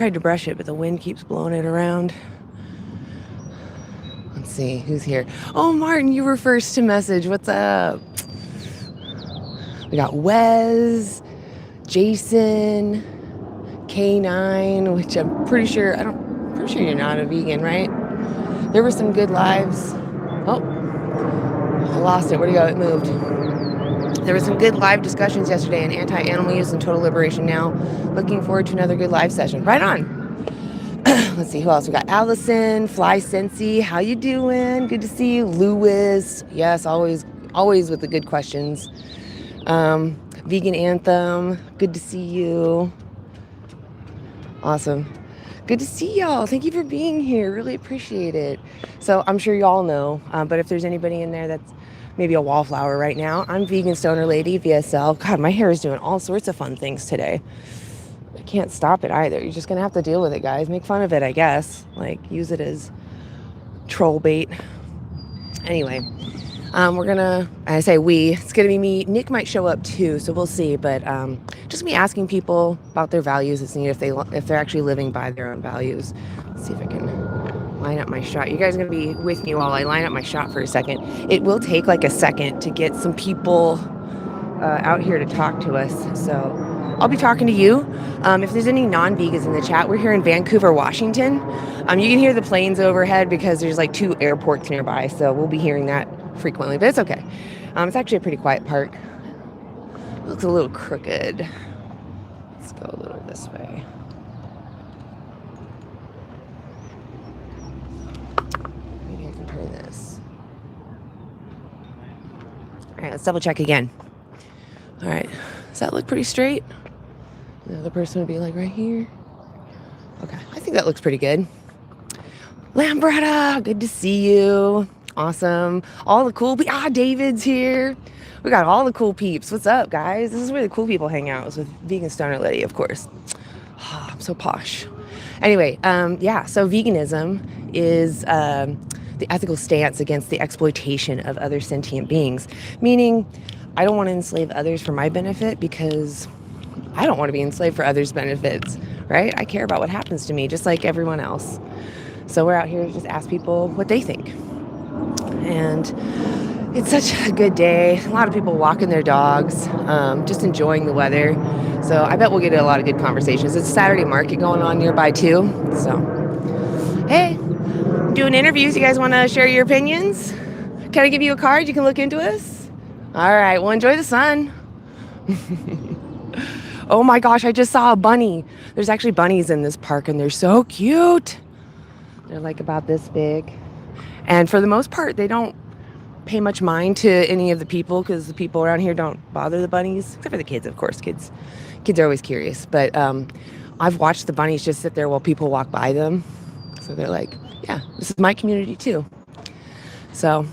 Tried to brush it, but the wind keeps blowing it around. Let's see, who's here? Oh, Martin, you were first to message. What's up? We got Wes, Jason, K9, which I'm pretty sure, pretty sure you're not a vegan, right? There were some good lives. Oh, I lost it. Where'd it go? It moved. There were some good live discussions yesterday on anti-animal use and total liberation now. Looking forward to another good live session. Right on. Let's see, who else? We got Allison, Fly Sensi. How you doing? Good to see you. Lewis. Yes, always with the good questions. Vegan Anthem. Good to see you. Awesome. Good to see y'all. Thank you for being here. Really appreciate it. So I'm sure y'all know, but if there's anybody in there that's maybe a wallflower right now, I'm Veganstonerlady, VSL. God, my hair is doing all sorts of fun things today. I can't stop it either. You're just going to have to deal with it, guys. Make fun of it, I guess. Like, use it as troll bait. Anyway, we're going to, I say we, it's going to be me. Nick might show up too, so we'll see. But just me asking people about their values and seeing if they're actually living by their own values. Let's see if I can line up my shot. You guys are going to be with me while I line up my shot for a second. It will take like a second to get some people out here to talk to us. So I'll be talking to you. If there's any non-vegans in the chat, we're here in Vancouver, Washington. You can hear the planes overhead because there's like 2 airports nearby, so we'll be hearing that frequently, but it's okay. It's actually a pretty quiet park. It looks a little crooked. Let's go a little this way. Maybe I can turn this. All right, let's double check again. All right, does that look pretty straight? The other person would be like right here. Okay, I think that looks pretty good. Lambretta, good to see you. Awesome. All the cool people. David's here. We got all the cool peeps. What's up, guys? This is where the cool people hang out. It's with Veganstonerlady, of course. Oh, I'm so posh. Anyway, so veganism is the ethical stance against the exploitation of other sentient beings, meaning I don't want to enslave others for my benefit because I don't want to be enslaved for others' benefits, right? I care about what happens to me just like everyone else. So we're out here to just ask people what they think. And it's such a good day. A lot of people walking their dogs, just enjoying the weather. So I bet we'll get a lot of good conversations. It's Saturday market going on nearby too. So, hey, I'm doing interviews. You guys want to share your opinions? Can I give you a card? You can look into us. All right. Well, enjoy the sun. Oh my gosh, I just saw a bunny. There's actually bunnies in this park and they're so cute. They're like about this big. And for the most part, they don't pay much mind to any of the people because the people around here don't bother the bunnies, except for the kids, of course. Kids are always curious. But I've watched the bunnies just sit there while people walk by them. So they're like, yeah, this is my community too. So,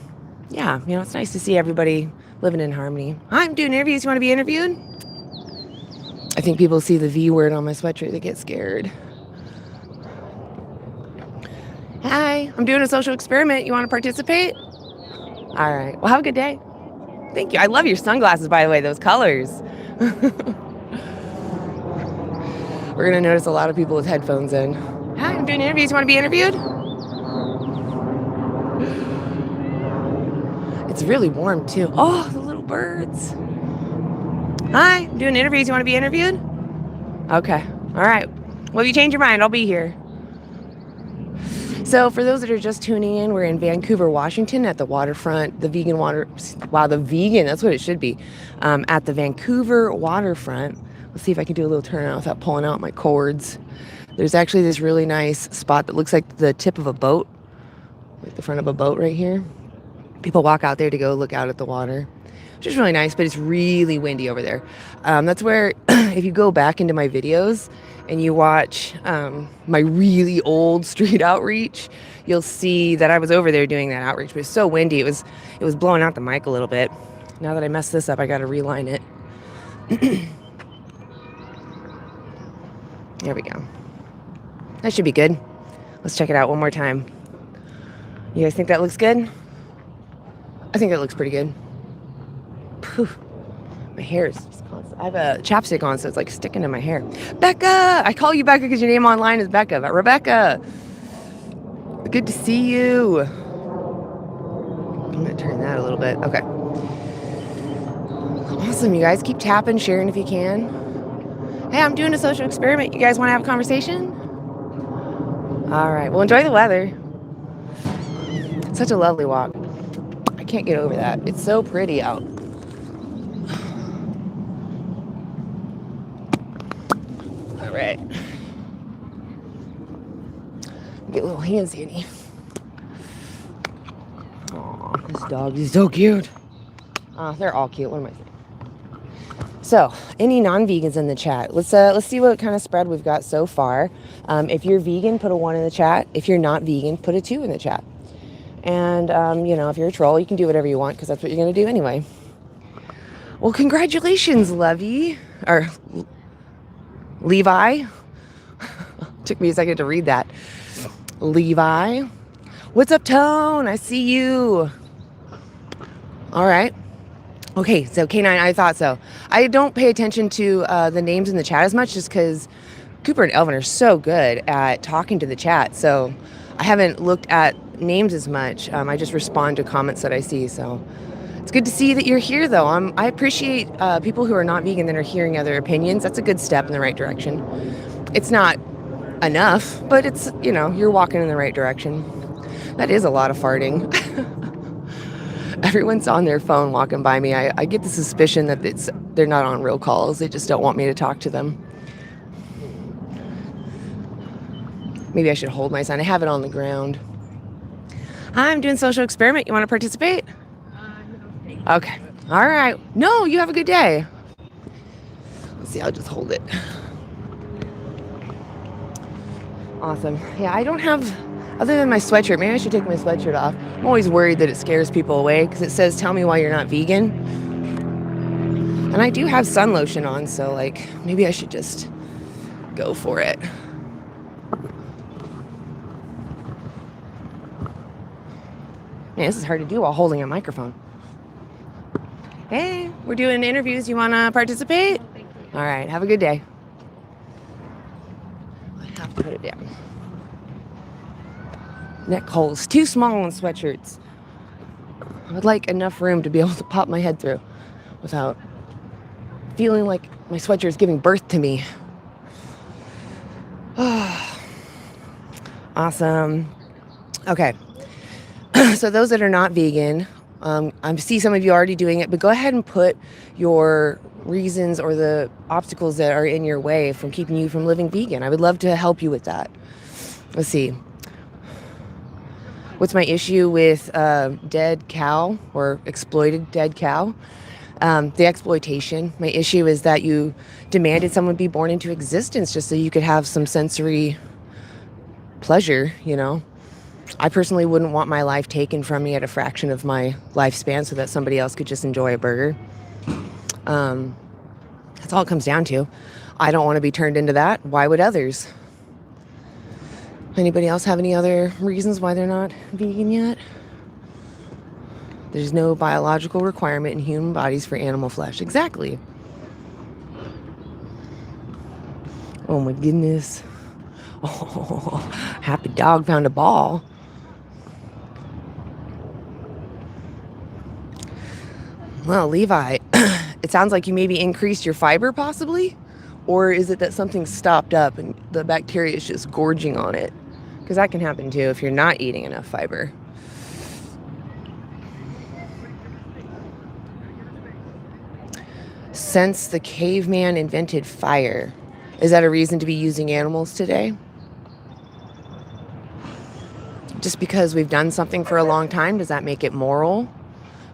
yeah, it's nice to see everybody living in harmony. Hi, I'm doing interviews. You want to be interviewed? I think people see the V word on my sweatshirt, they get scared. Hi, I'm doing a social experiment. You want to participate? All right. Well, have a good day. Thank you. I love your sunglasses, by the way, those colors. We're going to notice a lot of people with headphones in. Hi, I'm doing interviews. You want to be interviewed? It's really warm, too. Oh, the little birds. Hi, I'm doing interviews. You want to be interviewed? Okay. All right. Well, if you change your mind, I'll be here. So for those that are just tuning in, we're in Vancouver, Washington at the waterfront, the vegan, that's what it should be, at the Vancouver waterfront. Let's see if I can do a little turnout without pulling out my cords. There's actually this really nice spot that looks like the tip of a boat, like the front of a boat right here. People walk out there to go look out at the water, which is really nice, but it's really windy over there. That's where, if you go back into my videos and you watch my really old street outreach, you'll see that I was over there doing that outreach. But it was so windy, it was blowing out the mic a little bit. Now that I messed this up, I got to reline it. There we go. That should be good. Let's check it out one more time. You guys think that looks good? I think that looks pretty good. Phew. My hair is just constant. I have a chapstick on, so it's like sticking to my hair. Becca! I call you Becca because your name online is Becca. But Rebecca, good to see you. I'm going to turn that a little bit. Okay. Awesome, you guys. Keep tapping, sharing if you can. Hey, I'm doing a social experiment. You guys want to have a conversation? All right. Well, enjoy the weather. It's such a lovely walk. I can't get over that. It's so pretty out. All right. Get a little handsy in here. Aw, this dog is so cute. They're all cute. What am I saying? So, any non-vegans in the chat? Let's see what kind of spread we've got so far. If you're vegan, put a 1 in the chat. If you're not vegan, put a 2 in the chat. And if you're a troll, you can do whatever you want because that's what you're gonna do anyway. Well, congratulations, Levi. Took me a second to read that. Levi. What's up, Tone? I see you. All right. Okay, so K9, I thought so. I don't pay attention to the names in the chat as much just because Cooper and Elvin are so good at talking to the chat. So I haven't looked at names as much. I just respond to comments that I see. So it's good to see that you're here, though. I appreciate people who are not vegan that are hearing other opinions. That's a good step in the right direction. It's not enough, but it's, you're walking in the right direction. That is a lot of farting. Everyone's on their phone walking by me. I get the suspicion that they're not on real calls. They just don't want me to talk to them. Maybe I should hold my sign. I have it on the ground. Hi, I'm doing social experiment. You want to participate? No. Okay. All right. No, you have a good day. Let's see. I'll just hold it. Awesome. Yeah, I don't have... Other than my sweatshirt, maybe I should take my sweatshirt off. I'm always worried that it scares people away because it says, tell me why you're not vegan. And I do have sun lotion on, so maybe I should just go for it. Man, this is hard to do while holding a microphone. Hey, we're doing interviews. You want to participate? All right, have a good day. I have to put it down. Neck holes, too small in sweatshirts. I would like enough room to be able to pop my head through without feeling like my sweatshirt is giving birth to me. Awesome. Okay. So those that are not vegan, I see some of you already doing it, but go ahead and put your reasons or the obstacles that are in your way from keeping you from living vegan. I would love to help you with that. Let's see. What's my issue with dead cow or exploited dead cow? The exploitation. My issue is that you demanded someone be born into existence just so you could have some sensory pleasure, I personally wouldn't want my life taken from me at a fraction of my lifespan so that somebody else could just enjoy a burger. That's all it comes down to. I don't want to be turned into that. Why would others? Anybody else have any other reasons why they're not vegan yet? There's no biological requirement in human bodies for animal flesh. Exactly. Oh my goodness. Oh, happy dog found a ball. Well, Levi, it sounds like you maybe increased your fiber possibly? Or is it that something stopped up and the bacteria is just gorging on it? Because that can happen too if you're not eating enough fiber. Since the caveman invented fire, is that a reason to be using animals today? Just because we've done something for a long time, does that make it moral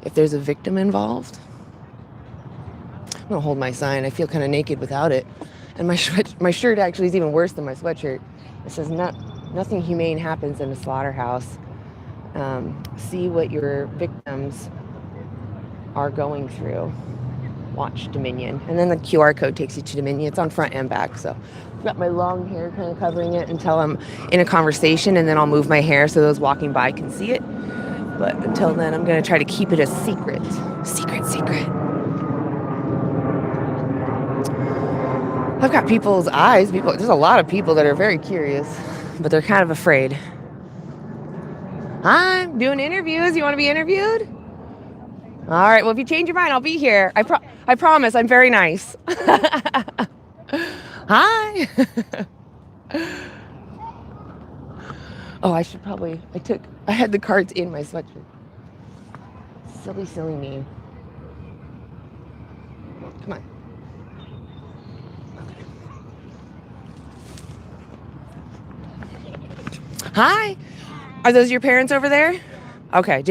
if there's a victim involved? I'm gonna hold my sign. I feel kind of naked without it. And my shirt actually is even worse than my sweatshirt. It says, nothing humane happens in a slaughterhouse. See what your victims are going through. Watch Dominion. And then the QR code takes you to Dominion. It's on front and back. So I've got my long hair kind of covering it until I'm in a conversation, and then I'll move my hair so those walking by can see it. But until then, I'm going to try to keep it a secret. Secret. I've got people's eyes. There's a lot of people that are very curious, but they're kind of afraid. I'm doing interviews. You want to be interviewed? All right. Well, if you change your mind, I'll be here. I promise. I'm very nice. Hi. Oh, I should probably. I had the cards in my sweatshirt. Silly me. Come on. Hi. Are those your parents over there? Okay.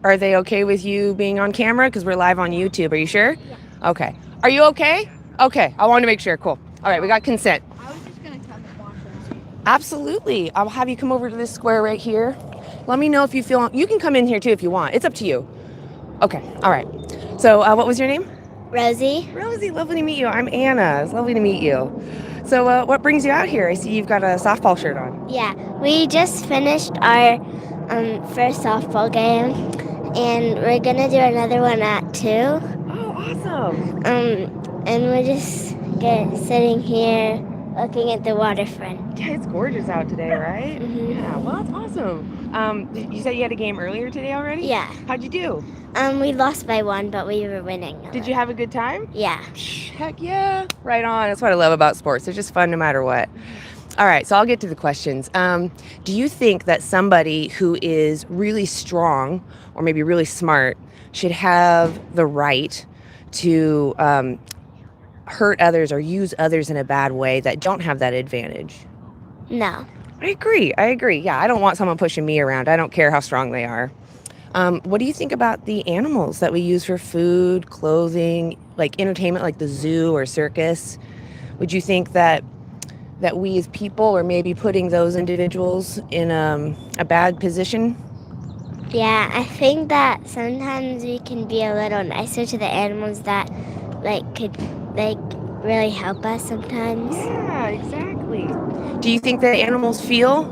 Are they okay with you being on camera? Because we're live on YouTube. Are you sure? Yeah. Okay. Are you okay? Okay. I wanted to make sure. Cool. All right. We got consent. I was just going to come and watch them. Absolutely. I'll have you come over to this square right here. Let me know if you feel... You can come in here too if you want. It's up to you. Okay. All right. So what was your name? Rosie. Rosie, lovely to meet you. I'm Anna. It's lovely to meet you. So what brings you out here? I see you've got a softball shirt on. Yeah, we just finished our first softball game, and we're gonna do another one at 2. Oh, awesome. And we're just sitting here looking at the waterfront. Yeah, it's gorgeous out today, right? Mm-hmm. Yeah, well, that's awesome. You said you had a game earlier today already? Yeah. How'd you do? We lost by 1, but we were winning. Did you have a good time? Yeah. Heck yeah. Right on. That's what I love about sports. They're just fun no matter what. All right, so I'll get to the questions. Do you think that somebody who is really strong or maybe really smart should have the right to hurt others or use others in a bad way that don't have that advantage? No. I agree. Yeah, I don't want someone pushing me around. I don't care how strong they are. What do you think about the animals that we use for food, clothing, like entertainment, like the zoo or circus? Would you think that we as people are maybe putting those individuals in a bad position? Yeah, I think that sometimes we can be a little nicer to the animals that could really help us sometimes. Yeah, exactly. Do you think that animals feel?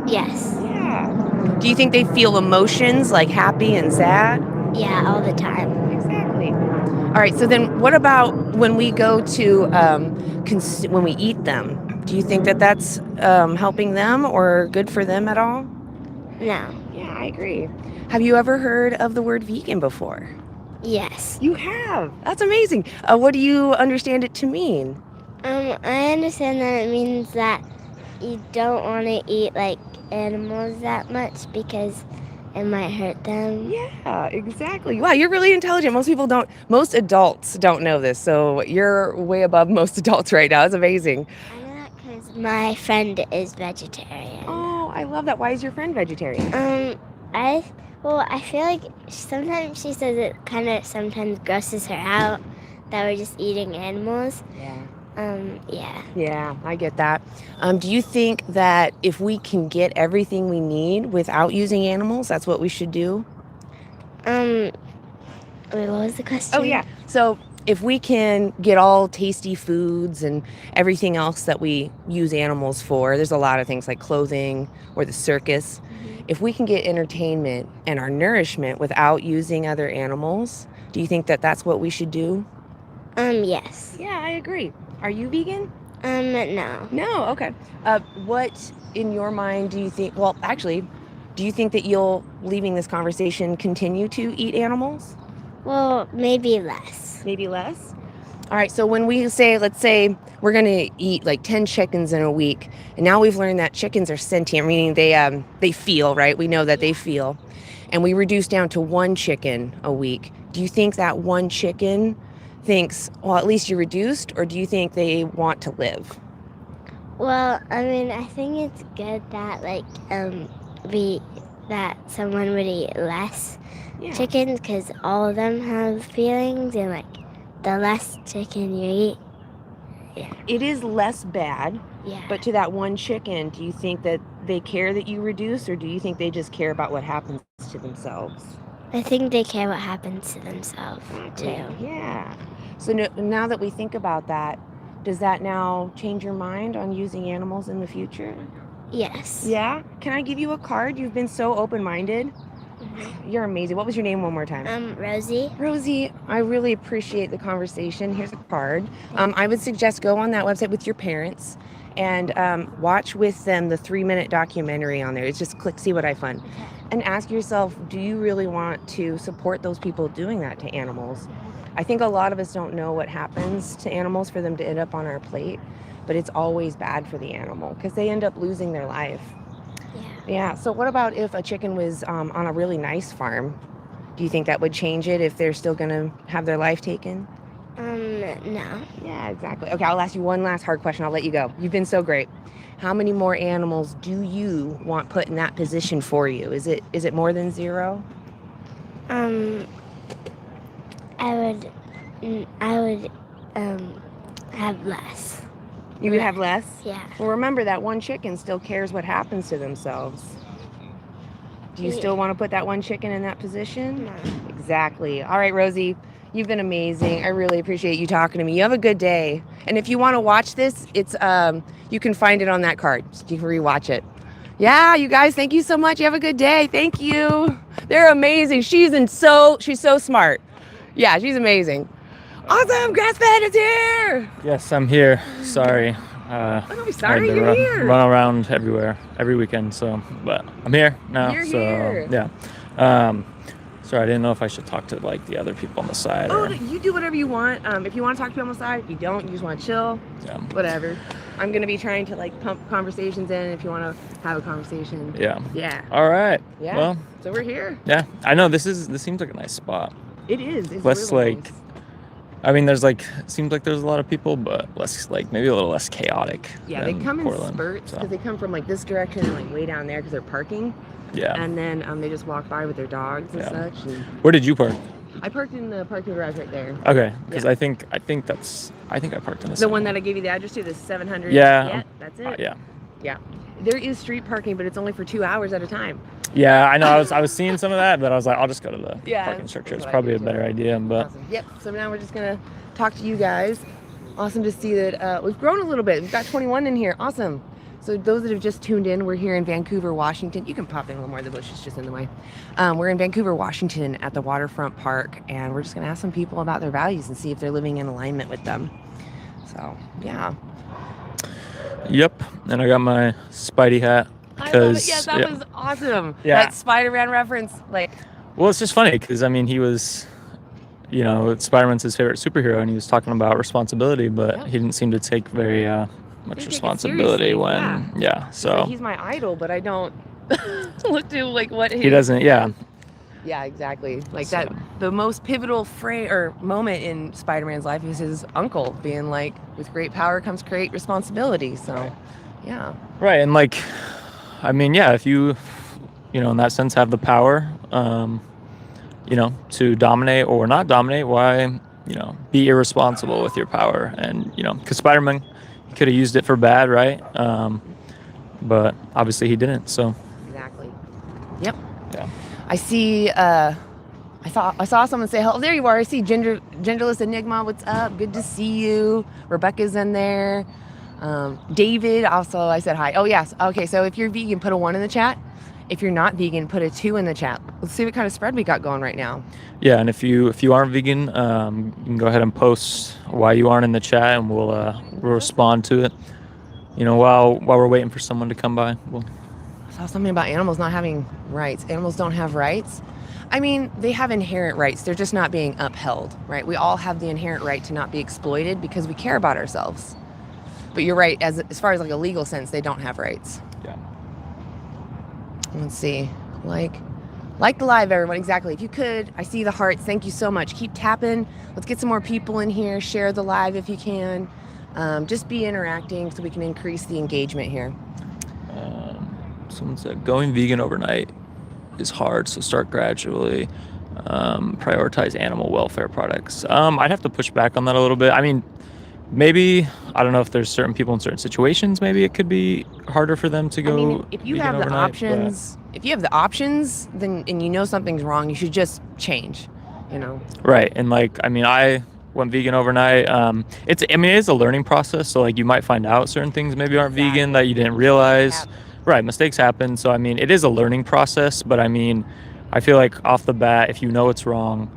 Yes. Yeah. Do you think they feel emotions like happy and sad? Yeah, all the time. Exactly. All right, so then what about when we go to when we eat them? Do you think that that's helping them or good for them at all? No. Yeah, I agree. Have you ever heard of the word vegan before? Yes. You have? That's amazing. What do you understand it to mean? I understand that it means that you don't want to eat animals that much because it might hurt them. Yeah, exactly. Wow, you're really intelligent. Most adults don't know this, so you're way above most adults right now. It's amazing. I know that because my friend is vegetarian. Oh, I love that. Why is your friend vegetarian? I feel like sometimes she says it kind of sometimes grosses her out that we're just eating animals. Yeah. Yeah. Yeah, I get that. Do you think that if we can get everything we need without using animals, that's what we should do? Wait, what was the question? Oh, yeah. So if we can get all tasty foods and everything else that we use animals for, there's a lot of things like clothing or the circus. Mm-hmm. If we can get entertainment and our nourishment without using other animals, do you think that that's what we should do? Yes. Yeah, I agree. Are you vegan? No. No, okay. What in your mind do you think, well, actually, do you think that you'll, leaving this conversation, continue to eat animals? Well, maybe less. Maybe less? All right, so when we say, let's say we're going to eat like 10 chickens in a week, and now we've learned that chickens are sentient, meaning they feel, right? We know that they feel. And we reduce down to 1 chicken a week. Do you think that 1 chicken thinks, well, at least you reduced, or do you think they want to live? Well, I mean, I think it's good that that someone would eat less chickens because all of them have feelings, and the less chicken you eat, yeah. It is less bad. Yeah. But to that 1 chicken, do you think that they care that you reduce, or do you think they just care about what happens to themselves? I think they care what happens to themselves too. Yeah. So now that we think about that, does that now change your mind on using animals in the future? Yes. Yeah? Can I give you a card? You've been so open-minded. You're amazing. What was your name one more time? Rosie. Rosie, I really appreciate the conversation. Here's a card. I would suggest go on that website with your parents and watch with them the 3-minute documentary on there. It's just click see what I find. And ask yourself, do you really want to support those people doing that to animals? I think a lot of us don't know what happens to animals for them to end up on our plate, but it's always bad for the animal because they end up losing their life. Yeah. So what about if a chicken was on a really nice farm? Do you think that would change it if they're still going to have their life taken? No. Yeah, exactly. Okay, I'll ask you one last hard question. I'll let you go. You've been so great. How many more animals do you want put in that position for you? Is it more than 0? I would have less. You would have less? Yeah. Well, remember that one chicken still cares what happens to themselves. Do you still want to put that one chicken in that position? No. Exactly. All right, Rosie, you've been amazing. I really appreciate you talking to me. You have a good day. And if you want to watch this, it's you can find it on that card. You can rewatch it. Yeah, you guys, thank you so much. You have a good day. Thank you. They're amazing. She's so smart. Yeah, she's amazing. Awesome, grass-fed is here. Yes, I'm here. Sorry. Don't be sorry, you're here. Run around everywhere, every weekend. So, but I'm here now. You're so here. Yeah. Sorry, I didn't know if I should talk to like the other people on the side. Oh, you do whatever you want. If you want to talk to people on the side, if you don't, you just want to chill. Yeah. Whatever. I'm gonna be trying to like pump conversations in if you want to have a conversation. Yeah. Yeah. All right. Yeah. Well. So we're here. Yeah, I know this seems like a nice spot. It is. It's Less really like. nice. I mean, seems like there's a lot of people, but less like maybe a little less chaotic. Yeah, they come in Portland, spurts so. because they come from like this direction and like way down there because they're parking. Yeah. And then they just walk by with their dogs and such. And Where did you park? I parked in the parking garage right there. Okay, because Yeah. I think I parked in The one that I gave you the address to, the 700. Yeah. That's it. Yeah. Yeah. There is street parking, but it's only for 2 hours at a time. Yeah, I know. I was seeing some of that, but I was like, I'll just go to the Yeah, parking structure. that's It's what I probably do a too. better idea, but Awesome. Yep. So now we're just gonna talk to you guys. Awesome to see that we've grown a little bit. We've got 21 in here. Awesome. So those that have just tuned in, we're here in Vancouver, Washington. You can pop in a little more. The bush is just in the way. We're in Vancouver, Washington, at the waterfront park, and we're just gonna ask some people about their values and see if they're living in alignment with them. So yeah. Yep. And I got my Spidey hat I love it. because Yes, that was awesome. Yeah. That Spider-Man reference, like. well, it's just funny because I mean he was, Spider-Man's his favorite superhero, and he was talking about responsibility, but Yep. he didn't seem to take very Didn't much take it responsibility seriously, when yeah. So He's my idol, but I don't look to like what he doesn't. Yeah. Yeah, exactly. Like So- that, the most pivotal moment in Spider-Man's life is his uncle being like, "With great power comes great responsibility." So, Right. yeah, Right, and like, I mean, yeah, if you, in that sense, have the power, to dominate or not dominate, why, be irresponsible with your power? And, because Spider-Man could have used it for bad, right? But obviously he didn't, so. exactly. Yep. Yeah. I see. I saw someone say, "Oh, there you are." I see genderless enigma. What's up? Good to see you. Rebecca's in there. David also. I said hi. Oh yes. Okay. So if you're vegan, put a 1 in the chat. If you're not vegan, put a 2 in the chat. Let's see what kind of spread we got going right now. Yeah, and if you aren't vegan, you can go ahead and post why you aren't in the chat, and we'll respond to it. While we're waiting for someone to come by. I saw something about animals not having rights. Animals don't have rights. I mean, they have inherent rights. They're just not being upheld, right? We all have the inherent right to not be exploited because we care about ourselves. But you're right, as far as like a legal sense, they don't have rights. Yeah. Let's see. Like the live, everyone. Exactly. If you could, I see the hearts. Thank you so much. Keep tapping. Let's get some more people in here. Share the live if you can. Just be interacting so we can increase the engagement here. Someone said going vegan overnight is hard, so start gradually. Prioritize animal welfare products. I'd have to push back on that a little bit. I mean, maybe, I don't know if there's certain people in certain situations, maybe it could be harder for them to go. I mean, if you vegan have the overnight, options, then and you know something's wrong, you should just change. Right, and like, I mean, I went vegan overnight. It is a learning process, so like you might find out certain things maybe aren't Exactly. vegan that you didn't realize. Happen. Right, mistakes happen. So I mean, it is a learning process, but I mean, I feel like off the bat, if you know it's wrong,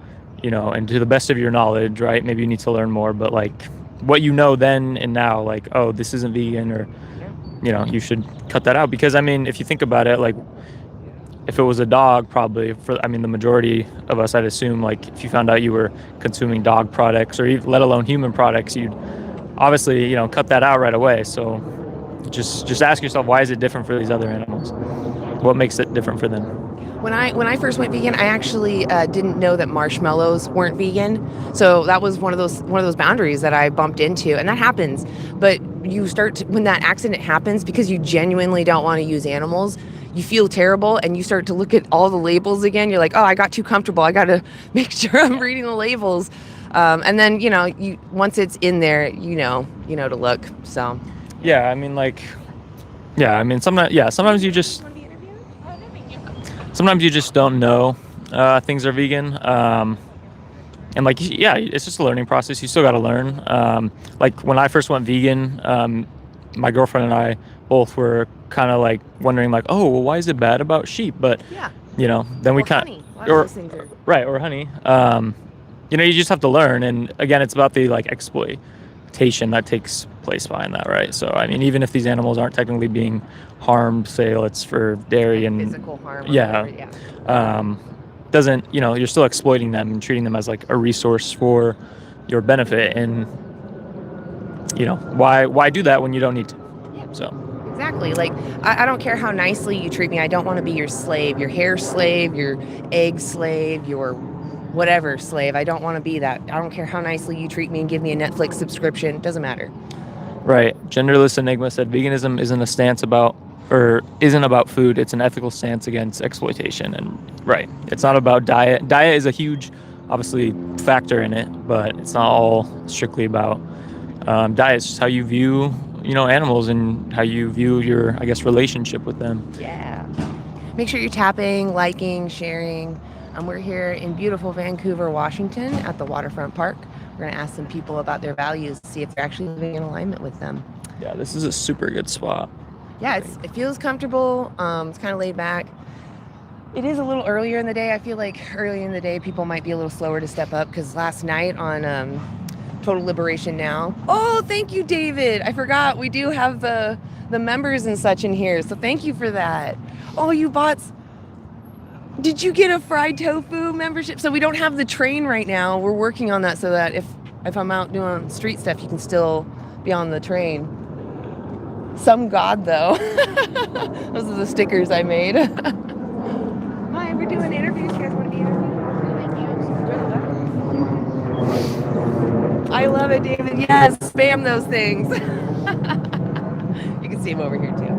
and to the best of your knowledge, right, maybe you need to learn more, but like what you know then and now, like, oh, this isn't vegan, or you should cut that out. Because I mean, if you think about it, like if it was a dog, probably the majority of us, I'd assume, like if you found out you were consuming dog products or even, let alone human products, you'd obviously cut that out right away. So just ask yourself, why is it different for these other animals? What makes it different for them? When I first went vegan, I actually didn't know that marshmallows weren't vegan. So that was one of those boundaries that I bumped into, and that happens. But you when that accident happens, because you genuinely don't want to use animals, you feel terrible, and you start to look at all the labels again. You're like, oh, I got too comfortable. I got to make sure I'm reading the labels. And then you once it's in there, you know to look. So yeah, I mean, like, sometimes you just don't know things are vegan. And like, yeah, it's just a learning process. You still got to learn. Like when I first went vegan, my girlfriend and I both were kind of like wondering, like, oh, well, why is it bad about sheep? But then we kind of, right, or honey. You just have to learn. And again, it's about the like exploitation that takes place behind that, right? So I mean, even if these animals aren't technically being harmed, say it's for dairy and physical harm, doesn't, you're still exploiting them and treating them as like a resource for your benefit. And why do that when you don't need to? So exactly, like I don't care how nicely you treat me. I don't want to be your slave, your hair slave, your egg slave, your whatever slave. I don't want to be that. I don't care how nicely you treat me and give me a Netflix subscription. It doesn't matter. Right. Genderless Enigma said veganism isn't about food. It's an ethical stance against exploitation. And right, it's not about diet. Diet is a huge, obviously, factor in it, but it's not all strictly about diet. It's just how you view, animals and how you view your, I guess, relationship with them. Yeah. Make sure you're tapping, liking, sharing. We're here in beautiful Vancouver, Washington at the Waterfront Park. We're going to ask some people about their values, see if they're actually living in alignment with them. Yeah, this is a super good spot. Yeah, it feels comfortable. It's kind of laid back. It is a little earlier in the day. I feel like early in the day, people might be a little slower to step up, because last night on Total Liberation Now. Oh, thank you, David. I forgot we do have the members and such in here. So thank you for that. Oh, you bots. Did you get a fried tofu membership? So we don't have the train right now. We're working on that so that if I'm out doing street stuff, you can still be on the train. Some god, though. Those are the stickers I made. Hi, we're doing interviews. You guys want to be interviewed? I love it, David. Yes, spam those things. You can see him over here, too.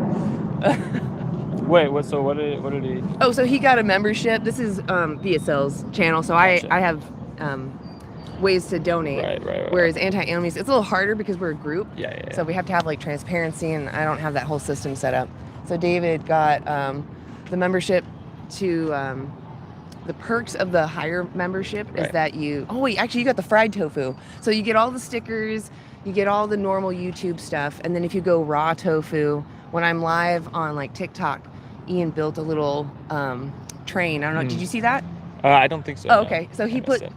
Wait, what did he? Oh, so he got a membership. This is VSL's channel, so gotcha. I have ways to donate. Right. Whereas anti-animals, it's a little harder because we're a group. Yeah. So we have to have like transparency, and I don't have that whole system set up. So David got the membership to the perks of the higher membership is that you got the fried tofu. So you get all the stickers, you get all the normal YouTube stuff, and then if you go raw tofu, when I'm live on like TikTok, Ian built a little train. I don't know. Did you see that? I don't think so. Oh, okay. So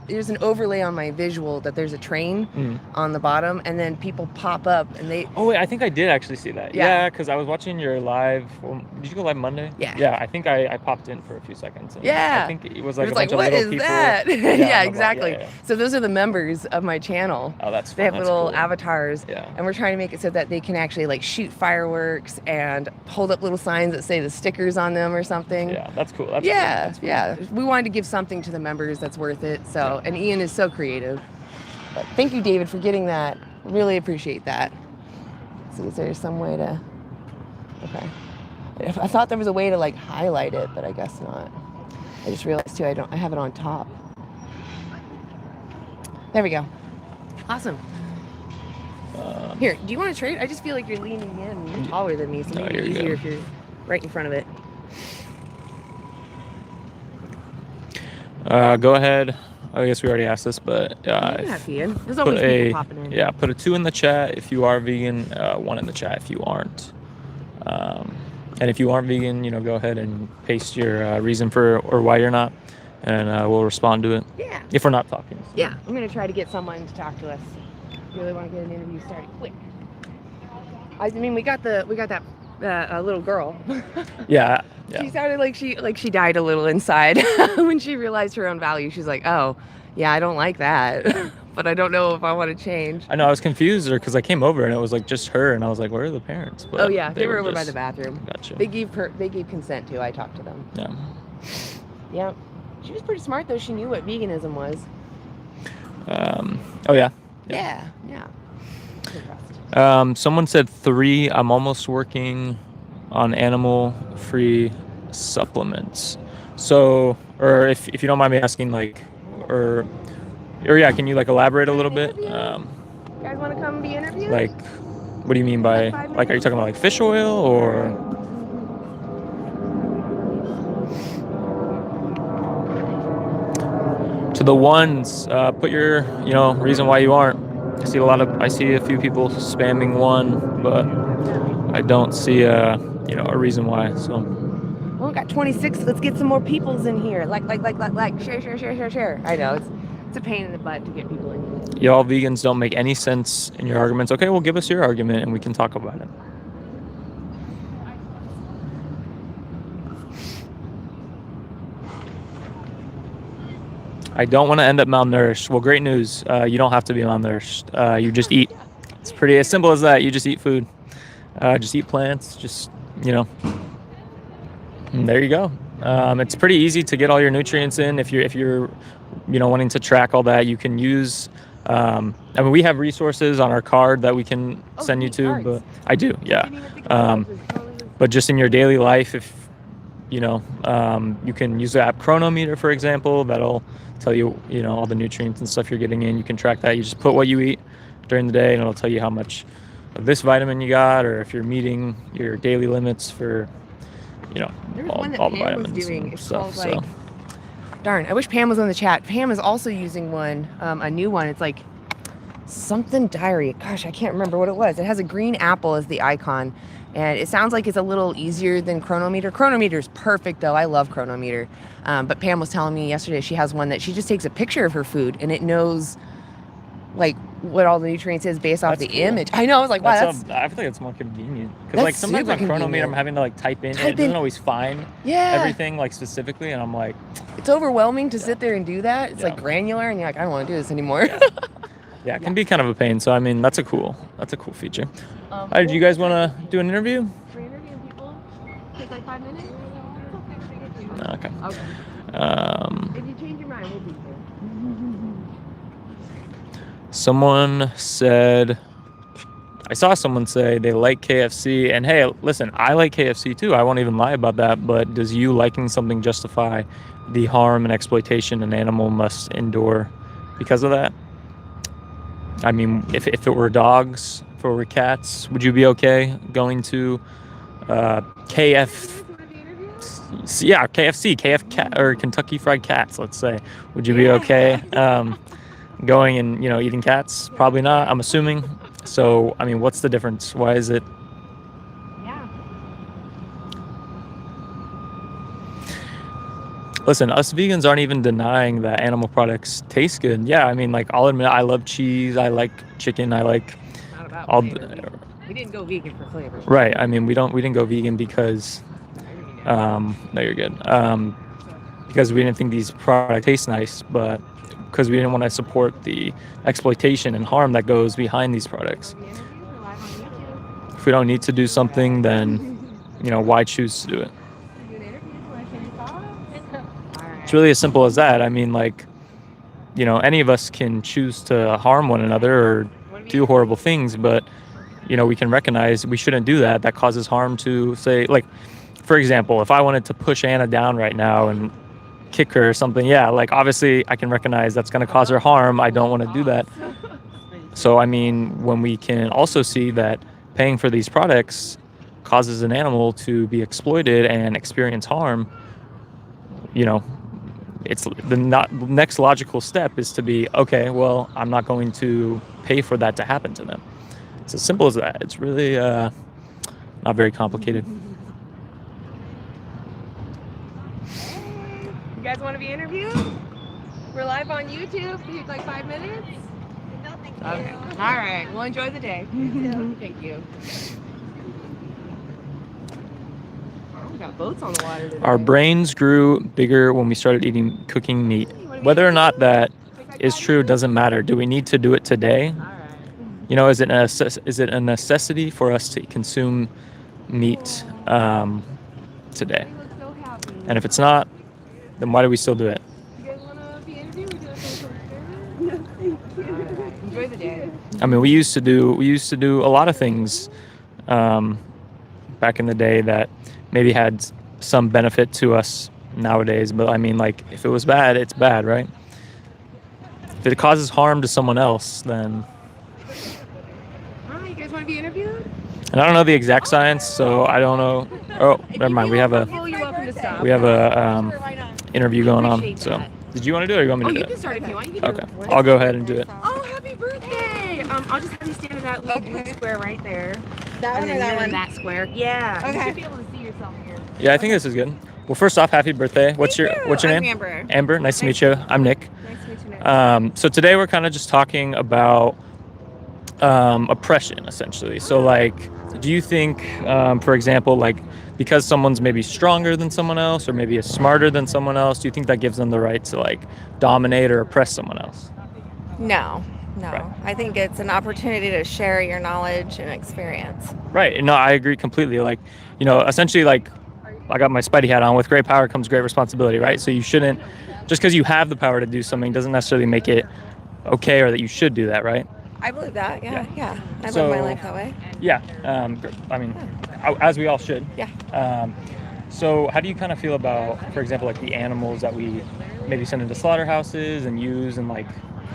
there's an overlay on my visual that there's a train on the bottom, and then people pop up and they. Oh wait, I think I did actually see that. Yeah, because I was watching your live. Did you go live Monday? Yeah. Yeah, I think I popped in for a few seconds. Yeah. I think it was like a bunch of little people. What is that? Yeah, exactly. Yeah. So those are the members of my channel. Oh, that's fun. They have little avatars. Yeah. And we're trying to make it so that they can actually like shoot fireworks and hold up little signs that say the stickers on them or something. Yeah, that's cool. That's cool. We wanted to give something to the members that's worth it. So, and Ian is so creative. But thank you, David, for getting that. Really appreciate that. So is there some way to? Okay. I thought there was a way to like highlight it, but I guess not. I just realized too, I have it on top. There we go. Awesome. Here, do you want to trade? I just feel like you're leaning in. You're taller than me, so maybe it's easier if you're right in front of it. Go ahead. I guess we already asked this, but there's always people popping in. Yeah, put a 2 in the chat if you are vegan, 1 in the chat if you aren't. And if you aren't vegan, go ahead and paste your reason for or why you're not, and we'll respond to it. Yeah. If we're not talking. Yeah, I'm gonna try to get someone to talk to us. Really want to get an interview started quick. I mean, we got that little girl. Yeah. She sounded like she died a little inside when she realized her own value. She's like, oh, yeah, I don't like that, but I don't know if I want to change. I know, I was confused because I came over and it was like just her, and I was like, where are the parents? But oh yeah, they were over by the bathroom. Gotcha. They gave consent too. I talked to them. Yeah. Yeah. She was pretty smart though. She knew what veganism was. Oh yeah. Yeah. Someone said 3. I'm almost working on animal-free supplements. So, or if you don't mind me asking, like, or yeah, can you like elaborate a little bit? You guys want to come be interviewed? Like, what do you mean by like? Are you talking about like fish oil or? To the ones, put your reason why you aren't. I see a few people spamming 1, but I don't see a reason why. So. Well, we got 26. Let's get some more peoples in here. Like. Share. I know it's a pain in the butt to get people in here. Y'all vegans don't make any sense in your arguments. Okay, well, give us your argument and we can talk about it. I don't want to end up malnourished. Well, great news. You don't have to be malnourished. You just eat. It's pretty as simple as that. You just eat food. Just eat plants. Just, and there you go. It's pretty easy to get all your nutrients in. If you're wanting to track all that, you can use. We have resources on our card that we can send you to. But I do, yeah. But just in your daily life, if you can use the app Chronometer, for example. That'll tell you, all the nutrients and stuff you're getting in. You can track that. You just put what you eat during the day, and it'll tell you how much of this vitamin you got, or if you're meeting your daily limits for, all the vitamins was doing. and stuff. So. Darn, I wish Pam was on the chat. Pam is also using one, a new one. It's like something diary. Gosh, I can't remember what it was. It has a green apple as the icon. And it sounds like it's a little easier than Chronometer. Chronometer is perfect, though. I love Chronometer. But Pam was telling me yesterday she has one that she just takes a picture of her food, and it knows, like, what all the nutrients is based off the image. I know. I was like, wow, I feel like it's more convenient. Because, like, sometimes on Chronometer, I'm having to, like, type in. It doesn't always find everything, like, specifically. And I'm like... It's overwhelming to sit there and do that. It's, like, granular, and you're like, I don't want to do this anymore. Yeah, it can be kind of a pain. So, I mean, that's a cool feature. Do you guys want to do an interview? For interviewing people, take like 5 minutes. Okay. If you change your mind, we'll be here. Someone said, I saw someone say they like KFC, and hey, listen, I like KFC too. I won't even lie about that. But does you liking something justify the harm and exploitation an animal must endure because of that? I mean, if it were dogs, if it were cats, would you be okay going to KFC, KF or Kentucky Fried Cats, let's say? Would you be okay going and, eating cats? Probably not, I'm assuming. So, I mean, what's the difference? Why is it? Yeah. Listen, us vegans aren't even denying that animal products taste good. Yeah, I mean, like, I'll admit I love cheese, I like chicken, I like all the... We didn't go vegan for flavor. Right. I mean, we didn't go vegan because no, you're good. Because we didn't think these products taste nice, but because we didn't want to support the exploitation and harm that goes behind these products. If we don't need to do something, then, why choose to do it? It's really as simple as that. I mean, like, any of us can choose to harm one another or do horrible things, but, we can recognize we shouldn't do that. That causes harm to, say, like, for example, if I wanted to push Anna down right now and kick her or something, yeah, like, obviously I can recognize that's going to cause her harm. I don't want to do that. So, I mean, when we can also see that paying for these products causes an animal to be exploited and experience harm, it's the next logical step is to be, okay, well, I'm not going to pay for that to happen to them. It's as simple as that. It's really not very complicated. guys want to be interviewed? We're live on YouTube. Can you take like 5 minutes? No, thank you. Okay. All right. Well, enjoy the day. Thank you. Oh, we got boats on the water today. Our brains grew bigger when we started cooking meat. Whether or not that is true doesn't matter. Do we need to do it today? All right. You know, is it a necessity for us to consume meat today? You look so happy. And if it's not, then why do we still do it? You guys want to be interviewed? Would you like to come No, thank you. All right. Enjoy the day. I mean, we used to do a lot of things back in the day that maybe had some benefit to us nowadays. But I mean, like, if it was bad, it's bad, right? If it causes harm to someone else, then... Hi, you guys want to be interviewed? And I don't know the exact science, so I don't know. Oh, never mind. We have a You're welcome to stop. interview going on. Appreciate So, that. did you want to do it, or you want me Oh, to you do can it? start if you want. You can do Okay, it. I'll go ahead and do it. Oh, happy birthday! I'll just have you stand in that little blue square right there. That And one or then that you're in one? that square. Yeah. You Okay. should be able to see yourself here. Yeah, I think this is good. Well, first off, happy birthday. What's your I'm name? Amber. Amber. Nice to meet you. I'm Nick. Nice to meet you, Nick. So today we're kind of just talking about oppression, essentially. So, like, do you think, for example, like, because someone's maybe stronger than someone else, or maybe is smarter than someone else, do you think that gives them the right to, like, dominate or oppress someone else? No. Right. I think it's an opportunity to share your knowledge and experience. Right. No, I agree completely. Like, you know, essentially, like, I got my Spidey hat on. With great power comes great responsibility, right? So you shouldn't, just because you have the power to do something doesn't necessarily make it okay, or that you should do that, right? I believe that. Yeah. I So- live my life that way. Yeah. I mean, as we all should. Yeah. So how do you kind of feel about, for example, like the animals that we maybe send into slaughterhouses and use in like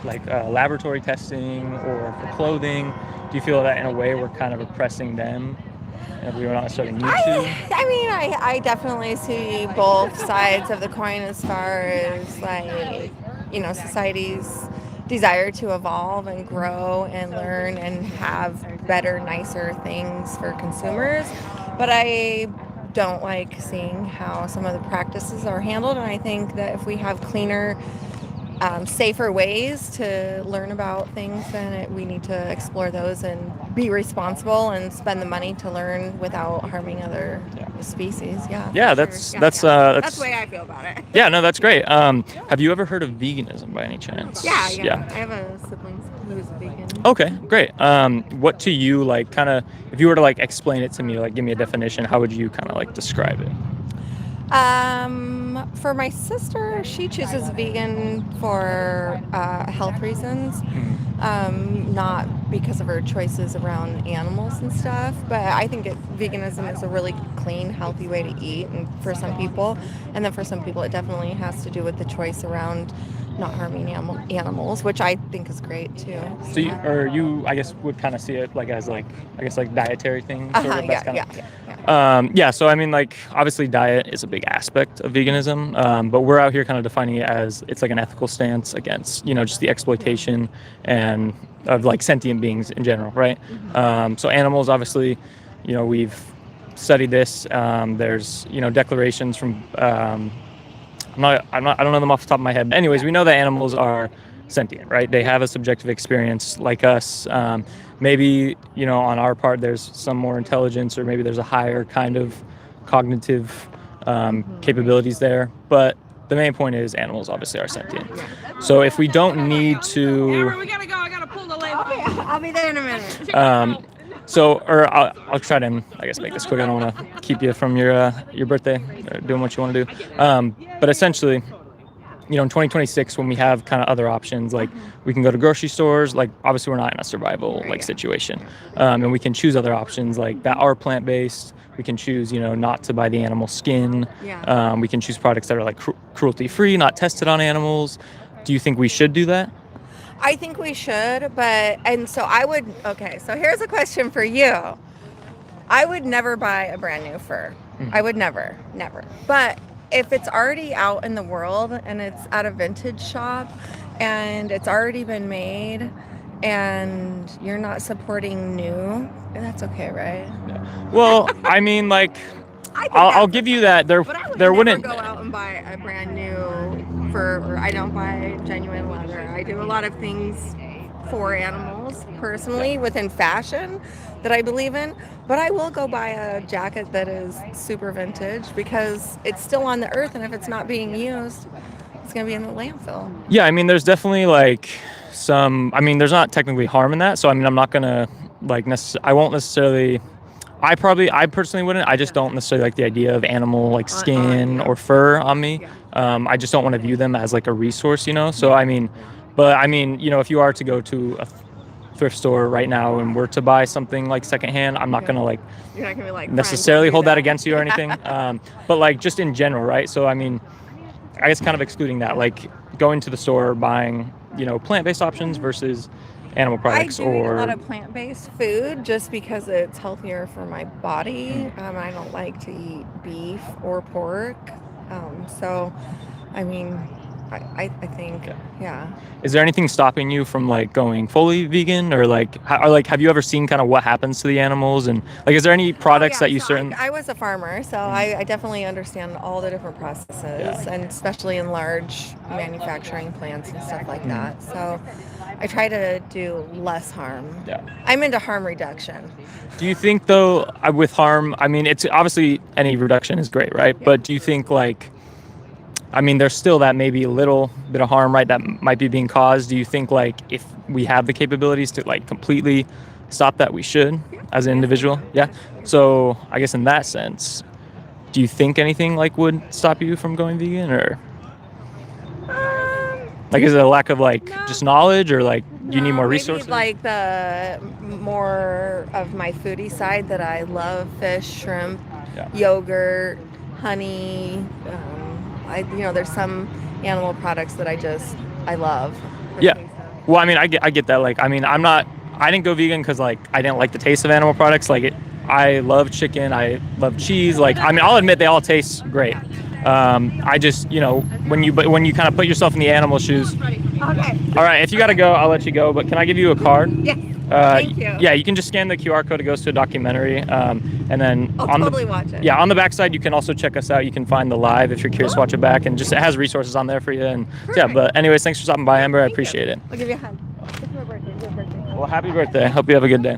laboratory testing or for clothing? Do you feel that in a way we're kind of oppressing them and we don't necessarily need to? I mean, I definitely see both sides of the coin as far as, like, you know, society's desire to evolve and grow and learn and have better, nicer things for consumers. But I don't like seeing how some of the practices are handled, and I think that if we have cleaner, safer ways to learn about things, then we need to explore those and be responsible and spend the money to learn without harming other species. Yeah, for that's sure. that's That's the way I feel about it. yeah, no, that's great. Have you ever heard of veganism by any chance? Yeah. I have a sibling who's vegan. Okay, great. What to you, like, kind of, if you were to like explain it to me, like give me a definition, how would you kind of like describe it? For my sister, she chooses vegan for health reasons, not because of her choices around animals and stuff. But I think veganism is a really clean, healthy way to eat, and for some people, and then for some people, it definitely has to do with the choice around not harming animals, which I think is great too. So you, I guess, would kind of see it like as like, I guess, like dietary thing. Sort of, that's kind of, yeah. So I mean, like, obviously diet is a big aspect of veganism, but we're out here kind of defining it as it's like an ethical stance against, you know, just the exploitation and of like sentient beings in general, right? So animals, obviously, you know, we've studied this. There's, you know, declarations from I don't know them off the top of my head. Anyways, we know that animals are sentient, right? They have a subjective experience like us. Maybe, you know, on our part, there's some more intelligence, or maybe there's a higher kind of cognitive capabilities there. But the main point is animals obviously are sentient. So if we don't need to... We gotta go. I gotta pull the leg. I'll be there in a minute. I'll try to, I guess, make this quick. I don't want to keep you from your birthday, or doing what you want to do. But essentially, you know, in 2026, when we have kind of other options, like we can go to grocery stores, like obviously we're not in a survival like situation, and we can choose other options like that are plant-based. We can choose, you know, not to buy the animal skin. We can choose products that are like cruelty-free, not tested on animals. Do you think we should do that? I think we should, so here's a question for you. I would never buy a brand new fur. I would never. But if it's already out in the world and it's at a vintage shop and it's already been made and you're not supporting new, that's okay, right? Well, I mean, like, I'll give you that. There wouldn't go out and don't buy a brand new fur, or I don't buy genuine leather. I do a lot of things for animals personally within fashion that I believe in, but I will go buy a jacket that is super vintage because it's still on the earth, and if it's not being used, it's going to be in the landfill. Yeah, I mean, there's definitely like there's not technically harm in that. So, I mean, I'm not going to like I won't necessarily, I personally wouldn't. I just don't necessarily like the idea of animal like skin or fur on me. I just don't want to view them as like a resource, you know? So, I mean, but I mean, you know, if you are to go to a thrift store right now and were to buy something like secondhand, I'm not gonna like, you're not gonna be like necessarily hold that against you or anything. But like just in general, right? So I mean, I guess kind of excluding that, like going to the store buying, you know, plant-based options versus animal products. I do eat a lot of plant-based food just because it's healthier for my body. I don't like to eat beef or pork, so I mean, I think, yeah. Is there anything stopping you from like going fully vegan, or like have you ever seen kind of what happens to the animals, and like is there any products that you I was a farmer, so I definitely understand all the different processes, and especially in large manufacturing plants and stuff like that. So I try to do less harm. Yeah. I'm into harm reduction. Do you think though, with harm, I mean, it's obviously any reduction is great, right? Yeah. But do you think like, I mean, there's still that maybe a little bit of harm, right, that might be being caused. Do you think, like, if we have the capabilities to, like, completely stop that, we should as an individual? Yeah? So, I guess in that sense, do you think anything, like, would stop you from going vegan, or? Like, is it a lack of, like, just knowledge, or, like, do you need more resources? Maybe, like, the more of my foodie side that I love: fish, shrimp, yogurt, honey, there's some animal products that I love. Yeah. Well, I mean, I get that. Like, I mean, I didn't go vegan because, like, I didn't like the taste of animal products. Like, I love chicken. I love cheese. Like, I mean, I'll admit they all taste great. I just, you know, when you kind of put yourself in the animal shoes. Okay. All right. If you got to go, I'll let you go. But can I give you a card? Yes. Thank you. Yeah, you can just scan the QR code. It goes to a documentary. And then I'll totally watch it. Yeah, on the backside, you can also check us out. You can find the live if you're curious to watch it back. And just it has resources on there for you. And yeah, but anyways, thanks for stopping by, Amber. I appreciate it. I'll give you a hug. It's my birthday. It's your birthday. Well, happy birthday. Hope you have a good day.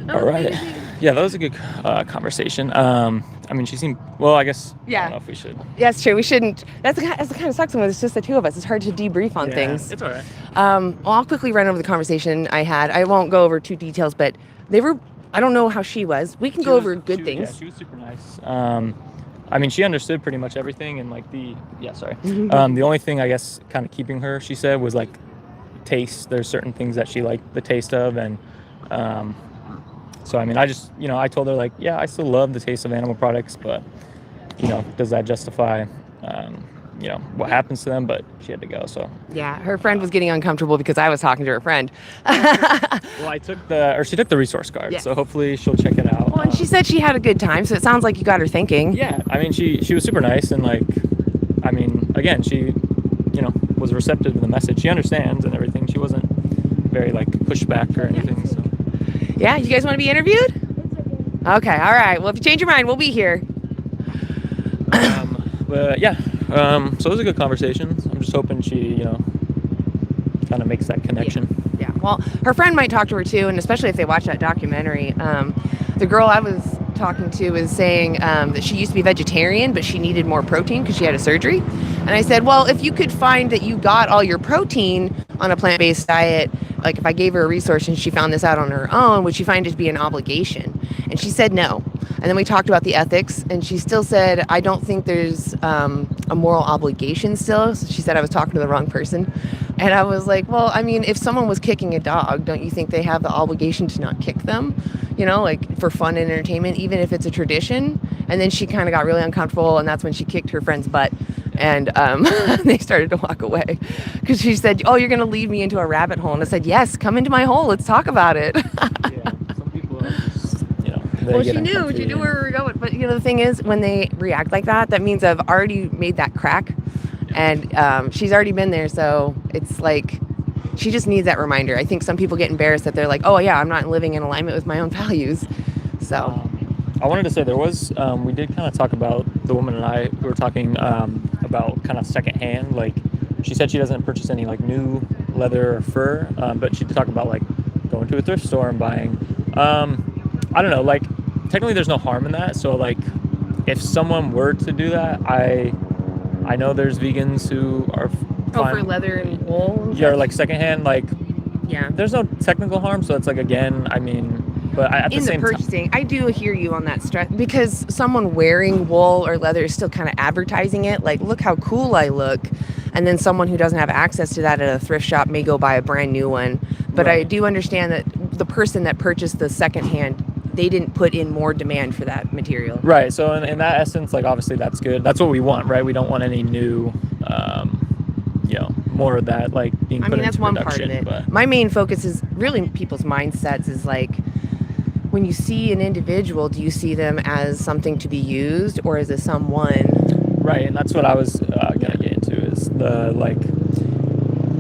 All right. Yeah, that was a good conversation. I mean, she seemed, well, I guess, I don't know if we should. Yeah, it's true. We shouldn't. That's the kind of sucks when it's just the two of us. It's hard to debrief on things. It's all right. Well, I'll quickly run over the conversation I had. I won't go over two details, but they were, I don't know how she was. We can go over good things. Yeah, she was super nice. I mean, she understood pretty much everything, and like the only thing, I guess, kind of keeping her, she said, was like taste. There's certain things that she liked the taste of, and so, I mean, I just, you know, I told her, like, yeah, I still love the taste of animal products, but, you know, does that justify, you know, what happens to them? But she had to go, so. Yeah, her friend was getting uncomfortable because I was talking to her friend. Well, she took the resource card, so hopefully she'll check it out. Well, and she said she had a good time, so it sounds like you got her thinking. Yeah, I mean, she was super nice, and, like, I mean, again, she, you know, was receptive to the message. She understands and everything. She wasn't very, like, pushed back or anything, so. Yeah, you guys want to be interviewed? Okay, all right. Well, if you change your mind, we'll be here. But yeah, so it was a good conversation. I'm just hoping she, you know, kind of makes that connection. Yeah. Well, her friend might talk to her too, and especially if they watch that documentary. The girl I was talking to was saying that she used to be vegetarian, but she needed more protein because she had a surgery. And I said, well, if you could find that you got all your protein on a plant-based diet, like if I gave her a resource and she found this out on her own, would she find it to be an obligation? And she said no. And then we talked about the ethics, and she still said, I don't think there's a moral obligation still. She said I was talking to the wrong person. And I was like, well, I mean, if someone was kicking a dog, don't you think they have the obligation to not kick them? You know, like for fun and entertainment, even if it's a tradition? And then she kind of got really uncomfortable, and that's when she kicked her friend's butt. And they started to walk away because she said, oh, you're going to lead me into a rabbit hole. And I said, yes, come into my hole. Let's talk about it. Yeah, some people are just, you know. Well, she knew where we were going. But, you know, the thing is, when they react like that, that means I've already made that crack. And she's already been there. So it's like she just needs that reminder. I think some people get embarrassed that they're like, oh, yeah, I'm not living in alignment with my own values. So. I wanted to say there was, we did kind of talk about, the woman and I, we were talking about kind of secondhand. Like, she said she doesn't purchase any like new leather or fur, but she did talk about like going to a thrift store and buying. I don't know, like technically there's no harm in that. So like if someone were to do that, I know there's vegans who are fine. For leather and wool? And Yeah, or such? like secondhand, like Yeah. there's no technical harm. So it's like, again, I mean, but at the In the same time, purchasing, I do hear you on that stress, because someone wearing wool or leather is still kind of advertising it. Like, look how cool I look. And then someone who doesn't have access to that at a thrift shop may go buy a brand new one. But I Right. do understand that the person that purchased the secondhand, they didn't put in more demand for that material. right. So in that essence, like obviously that's good. That's what we want, right? We don't want any new, more of that like being I put mean, that's into one production. part of it. But My main focus is really people's mindsets is like, when you see an individual, do you see them as something to be used or as a someone? right, and that's what I was gonna get into is the like,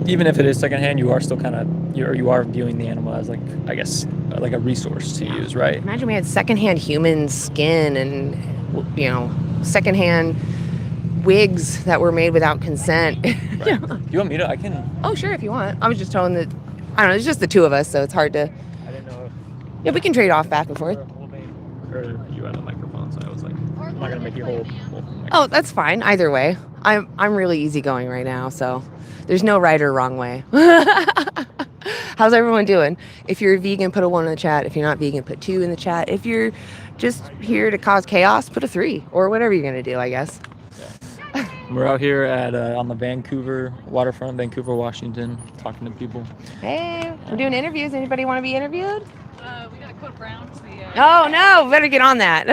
even if it is secondhand, you are still kind of you are viewing the animal as like, I guess, like a resource to use, right? Imagine we had secondhand human skin and, secondhand wigs that were made without consent. Right. You want me to? I can. Oh, sure, if you want. I was just telling that, I don't know, it's just the two of us, so it's hard to, I didn't know. yeah, we can trade off back and forth. Or you had a microphone, so I was like, I'm not gonna make you hold. Oh, that's fine. Either way, I'm really easygoing right now, so there's no right or wrong way. How's everyone doing? If you're a vegan, put a 1 in the chat. If you're not vegan, put 2 in the chat. If you're just here to cause chaos, put a 3 or whatever you're gonna do, I guess. We're out here at on the Vancouver waterfront, Vancouver, Washington, talking to people. Hey, we're doing interviews. Anybody want to be interviewed? We got Code Brown. Oh no, better get on that.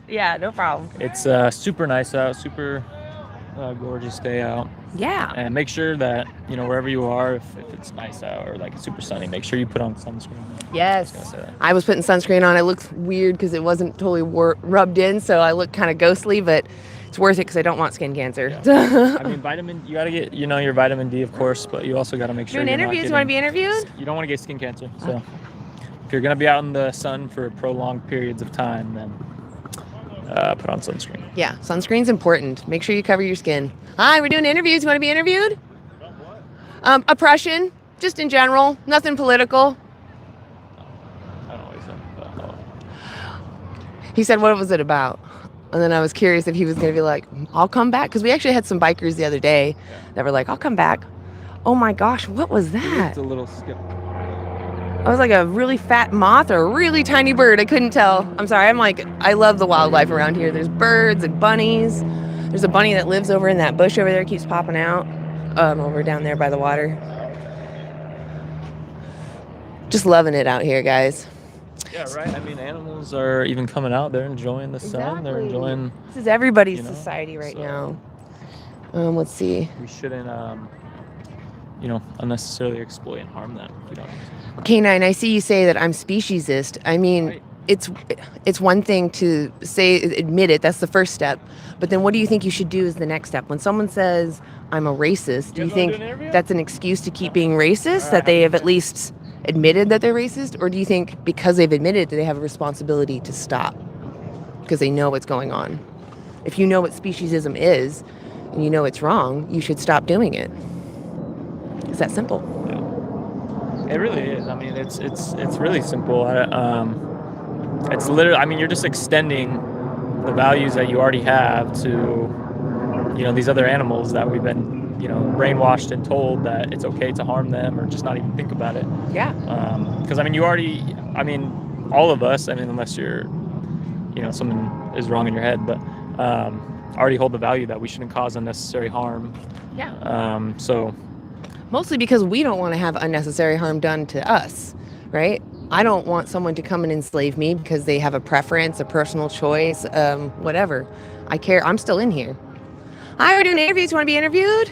Yeah, no problem. It's super nice out, super gorgeous day out. Yeah. And make sure that, wherever you are, if it's nice out or like it's super sunny, make sure you put on sunscreen. Yes. I was gonna say that. I was putting sunscreen on. It looked weird because it wasn't totally rubbed in, so I look kind of ghostly, but it's worth it because I don't want skin cancer. Yeah. I mean, you got to get, your vitamin D, of course, but you also got to make sure Doing you're not interviews? You want to be interviewed? You don't want to get skin cancer. So if you're going to be out in the sun for prolonged periods of time, then put on sunscreen. Yeah, sunscreen's important. Make sure you cover your skin. Hi, we're doing interviews. You want to be interviewed? Oppression, just in general. Nothing political. I don't always know. But, He said, what was it about? And then I was curious if he was going to be like, I'll come back. Because we actually had some bikers the other day that were like, I'll come back. Oh my gosh, what was that? It's a little skip. I was like a really fat moth or a really tiny bird. I couldn't tell. I'm sorry. I love the wildlife around here. There's birds and bunnies. There's a bunny that lives over in that bush over there, keeps popping out, over down there by the water. Just loving it out here, guys. Yeah, right. I mean, animals are even coming out. They're enjoying the sun. They're enjoying. This is everybody's society right so now. Let's see. We shouldn't, unnecessarily exploit and harm them. If we don't. K9, I see you say that I'm speciesist. I mean, Right. it's one thing to admit it. That's the first step. But then what do you think you should do as the next step? When someone says I'm a racist, do you think that's an excuse to keep being racist, that they have at least admitted that they're racist? Or do you think because they've admitted that they have a responsibility to stop because they know what's going on? If you know what speciesism is and you know it's wrong, you should stop doing it. It's that simple. Yeah. It really is. I mean, it's really simple. It's literally, I mean, you're just extending the values that you already have to, these other animals that we've been, brainwashed and told that it's okay to harm them or just not even think about it. Yeah. Because, all of us, unless you're, something is wrong in your head, but already hold the value that we shouldn't cause unnecessary harm. Yeah. So. Mostly because we don't want to have unnecessary harm done to us, right? I don't want someone to come and enslave me because they have a preference, a personal choice, whatever. I care. I'm still in here. Hi, we're doing interviews. You want to be interviewed?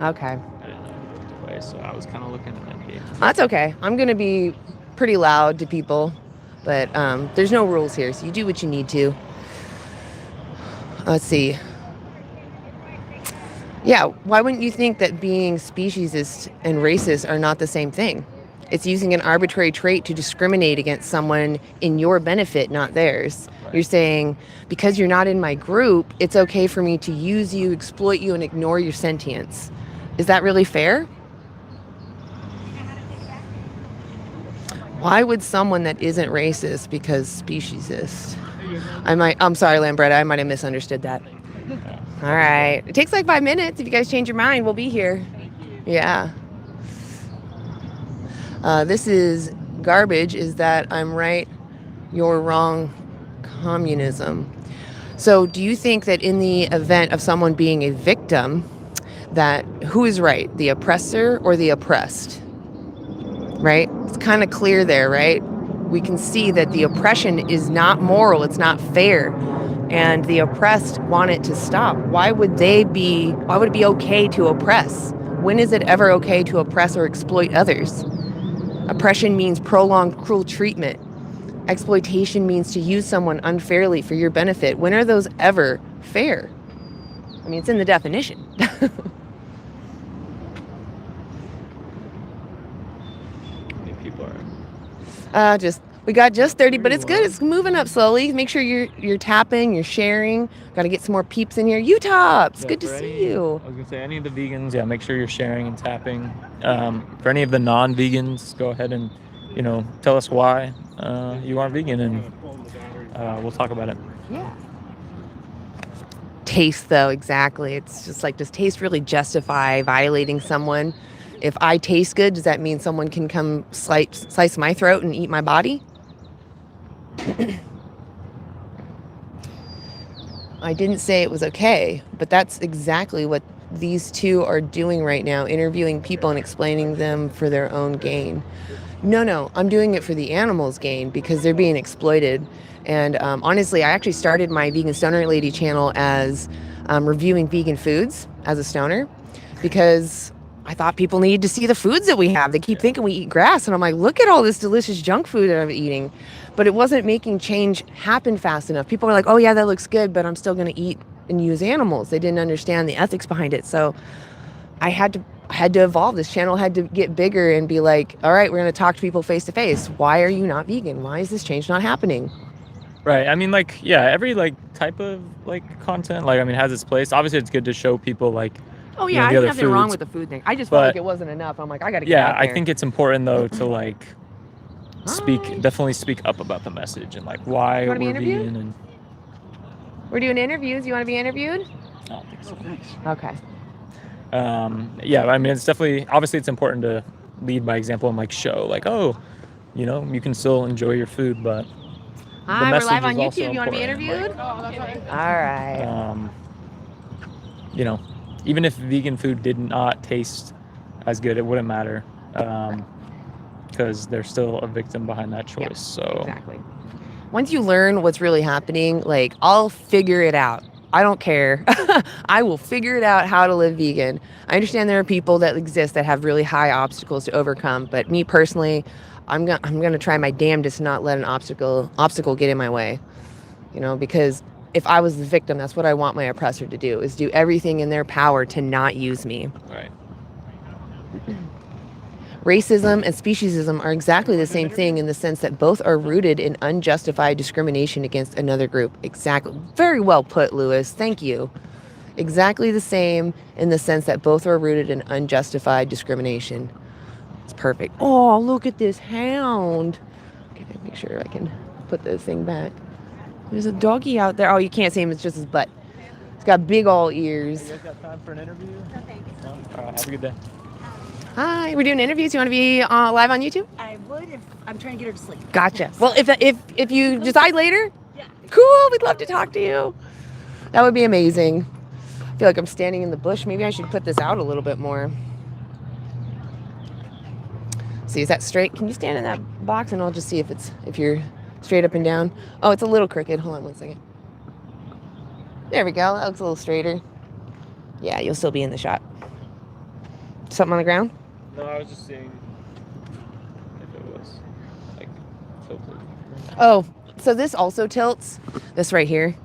Okay. I didn't know the way, so I was kind of looking at that game. That's okay. I'm going to be pretty loud to people, but there's no rules here, so you do what you need to. Let's see. Yeah, why wouldn't you think that being speciesist and racist are not the same thing? It's using an arbitrary trait to discriminate against someone in your benefit, not theirs. Right. You're saying, because you're not in my group, it's okay for me to use you, exploit you, and ignore your sentience. Is that really fair? Why would someone that isn't racist because speciesist? I'm sorry, Lambretta, I might have misunderstood that. All right. It takes like 5 minutes. If you guys change your mind, we'll be here. Yeah. This is garbage. Is that I'm right, you're wrong, communism. So do you think that in the event of someone being a victim, that who is right, the oppressor or the oppressed? Right? It's kind of clear there, right? We can see that the oppression is not moral. It's not fair. And the oppressed want it to stop. Why would it be okay to oppress? When is it ever okay to oppress or exploit others? Oppression means prolonged cruel treatment. Exploitation means to use someone unfairly for your benefit. When are those ever fair? I mean, it's in the definition. People are... We got just 30, but it's good. It's moving up slowly. Make sure you're tapping, you're sharing. Got to get some more peeps in here. Utah, it's good to see you. I was going to say, any of the vegans, make sure you're sharing and tapping. For any of the non-vegans, go ahead and, tell us why you aren't vegan, and we'll talk about it. Yeah. Taste, though, exactly. It's just like, does taste really justify violating someone? If I taste good, does that mean someone can come slice my throat and eat my body? I didn't say it was okay, but that's exactly what these two are doing right now, interviewing people and explaining them for their own gain. No, I'm doing it for the animals' gain because they're being exploited. And honestly, I actually started my Veganstonerlady channel as reviewing vegan foods as a stoner because I thought people needed to see the foods that we have. They keep thinking we eat grass. And I'm like, look at all this delicious junk food that I'm eating. But it wasn't making change happen fast enough. People were like, oh, yeah, that looks good, but I'm still going to eat and use animals. They didn't understand the ethics behind it. So I had to evolve. This channel had to get bigger and be like, all right, we're going to talk to people face to face. Why are you not vegan? Why is this change not happening? Right. I mean, every type of content, has its place. Obviously, it's good to show people oh yeah, I have nothing wrong with the food thing. I just felt like it wasn't enough. I'm like, I got to get out there. I think it's important though to definitely speak up about the message and why we're vegan. And we're doing interviews. You want to be interviewed? I don't think so. Okay. It's definitely, obviously it's important to lead by example and show you can still enjoy your food, but hi, we're live on YouTube. You want to be interviewed? All right. Even if vegan food did not taste as good, it wouldn't matter because they're still a victim behind that choice. Yeah, so exactly. Once you learn what's really happening, I'll figure it out. I don't care. I will figure it out how to live vegan. I understand there are people that exist that have really high obstacles to overcome, but me personally, I'm gonna try my damnedest to not let an obstacle get in my way. Because if I was the victim, that's what I want my oppressor to do, is do everything in their power to not use me. Right. Racism and speciesism are exactly the same thing in the sense that both are rooted in unjustified discrimination against another group. Exactly. Very well put, Lewis. Thank you. Exactly the same in the sense that both are rooted in unjustified discrimination. It's perfect. Oh, look at this hound. Okay, make sure I can put this thing back. There's a doggy out there. Oh, you can't see him. It's just his butt. He's got big old ears. You guys got time for an interview? No, thanks. No? All right, have a good day. Hi, we're doing interviews. You want to be live on YouTube? I would if I'm trying to get her to sleep. Gotcha. Well, if you decide later, yeah. Cool. We'd love to talk to you. That would be amazing. I feel like I'm standing in the bush. Maybe I should put this out a little bit more. See, is that straight? Can you stand in that box and I'll just see if you're straight up and down? Oh, it's a little crooked. Hold on one second. There we go. That looks a little straighter. Yeah, you'll still be in the shot. Something on the ground? No, I was just seeing if it was tilted. Oh, so this also tilts. This right here.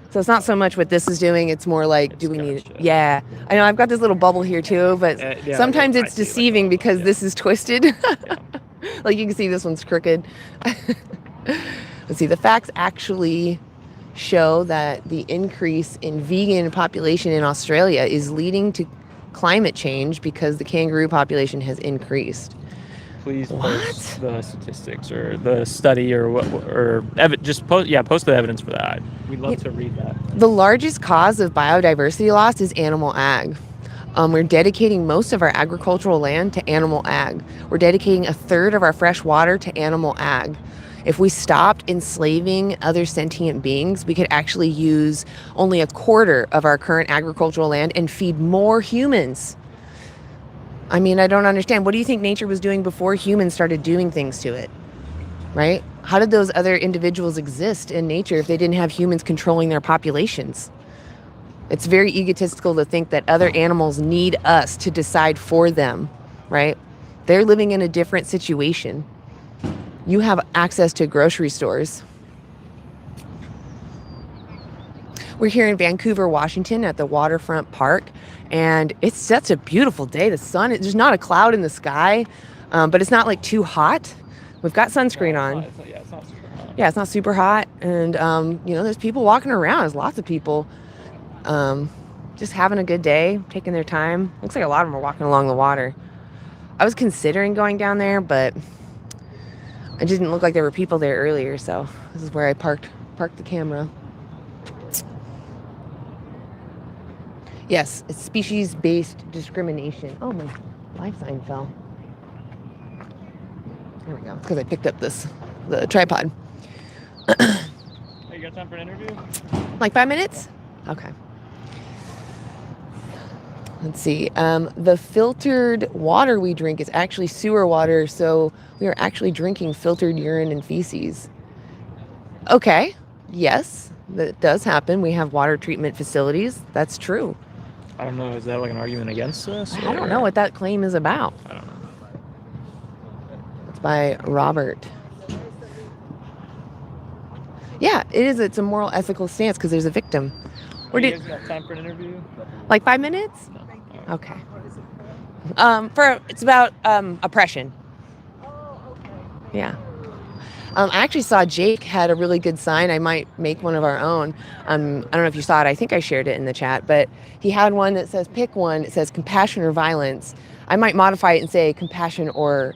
So it's not so much what this is doing. It's more do we need it? Yeah. I know I've got this little bubble here too, but sometimes it's deceiving because this is twisted. Like you can see this one's crooked. Let's see, the facts actually show that the increase in vegan population in Australia is leading to climate change because the kangaroo population has increased. Please What? post the statistics or the study or what, or just post the evidence for that. We'd love to read that. The largest cause of biodiversity loss is animal ag. We're dedicating most of our agricultural land to animal ag. We're dedicating a third of our fresh water to animal ag. If we stopped enslaving other sentient beings, we could actually use only a quarter of our current agricultural land and feed more humans. I mean, I don't understand. What do you think nature was doing before humans started doing things to it? Right? How did those other individuals exist in nature if they didn't have humans controlling their populations? It's very egotistical to think that other animals need us to decide for them, right? They're living in a different situation. You have access to grocery stores. We're here in Vancouver, Washington at the waterfront park, and it's such a beautiful day. The sun, there's not a cloud in the sky, but it's not like too hot. We've got sunscreen on. It's not super hot. Yeah, it's not super hot. And, there's people walking around. There's lots of people just having a good day, taking their time. Looks like a lot of them are walking along the water. I was considering going down there, but it didn't look like there were people there earlier, so this is where I parked the camera. Yes, it's species-based discrimination. Oh, my life sign fell. There we go. It's because I picked up the tripod. Hey, you got time for an interview? Like 5 minutes? Okay. Let's see. The filtered water we drink is actually sewer water, so we are actually drinking filtered urine and feces. Okay. Yes, that does happen. We have water treatment facilities. That's true. I don't know. Is that like an argument against us? I don't know what that claim is about. I don't know. It's by Robert. Yeah, it is. It's a moral, ethical stance because there's a victim. You guys got time for an interview? Like 5 minutes? No. Okay. It's about oppression. Yeah. I actually saw Jake had a really good sign. I might make one of our own. I don't know if you saw it. I think I shared it in the chat, but he had one that says, pick one. It says compassion or violence. I might modify it and say compassion or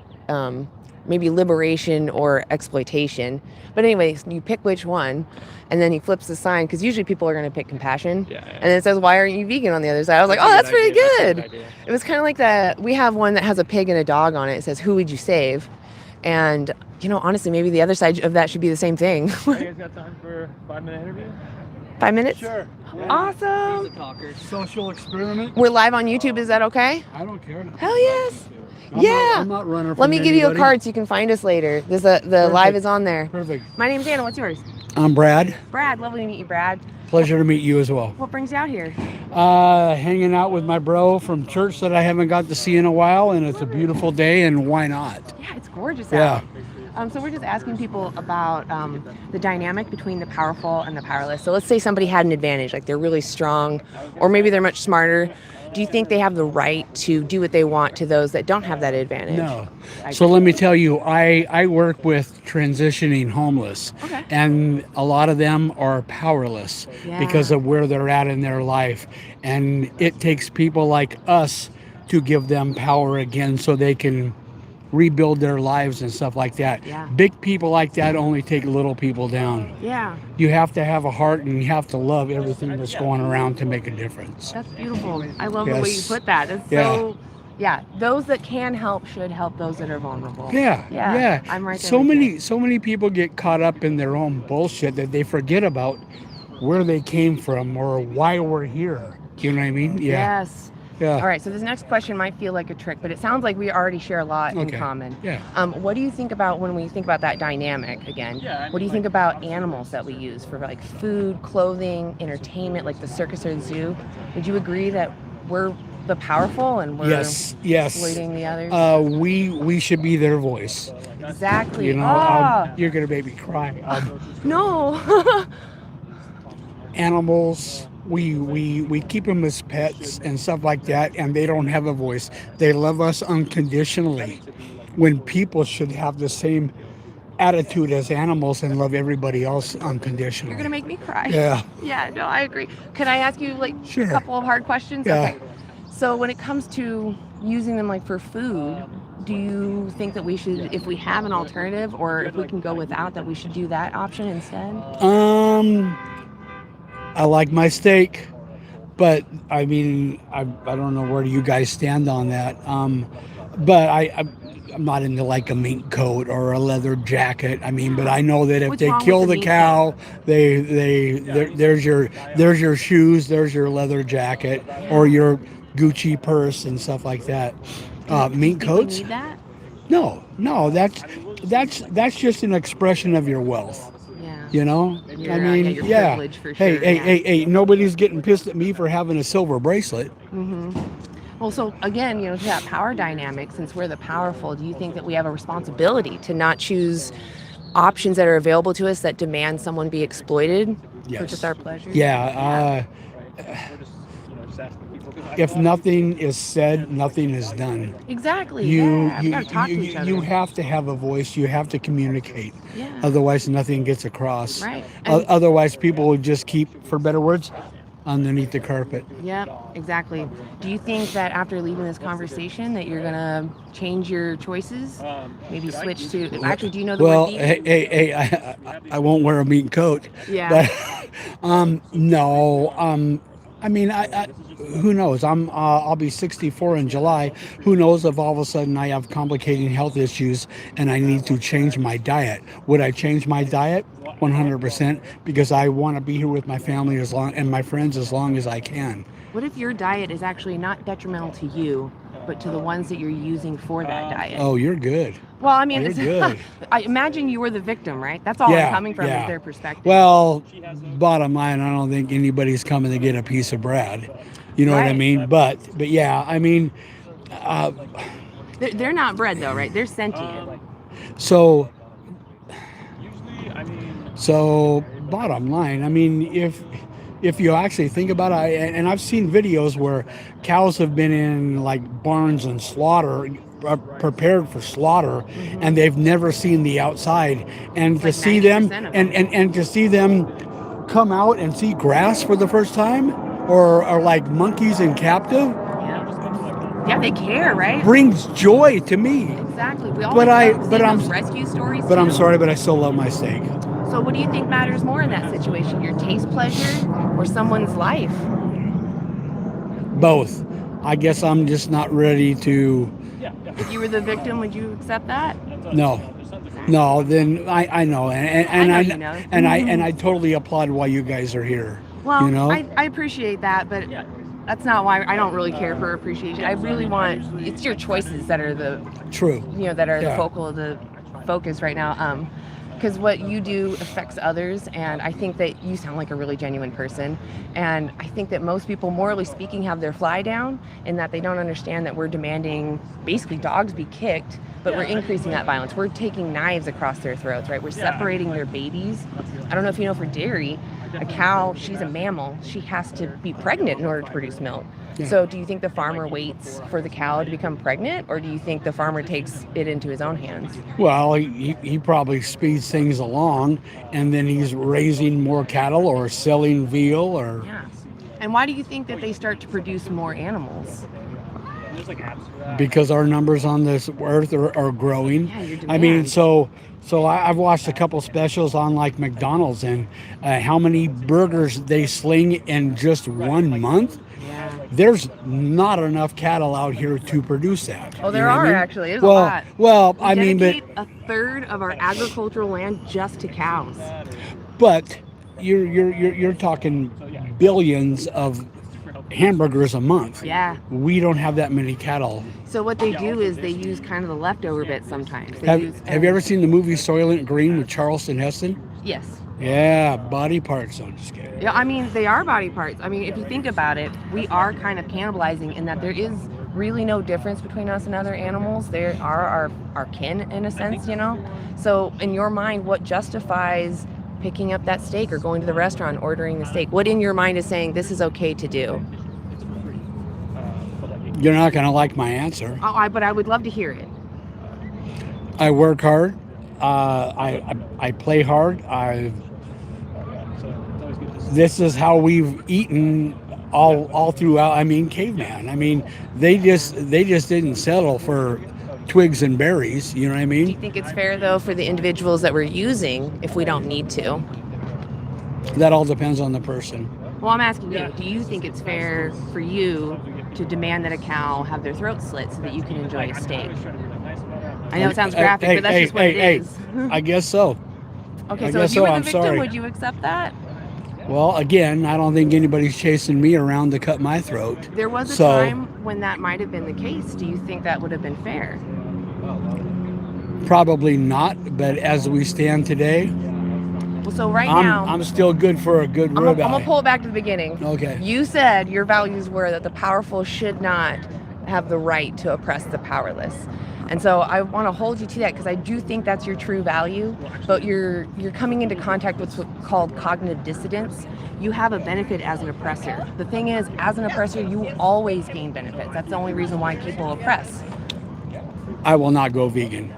maybe liberation or exploitation. But anyways, you pick which one, and then he flips the sign, because usually people are going to pick compassion. Yeah. And then it says, why aren't you vegan on the other side? I was like, oh, that's pretty good. It was kind of like we have one that has a pig and a dog on it. It says, who would you save? And, honestly, maybe the other side of that should be the same thing. You guys got time for a 5-minute interview? 5 minutes? Sure. Awesome. He's a talker. Social experiment. We're live on YouTube. Is that okay? I don't care. Hell yes. I'm not running from Let me give you a anybody. card so you can find us later. The live is on there. Perfect. My name's Anna. What's yours? I'm Brad. Brad. Lovely to meet you, Brad. Pleasure to meet you as well. What brings you out here? Hanging out with my bro from church that I haven't got to see in a while, and it's a beautiful day, and why not? Yeah, it's gorgeous Yeah. out. So we're just asking people about the dynamic between the powerful and the powerless. So let's say somebody had an advantage, like they're really strong, or maybe they're much smarter. Do you think they have the right to do what they want to those that don't have that advantage? No. So let me tell you, I work with transitioning homeless, Okay. and a lot of them are powerless because of where they're at in their life. And it takes people like us to give them power again so they can rebuild their lives and stuff like that. Yeah. Big people like that only take little people down. Yeah, You have to have a heart, and you have to love everything that's going around to make a difference. that's beautiful. I love the way you Yes. put that. It's so, those that can help should help those that are vulnerable. Yeah. I'm right there So with you. many people get caught up in their own bullshit that they forget about where they came from or why we're here. You know what I mean? Yeah. Yes. Yeah. All right, so this next question might feel like a trick, but it sounds like we already share a lot in Okay. common. Yeah. What do you think about when we think about that dynamic again? What do you think about animals that we use for like food, clothing, entertainment, like the circus or the zoo? Would you agree that we're the powerful and we're Yes. exploiting the others? We should be their voice. Exactly. You know, you're gonna make me cry. No. Animals, we keep them as pets and stuff like that, and they don't have a voice. They love us unconditionally, when people should have the same attitude as animals and love everybody else unconditionally. You're gonna make me cry. Yeah. Yeah, no, I agree. Can I ask you like Sure. a couple of hard questions? Yeah. Okay. So when it comes to using them like for food, do you think that we should, if we have an alternative or if we can go without, that we should do that option instead? I like my steak, but I mean, I don't know where you guys stand on that. But I'm not into like a mink coat or a leather jacket. I mean, but I know that if What's they wrong kill with the the mink cow, there's your shoes, there's your leather jacket, or your Gucci purse and stuff like that. Mink Do you think we coats? need that? No, that's just an expression of your wealth. Yeah. You know, Your, I mean, your yeah. privilege for Hey, sure. hey, yeah. hey! Nobody's getting pissed at me for having a silver bracelet. Well, so again, to that power dynamic, since we're the powerful, do you think that we have a responsibility to not choose options that are available to us that demand someone be exploited for Yes. just our pleasure? Yeah. If nothing is said, nothing is done. Exactly. You We gotta talk to each other. you have to have a voice. You have to communicate. Yeah. Otherwise, nothing gets across. Right. Otherwise, people will just keep, for better words, underneath the carpet. Yeah, exactly. Do you think that after leaving this conversation that you're gonna change your choices? Maybe switch to. Actually, do you know the Well, word vegan? hey, I won't wear a meat coat. Yeah. But no. I mean, who knows? I'll be 64 in July. Who knows if all of a sudden I have complicating health issues and I need to change my diet? Would I change my diet? 100%, because I want to be here with my family and my friends as long as I can. What if your diet is actually not detrimental to you, but to the ones that you're using for that diet? Oh, you're good. Well, I mean, You're it's, good. I imagine you were the victim, right? That's all I'm coming from is their perspective. Well, bottom line, I don't think anybody's coming to get a piece of bread. You know what I Right. mean? But yeah, I mean, They're not bred though, right? They're sentient. so bottom line, I mean, if you actually think about it, and I've seen videos where cows have been in like barns and prepared for slaughter, and they've never seen the outside, and to like see them 90% of and to see them come out and see grass for the first time, or like monkeys in captive, Yeah, they care, right? brings joy to me. Exactly. We all But love seeing I'm those rescue stories. But I'm too. sorry, but I still love my steak. So what do you think matters more in that situation? Your taste pleasure or someone's life? Both. I guess I'm just not ready to. If you were the victim, would you accept that? No. Then I know, and I know you know. and I totally applaud why you guys are here. Well, you know, I appreciate that, but that's not why I don't really care for appreciation. I really want, it's your choices that are the true. that are the Yeah. focal of the focus right now. Because what you do affects others, and I think that you sound like a really genuine person. And I think that most people, morally speaking, have their fly down, in that they don't understand that we're demanding basically dogs be kicked, but we're increasing that violence. We're taking knives across their throats, right? We're separating their babies. I don't know if you know, for dairy, a cow, she's a mammal. She has to be pregnant in order to produce milk. Yeah. So do you think the farmer waits for the cow to become pregnant, or do you think the farmer takes it into his own hands? Well, he probably speeds things along, and then he's raising more cattle or selling veal or. Yeah. And why do you think that they start to produce more animals? Because our numbers on this earth are growing. Yeah, your I mean, demand. so I've watched a couple specials on like McDonald's and how many burgers they sling in just 1 month. Yeah. There's not enough cattle out here to produce that. Oh, You there know what are I mean? actually. There's well, a lot. Well, We I mean, dedicate a third of our agricultural land just to cows. but you're talking billions of hamburgers a month. Yeah. We don't have that many cattle. So what they do is they use kind of the leftover bits sometimes. They Have use, you ever seen the movie Soylent Green with Charleston Heston? Yes. Yeah, body parts. I'm just kidding. Yeah, I mean, they are body parts. I mean, if you think about it, we are kind of cannibalizing in that there is really no difference between us and other animals. They are our kin in a sense, you know? So in your mind, what justifies picking up that steak or going to the restaurant, ordering the steak? What in your mind is saying this is okay to do? You're not going to like my answer. But I would love to hear it. I work hard. I play hard. This is how we've eaten all throughout. I mean, caveman. I mean, they just didn't settle for twigs and berries. You know what I Do you mean? think it's fair, though, for the individuals that we're using if we don't need to? That all depends on the person. Well, I'm asking you, do you think it's fair for you to demand that a cow have their throat slit so that you can enjoy a steak? I know it sounds graphic, but that's just what it is. I guess so. Okay, I so guess if you were so. the I'm victim, sorry. would you accept that? Well, again, I don't think anybody's chasing me around to cut my throat. There was a So- time when that might have been the case. Do you think that would have been fair? Probably not, but as we stand today, Well, so right now, I'm still good for a good I'm gonna ribeye. pull it back to the beginning. Okay. You said your values were that the powerful should not have the right to oppress the powerless. And so I want to hold you to that because I do think that's your true value, but you're coming into contact with what's called cognitive dissonance. You have a benefit as an oppressor. The thing is, as an oppressor, you always gain benefits. That's the only reason why people oppress. I will not go vegan.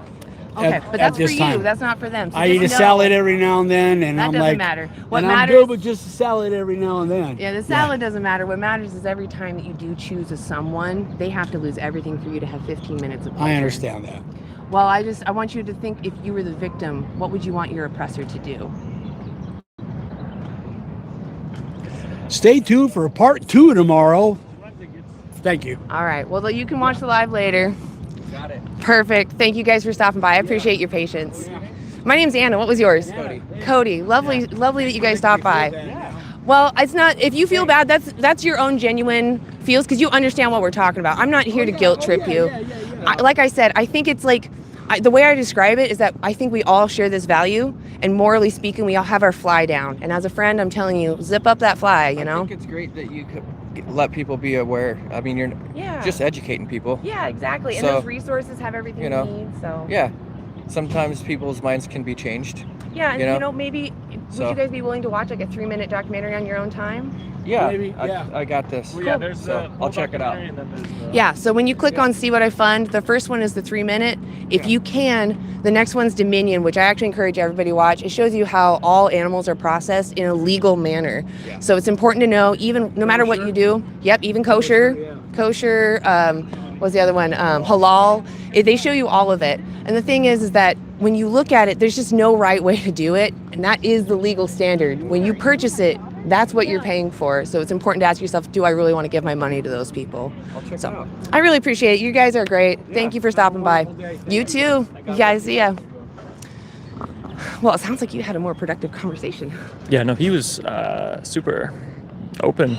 Okay, but that's for this you. time. That's not for them. So I eat a just know salad every now and then, and that I'm doesn't like, matter. What and I'm matters? good with just a salad every now and then. Yeah, the salad doesn't matter. What matters is every time that you do choose a someone, they have to lose everything for you to have 15 minutes of pleasure. I understand that. Well, I want you to think, if you were the victim, what would you want your oppressor to do? Stay tuned for part 2 tomorrow. Thank you. All right. Well, you can watch the live later. Got it. Perfect. Thank you guys for stopping by. I appreciate your patience. My name's Anna. What was yours? Cody. Cody. Lovely that you guys stopped by. Well, it's not, if you feel bad, that's your own genuine feels because you understand what we're talking about. I'm not here to guilt trip you. Like I said, I think it's like, the way I describe it is that I think we all share this value, and morally speaking, we all have our fly down. And as a friend, I'm telling you, zip up that fly, you know? I think it's great that you could let people be aware. I mean, you're just educating people. Yeah, exactly. And So, those resources have everything you know, we need, so. Yeah. Sometimes people's minds can be changed. Yeah, and you know? Maybe, would So- you guys be willing to watch like a 3-minute documentary on your own time? Yeah, Maybe, yeah. I got this. Well, yeah, there's So I'll check it out. and then there's the- Yeah, so when you click on See What I Fund, the first one is the 3-minute. If you can, the next one's Dominion, which I actually encourage everybody to watch. It shows you how all animals are processed in a legal manner. Yeah. So it's important to know, even no matter what you do, even kosher, what's the other one? Halal. They show you all of it. And the thing is that when you look at it, there's just no right way to do it. And that is the legal standard. When you purchase it, that's what you're paying for. So it's important to ask yourself, do I really want to give my money to those people? I'll check it So out. I really appreciate it. You guys are great. Thank you for stopping by. You too. You guys, see ya. Well, it sounds like you had a more productive conversation. Yeah, no, he was super open.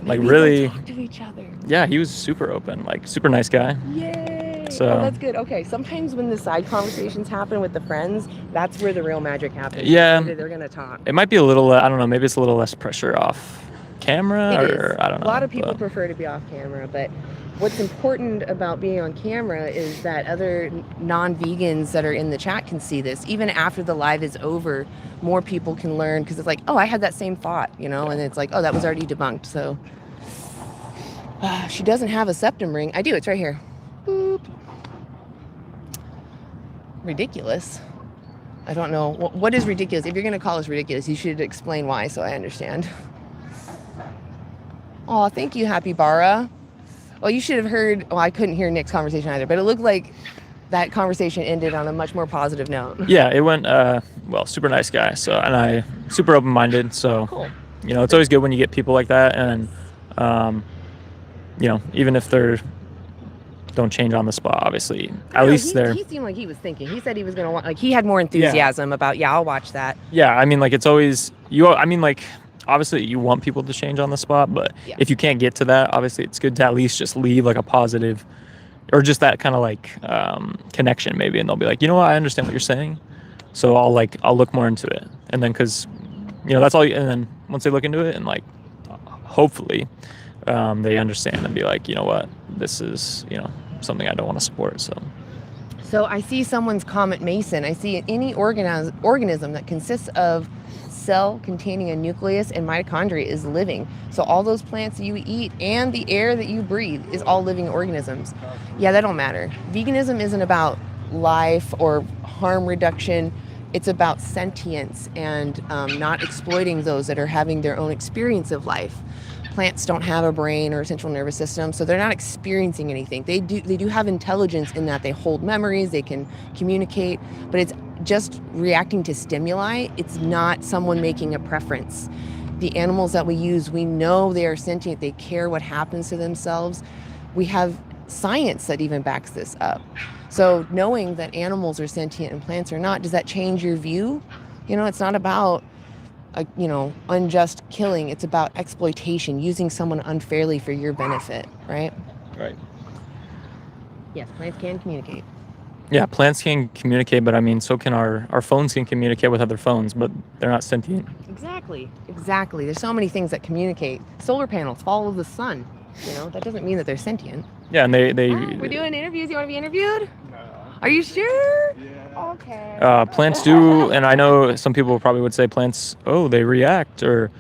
Like, Maybe really, they'll talk to each other. yeah, he was super open, like super nice guy. Yay. So- Oh, that's good. Okay, sometimes when the side conversations happen with the friends, that's where the real magic happens. Yeah. They're going to talk. It might be a little, I don't know, maybe it's a little less pressure off camera, It or is. I don't know. A lot of people but- prefer to be off camera, but what's important about being on camera is that other non-vegans that are in the chat can see this. Even after the live is over, more people can learn because it's like, oh, I had that same thought, you know, and it's like, oh, that was already debunked. So she doesn't have a septum ring. I do. It's right here. Boop. Ridiculous. I don't know. What is ridiculous? If you're going to call us ridiculous, you should explain why so I understand. Oh, thank you, Happy Bara. Well, you should have heard, well, I couldn't hear Nick's conversation either, but it looked like that conversation ended on a much more positive note. Yeah, it went, well, super nice guy. So, and I super open-minded. So, Cool. you know, it's always good when you get people like that. And, you know, even if they're don't change on the spot, obviously, at least they're, He seemed like he was thinking. He said he was going to want, like, he had more enthusiasm about, I'll watch that. yeah, I mean, like, it's always, like, obviously you want people to change on the spot, but Yeah. if you can't get to that, obviously it's good to at least just leave like a positive or just that kind of like connection maybe, and they'll be like, you know what, I understand what you're saying, so I'll look more into it. And then because, you know, that's all and then once they look into it and like hopefully they understand and be like, you know what, this is, you know, something I don't want to support. So I see someone's comment Mason. I see any organism that consists of cell containing a nucleus and mitochondria is living. So all those plants that you eat and the air that you breathe is all living organisms. Yeah, that don't matter. Veganism isn't about life or harm reduction. It's about sentience and not exploiting those that are having their own experience of life. Plants don't have a brain or a central nervous system, so they're not experiencing anything. They do have intelligence in that they hold memories, they can communicate, but it's just reacting to stimuli. It's not someone making a preference. The animals that we use, we know they are sentient. They care what happens to themselves. We have science that even backs this up. So knowing that animals are sentient and plants are not, does that change your view? It's not about unjust killing. It's about exploitation, using someone unfairly for your benefit, right? Right. Yes, plants can communicate. Yeah, plants can communicate, but I mean, so can our phones can communicate with other phones, but they're not sentient. Exactly. There's so many things that communicate. Solar panels follow the sun. That doesn't mean that they're sentient. Yeah, and they We're doing interviews. You want to be interviewed? No. Are you sure? Yeah. Okay. Plants do, and I know some people probably would say plants, they react, or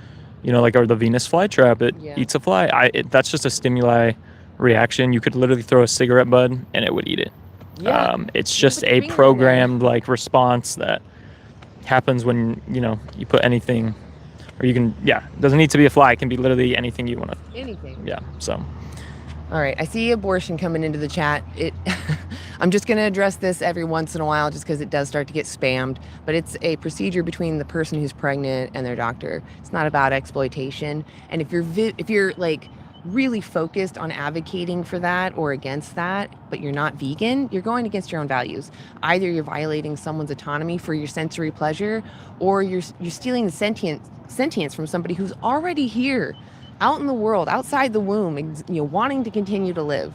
or the Venus flytrap, it eats a fly. That's just a stimuli reaction. You could literally throw a cigarette bud and it would eat it. Yeah. It's just a programmed response that happens when you put anything, or you can it doesn't need to be a fly. It can be literally anything you want to. Anything. Yeah. So. All right, I see abortion coming into the chat. I'm just going to address this every once in a while just because it does start to get spammed, but it's a procedure between the person who's pregnant and their doctor. It's not about exploitation. And if you're really focused on advocating for that or against that, but you're not vegan, you're going against your own values. Either you're violating someone's autonomy for your sensory pleasure, or you're stealing the sentience from somebody who's already here, out in the world, outside the womb, wanting to continue to live.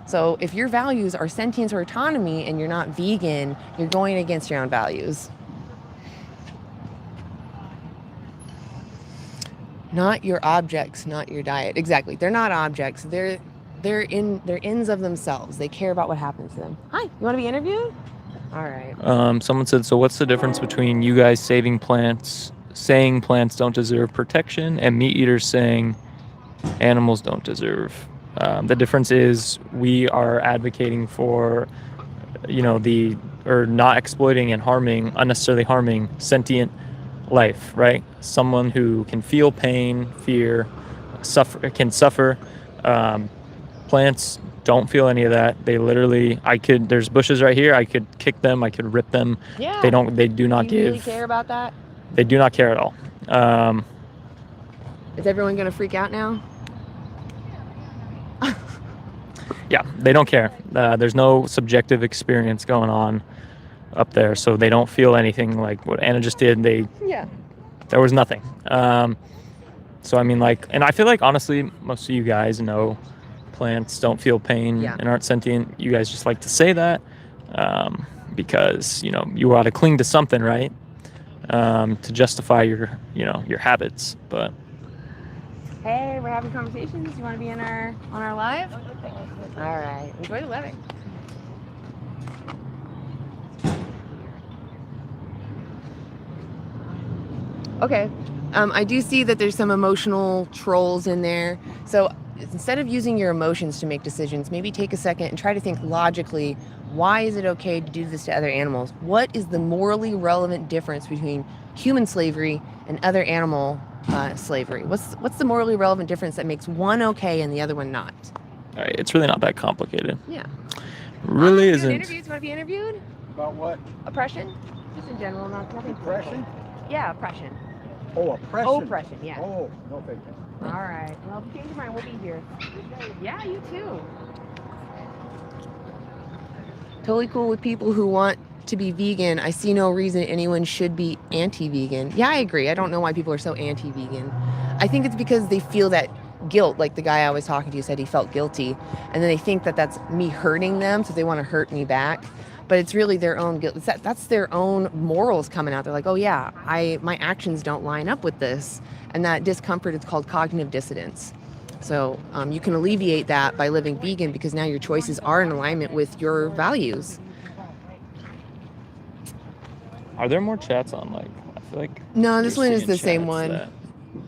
So if your values are sentience or autonomy and you're not vegan, you're going against your own values. Not your objects, not your diet. Exactly. They're not objects. They're ends of themselves. They care about what happens to them. Hi, you want to be interviewed? All right. Someone said, so what's the difference between you guys saying plants don't deserve protection, and meat eaters saying animals don't deserve? The difference is we are advocating for, not exploiting and unnecessarily harming sentient life, right? Someone who can feel pain, fear, can suffer. Plants don't feel any of that. They literally, there's bushes right here. I could kick them. I could rip them. Yeah. They do not give. Do you really care about that? They do not care at all. Is everyone going to freak out now? Yeah, they don't care. There's no subjective experience going on up there, so they don't feel anything like what Anna just did. There was nothing. So I mean, and I feel like honestly, most of you guys know plants don't feel pain and aren't sentient. You guys just like to say that because you ought to cling to something, right? To justify your habits, but. Hey, we're having conversations. You want to be on our live? All right. Enjoy the weather. Okay. I do see that there's some emotional trolls in there. So instead of using your emotions to make decisions, maybe take a second and try to think logically, why is it okay to do this to other animals? What is the morally relevant difference between human slavery and other animal slavery? What's the morally relevant difference that makes one okay and the other one not? All right, it's really not that complicated. Yeah. Really isn't. Interviews? You want to be interviewed? About what? Oppression? Just in general, nothing. Oppression? Yeah, oppression. Oh, oppression. Oppression, yeah. Oh, no thank you. All right. Well, if you change your mind, we'll be here. Yeah, you too. Totally cool with people who want to be vegan. I see no reason anyone should be anti-vegan. Yeah, I agree. I don't know why people are so anti-vegan. I think it's because they feel that guilt, like the guy I was talking to said he felt guilty, and then they think that that's me hurting them, so they want to hurt me back. But it's really their own guilt. That's their own morals coming out. They're like, oh yeah, my actions don't line up with this. And that discomfort is called cognitive dissonance. So you can alleviate that by living vegan because now your choices are in alignment with your values. Are there more chats on? I feel like. No, this one is the same one.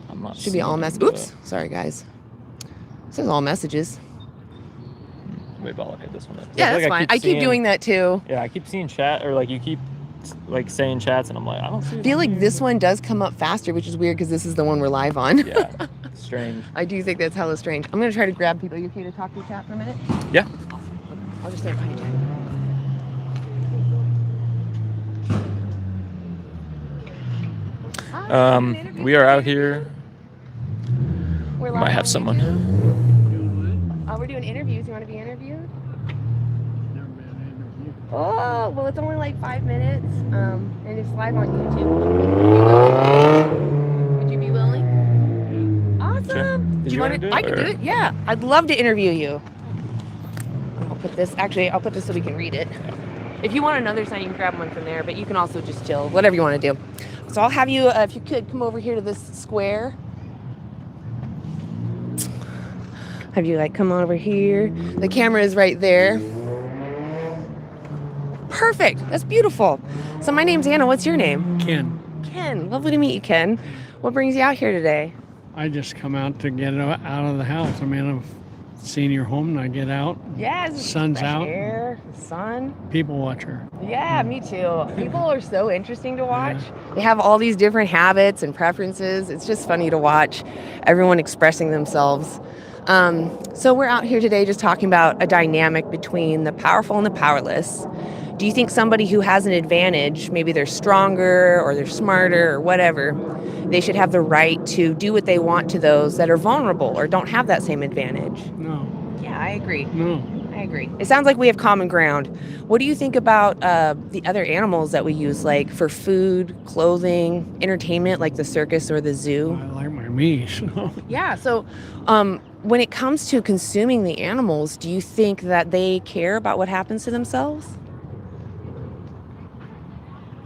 I'm not. Should be all messages. Oops, sorry guys. It says all messages. Maybe I'll look at this one. Yeah, that's fine. I keep doing that too. Yeah, I keep seeing chat, or like you keep like saying chats, and I'm like, I don't see it. I feel like this one does come up faster, which is weird because this is the one we're live on. Yeah, strange. I do think that's hella strange. I'm gonna try to grab people. Are you okay to talk to your chat for a minute? Yeah. I'll just stand behind you. We are out here. We're Might have someone. We're doing interviews. You want to be interviewed? Oh, well, it's only like 5 minutes, and it's live on YouTube. Would you be willing? Awesome. Sure. Did you want wanna do it, I can do or- it. Yeah, I'd love to interview you. I'll put this. Actually, I'll put this so we can read it. If you want another sign, you can grab one from there, but you can also just chill, whatever you want to do. So I'll have you, if you could, come over here to this square. Have you like come over here? The camera is right there. Perfect. That's beautiful. So my name's Anna. What's your name? Ken, Ken. Lovely to meet you, Ken. What brings you out here today? I just come out to get out of the house. I'm in a senior home and I get out. Yeah, Sun's out. Air, the sun. People watcher. Yeah, me too. People are so interesting to watch. They have all these different habits and preferences. It's just funny to watch everyone expressing themselves. So we're out here today just talking about a dynamic between the powerful and the powerless. Do you think somebody who has an advantage, maybe they're stronger or they're smarter or whatever, they should have the right to do what they want to those that are vulnerable or don't have that same advantage? No, Yeah, I agree. no. I agree. It sounds like we have common ground. What do you think about the other animals that we use, like for food, clothing, entertainment, like the circus or the zoo? I like my me. So. Yeah. So when it comes to consuming the animals, do you think that they care about what happens to themselves?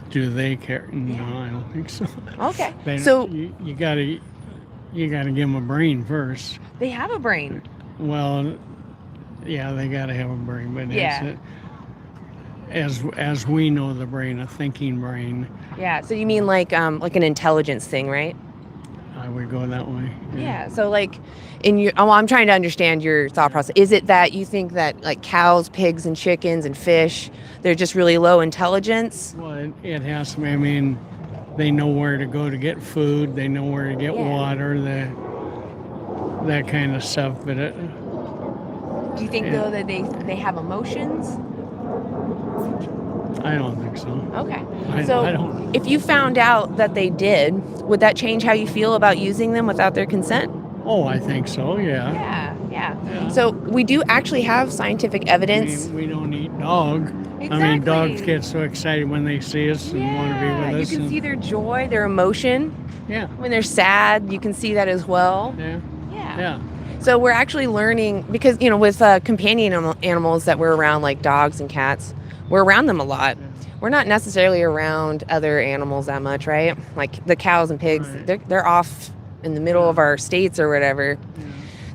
Do they care? No, I don't think so. Okay. So you gotta give them a brain first. They have a brain. Well, yeah, they gotta have a brain, but Yeah. as we know the brain, a thinking brain, Yeah. So you mean like an intelligence thing, right? I would go that way. Yeah. So like I'm trying to understand your thought process. Is it that you think that like cows, pigs, and chickens and fish, they're just really low intelligence? Well, it has to be. I mean, they know where to go to get food. They know where to get water. That kind of stuff. But Do you think though that they have emotions? I don't think so. Okay. I So don't. if you found out that they did, would that change how you feel about using them without their consent? Oh, I think so. Yeah. Yeah. So we do actually have scientific evidence. We don't eat dog. I mean, Exactly. dogs get so excited when they see us and want to be with us. You can and- see their joy, their emotion. Yeah. When they're sad, you can see that as well. Yeah. Yeah. Yeah. So we're actually learning because, with companion animals that we're around, like dogs and cats, we're around them a lot. We're not necessarily around other animals that much, right? Like the cows and pigs, Right. they're off in the middle of our states or whatever. Yeah.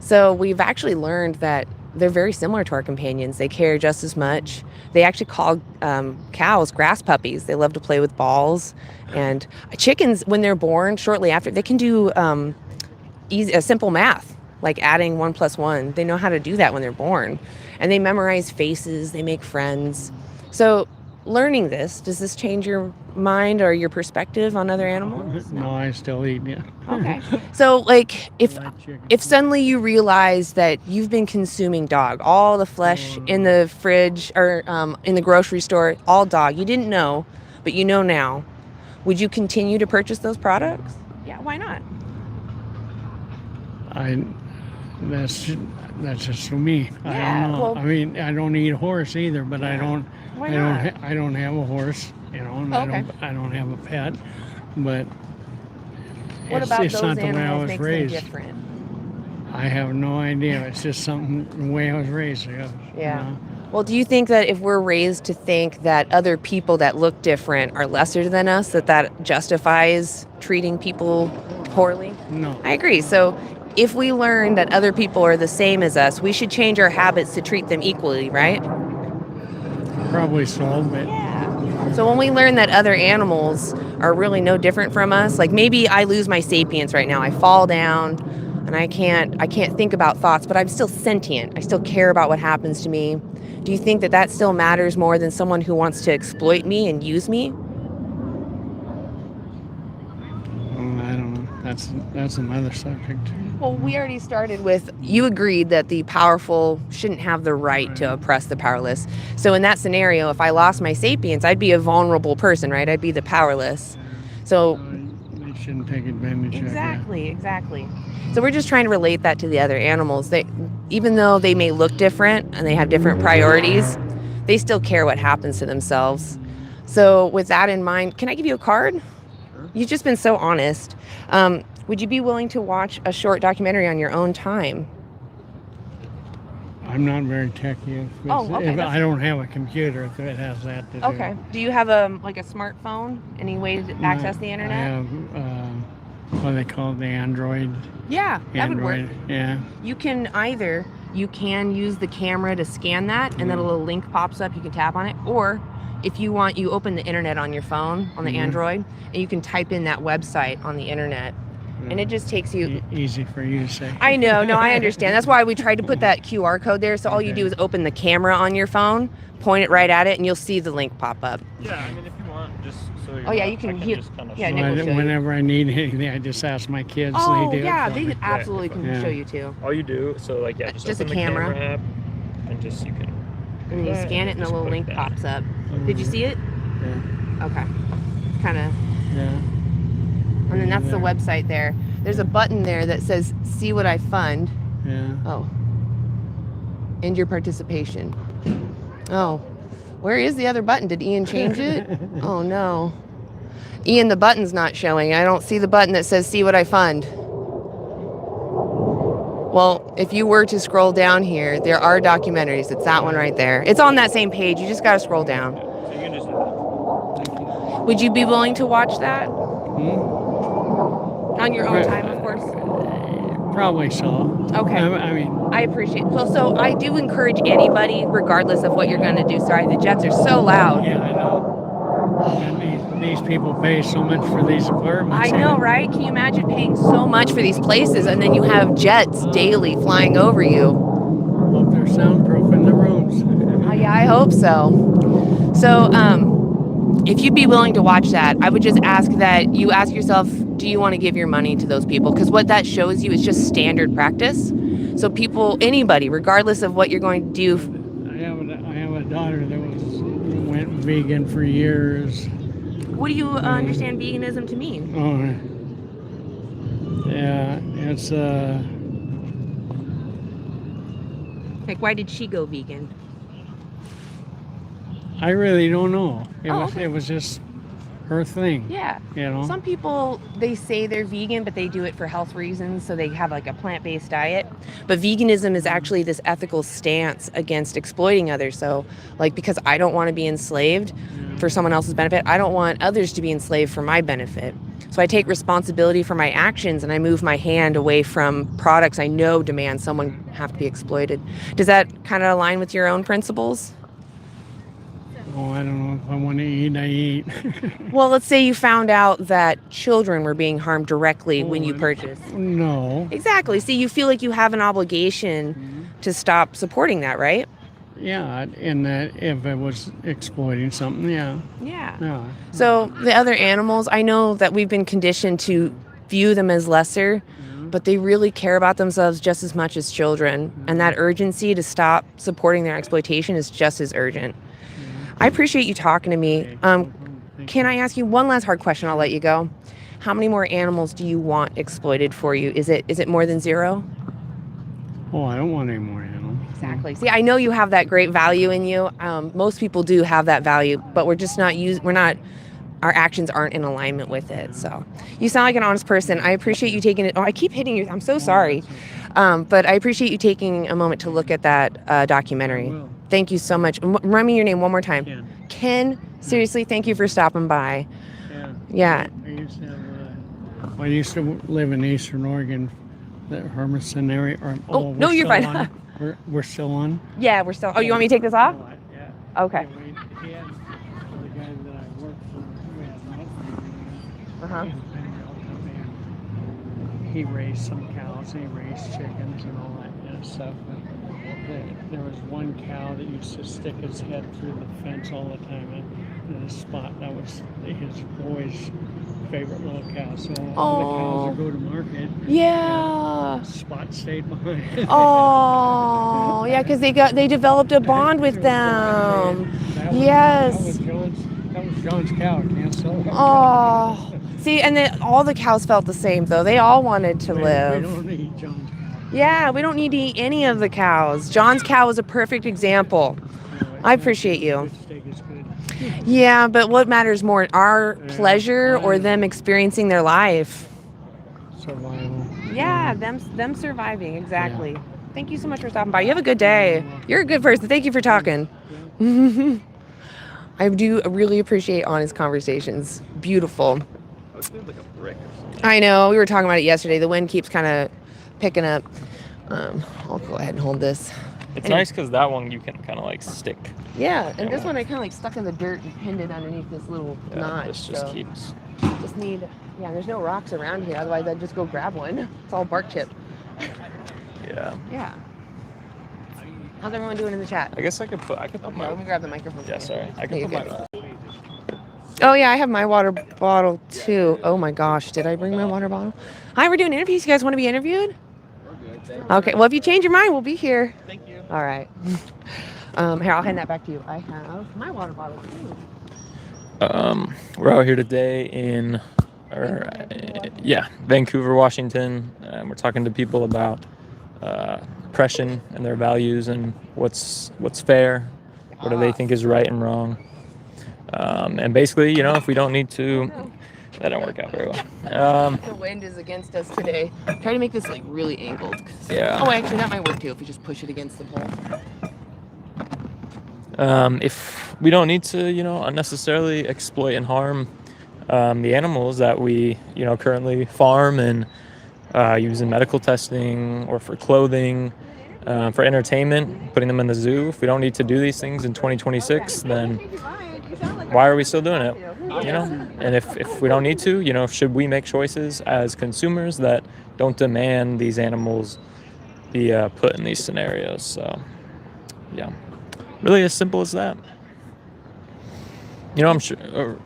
So we've actually learned that they're very similar to our companions. They care just as much. They actually call cows grass puppies. They love to play with balls. And chickens, when they're born, shortly after, they can do simple math, like adding 1 + 1. They know how to do that when they're born. And they memorize faces. They make friends. So learning this, does this change your mind or your perspective on other animals? No, I still eat. Yeah. Okay. So like if chicken. suddenly you realize that you've been consuming dog, all the flesh in the fridge or in the grocery store, all dog, you didn't know, but you know now, would you continue to purchase those products? Yeah, why not? That's just for me. I Yeah, don't know. well- I mean, I don't eat horse either, but I don't. Why not? I don't have a horse. And Okay. I don't have a pet. But What it's, about it's those something the way I animals was makes raised. them different? I have no idea. It's just something the way I was raised. I guess, Yeah. you know. Well, do you think that if we're raised to think that other people that look different are lesser than us, that justifies treating people poorly? No. I agree. So if we learn that other people are the same as us, we should change our habits to treat them equally, right? Probably so, but Yeah. So when we learn that other animals are really no different from us, like maybe I lose my sapience right now, I fall down, and I can't think about thoughts, but I'm still sentient. I still care about what happens to me. Do you think that that still matters more than someone who wants to exploit me and use me? I don't know. That's another subject. Well, we already started with, you agreed that the powerful shouldn't have the right to oppress the powerless. So in that scenario, if I lost my sapience, I'd be a vulnerable person, right? I'd be the powerless. So They shouldn't take advantage of you. Exactly. So we're just trying to relate that to the other animals. They, even though they may look different and they have different priorities, they still care what happens to themselves. So with that in mind, can I give you a card? You've just been so honest. Would you be willing to watch a short documentary on your own time? I'm not very techy. If I don't have a computer if it has that to do. Okay. Do you have a smartphone? Any way to access the internet? I have what they call it, the Android. Yeah, that would work. Yeah. You can use the camera to scan that, and then a little link pops up. You can tap on it, or if you want, you open the internet on your phone on the Android, and you can type in that website on the internet. And it just takes you... Easy for you to say. I know. No, I understand. That's why we tried to put that QR code there. So all you do is open the camera on your phone, point it right at it, and you'll see the link pop up. Yeah, I mean, if you want, just so you're You can hear... Yeah, Nick will show you. Whenever I need anything, I just ask my kids. Oh, they do yeah, it for they me. absolutely can show you too. All you do, so like, just Just open a the camera. app, and just you can... And then you scan it, and the little link pops up. Did you see it? Yeah. Okay. Kind of... Yeah. And then that's the website there. There's a button there that says, see what I fund. Yeah. Oh. End your participation. Oh. Where is the other button? Did Ian change it? Oh, no. Ian, the button's not showing. I don't see the button that says, see what I fund. Well, if you were to scroll down here, there are documentaries. It's that one right there. It's on that same page. You just got to scroll down. So you can just do that. Would you be willing to watch that? On your own time, of course. Probably so. Okay. I mean, I appreciate it. Well, so I do encourage anybody, regardless of what you're going to do. Sorry, the jets are so loud. yeah, I know. And these people pay so much for these apartments. I know, right? Can you imagine paying so much for these places and then you have jets daily flying over you? Hope they're soundproof in the rooms. Yeah, I hope so. So, if you'd be willing to watch that, I would just ask that you ask yourself, do you want to give your money to those people? Because what that shows you is just standard practice. So people, anybody, regardless of what you're going to do. I have a daughter that went vegan for years. What do you understand veganism to mean? Oh, yeah, it's Like, why did she go vegan? I really don't know. Okay. It was just her thing. Yeah. You know. Some people, they say they're vegan, but they do it for health reasons, so they have like a plant-based diet. But veganism is actually this ethical stance against exploiting others. So, like, because I don't want to be enslaved for someone else's benefit, I don't want others to be enslaved for my benefit. So I take responsibility for my actions and I move my hand away from products I know demand someone have to be exploited. Does that kind of align with your own principles? Oh, I don't know. If I want to eat, I eat. Well, let's say you found out that children were being harmed directly when you purchased. No. Exactly. See, you feel like you have an obligation to stop supporting that, right? Yeah, in that if it was exploiting something, yeah. Yeah. So the other animals, I know that we've been conditioned to view them as lesser, but they really care about themselves just as much as children. And that urgency to stop supporting their exploitation is just as urgent. I appreciate you talking to me. Can I ask you one last hard question? I'll let you go. How many more animals do you want exploited for you? Is it more than 0? Oh, I don't want any more animals. Exactly. See, I know you have that great value in you. Most people do have that value, but we're just not our actions aren't in alignment with it. So you sound like an honest person. I appreciate you taking it. Oh, I keep hitting you. I'm so sorry. But I appreciate you taking a moment to look at that documentary. Thank you so much. Remind me your name one more time. Ken, seriously, thank you for stopping by. Yeah. I used to live in Eastern Oregon, the Hermiston area. No, you're fine. We're still on? Yeah, we're still. Oh, you want me to take this off? Yeah. Okay. The guy that I worked for, he raised some cows and he raised chickens and all that kind of stuff. There was one cow that used to stick his head through the fence all the time in a spot. That was his boy's favorite little cow. So all the cows would go to market. Yeah. Spot stayed behind. Oh, yeah, because they developed a bond with them. Yes. That was John's cow. Can't sell that. Oh, see, and then all the cows felt the same though. They all wanted to live. We don't need John's cow. Yeah, we don't need to eat any of the cows. John's cow is a perfect example. I appreciate you. Steak is good. Yeah, but what matters more, our pleasure or them experiencing their life? Survival. Yeah, them surviving, exactly. Yeah. Thank you so much for stopping by. You have a good day. You're a good person. Thank you for talking. I do really appreciate honest conversations. Beautiful. I know. We were talking about it yesterday. The wind keeps kind of picking up. I'll go ahead and hold this. It's nice because that one you can kind of like stick. Yeah, and this one I kind of like stuck in the dirt and pinned it underneath this little notch. This just keeps. Just need. Yeah, there's no rocks around here. Otherwise, I'd just go grab one. It's all bark chip. Yeah. Yeah. How's everyone doing in the chat? I guess I could put my. Let me grab the microphone. Yeah, sorry. I can put my. Oh yeah, I have my water bottle too. Oh my gosh, did I bring my water bottle? Hi, we're doing interviews. You guys want to be interviewed? Okay. Well, if you change your mind, we'll be here. Thank you. All right. Here, I'll hand that back to you. I have my water bottle too. We're out here today in, Vancouver, Washington. We're talking to people about oppression and their values and what's fair, what do they think is right and wrong. And basically, if we don't need to, that didn't work out very well. The wind is against us today. Try to make this like really angled. Yeah. Oh, actually, that might work too if we just push it against the pole. If we don't need to, unnecessarily exploit and harm the animals that we, currently farm and use in medical testing or for clothing, for entertainment, putting them in the zoo. If we don't need to do these things in 2026, then why are we still doing it? And if we don't need to, should we make choices as consumers that don't demand these animals be put in these scenarios? So, yeah. Really as simple as that. I'm sure.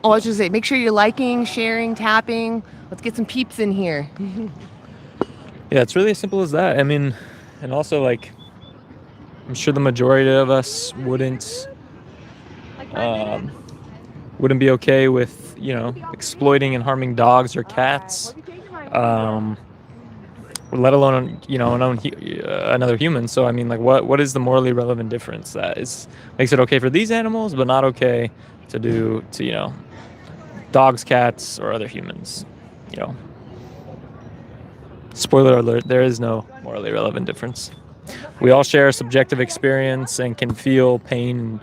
I was just say, make sure you're liking, sharing, tapping. Let's get some peeps in here. Yeah, it's really as simple as that. I mean, and also like, I'm sure the majority of us wouldn't be okay with, exploiting and harming dogs or cats. Let alone another human. So I mean, like, what is the morally relevant difference that makes it okay for these animals but not okay to do to dogs, cats, or other humans? Spoiler alert, there is no morally relevant difference. We all share a subjective experience and can feel pain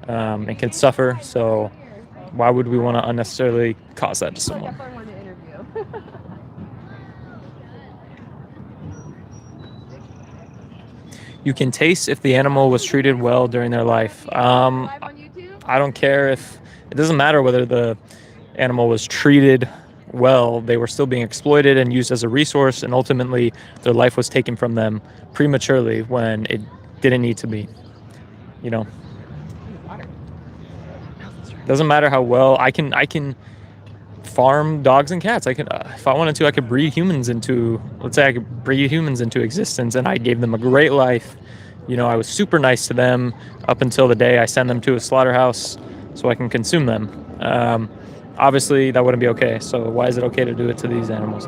and can suffer, so why would we want to unnecessarily cause that to someone? You can taste if the animal was treated well during their life. I don't care it doesn't matter whether the animal was treated well. They were still being exploited and used as a resource, and ultimately their life was taken from them prematurely when it didn't need to be. Doesn't matter how well I can farm dogs and cats. I could, if I wanted to, I could breed humans into existence, and I gave them a great life. I was super nice to them up until the day I send them to a slaughterhouse so I can consume them. Obviously, that wouldn't be okay. So why is it okay to do it to these animals?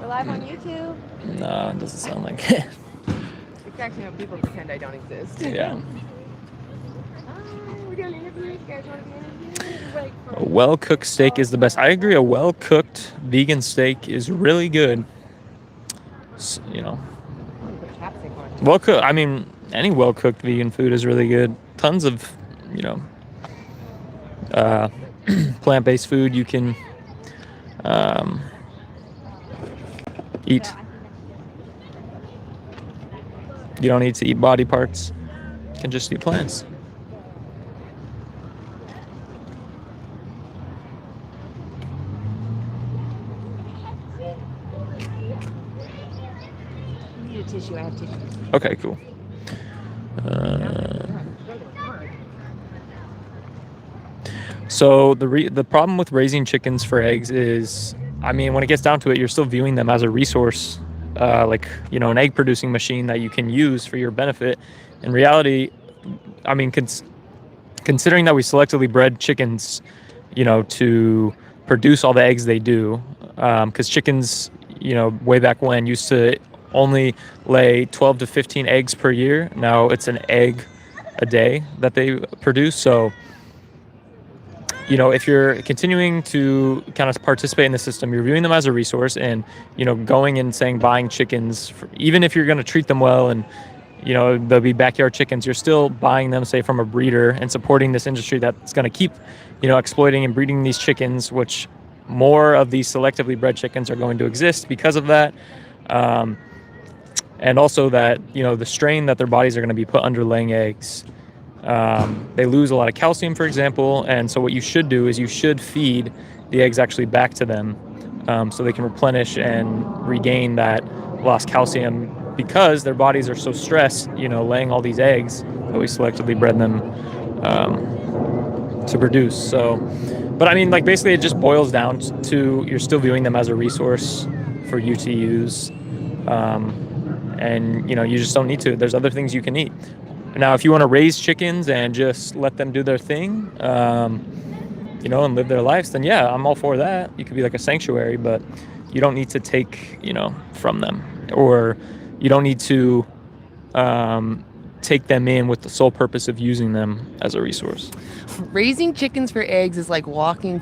Live on YouTube? No, it doesn't sound like it. It's actually people pretend I don't exist. Yeah. We're doing interviews. You guys want to be interviewed? A well-cooked steak is the best. I agree. A well-cooked vegan steak is really good. Well-cooked. I mean, any well-cooked vegan food is really good. Tons of, plant-based food you can eat. You don't need to eat body parts. You can just eat plants. I need a tissue. I have tissue. Okay, cool. So the problem with raising chickens for eggs is, I mean, when it gets down to it, you're still viewing them as a resource, like, you know, an egg producing machine that you can use for your benefit. In reality, I mean, considering that we selectively bred chickens, you know, to produce all the eggs they do, because chickens, you know, way back when used to only lay 12 to 15 eggs per year. Now it's an egg a day that they produce. So, you know, if you're continuing to kind of participate in the system, you're viewing them as a resource, and, you know, going and saying buying chickens, even if you're going to treat them well and, you know, they'll be backyard chickens, you're still buying them, say, from a breeder and supporting this industry that's going to keep, you know, exploiting and breeding these chickens, which more of these selectively bred chickens are going to exist because of that. And also that, you know, the strain that their bodies are going to be put under laying eggs. They lose a lot of calcium, for example, and so what you should do is you should feed the eggs actually back to them, so they can replenish and regain that lost calcium, because their bodies are so stressed, you know, laying all these eggs that we selectively bred them to produce. So, but I mean, like, basically it just boils down to you're still viewing them as a resource for you to use, and, you know, you just don't need to. There's other things you can eat. Now, if you want to raise chickens and just let them do their thing, you know, and live their lives, then yeah, I'm all for that. You could be like a sanctuary, but you don't need to take, you know, from them, or you don't need to take them in with the sole purpose of using them as a resource. Raising chickens for eggs is like walking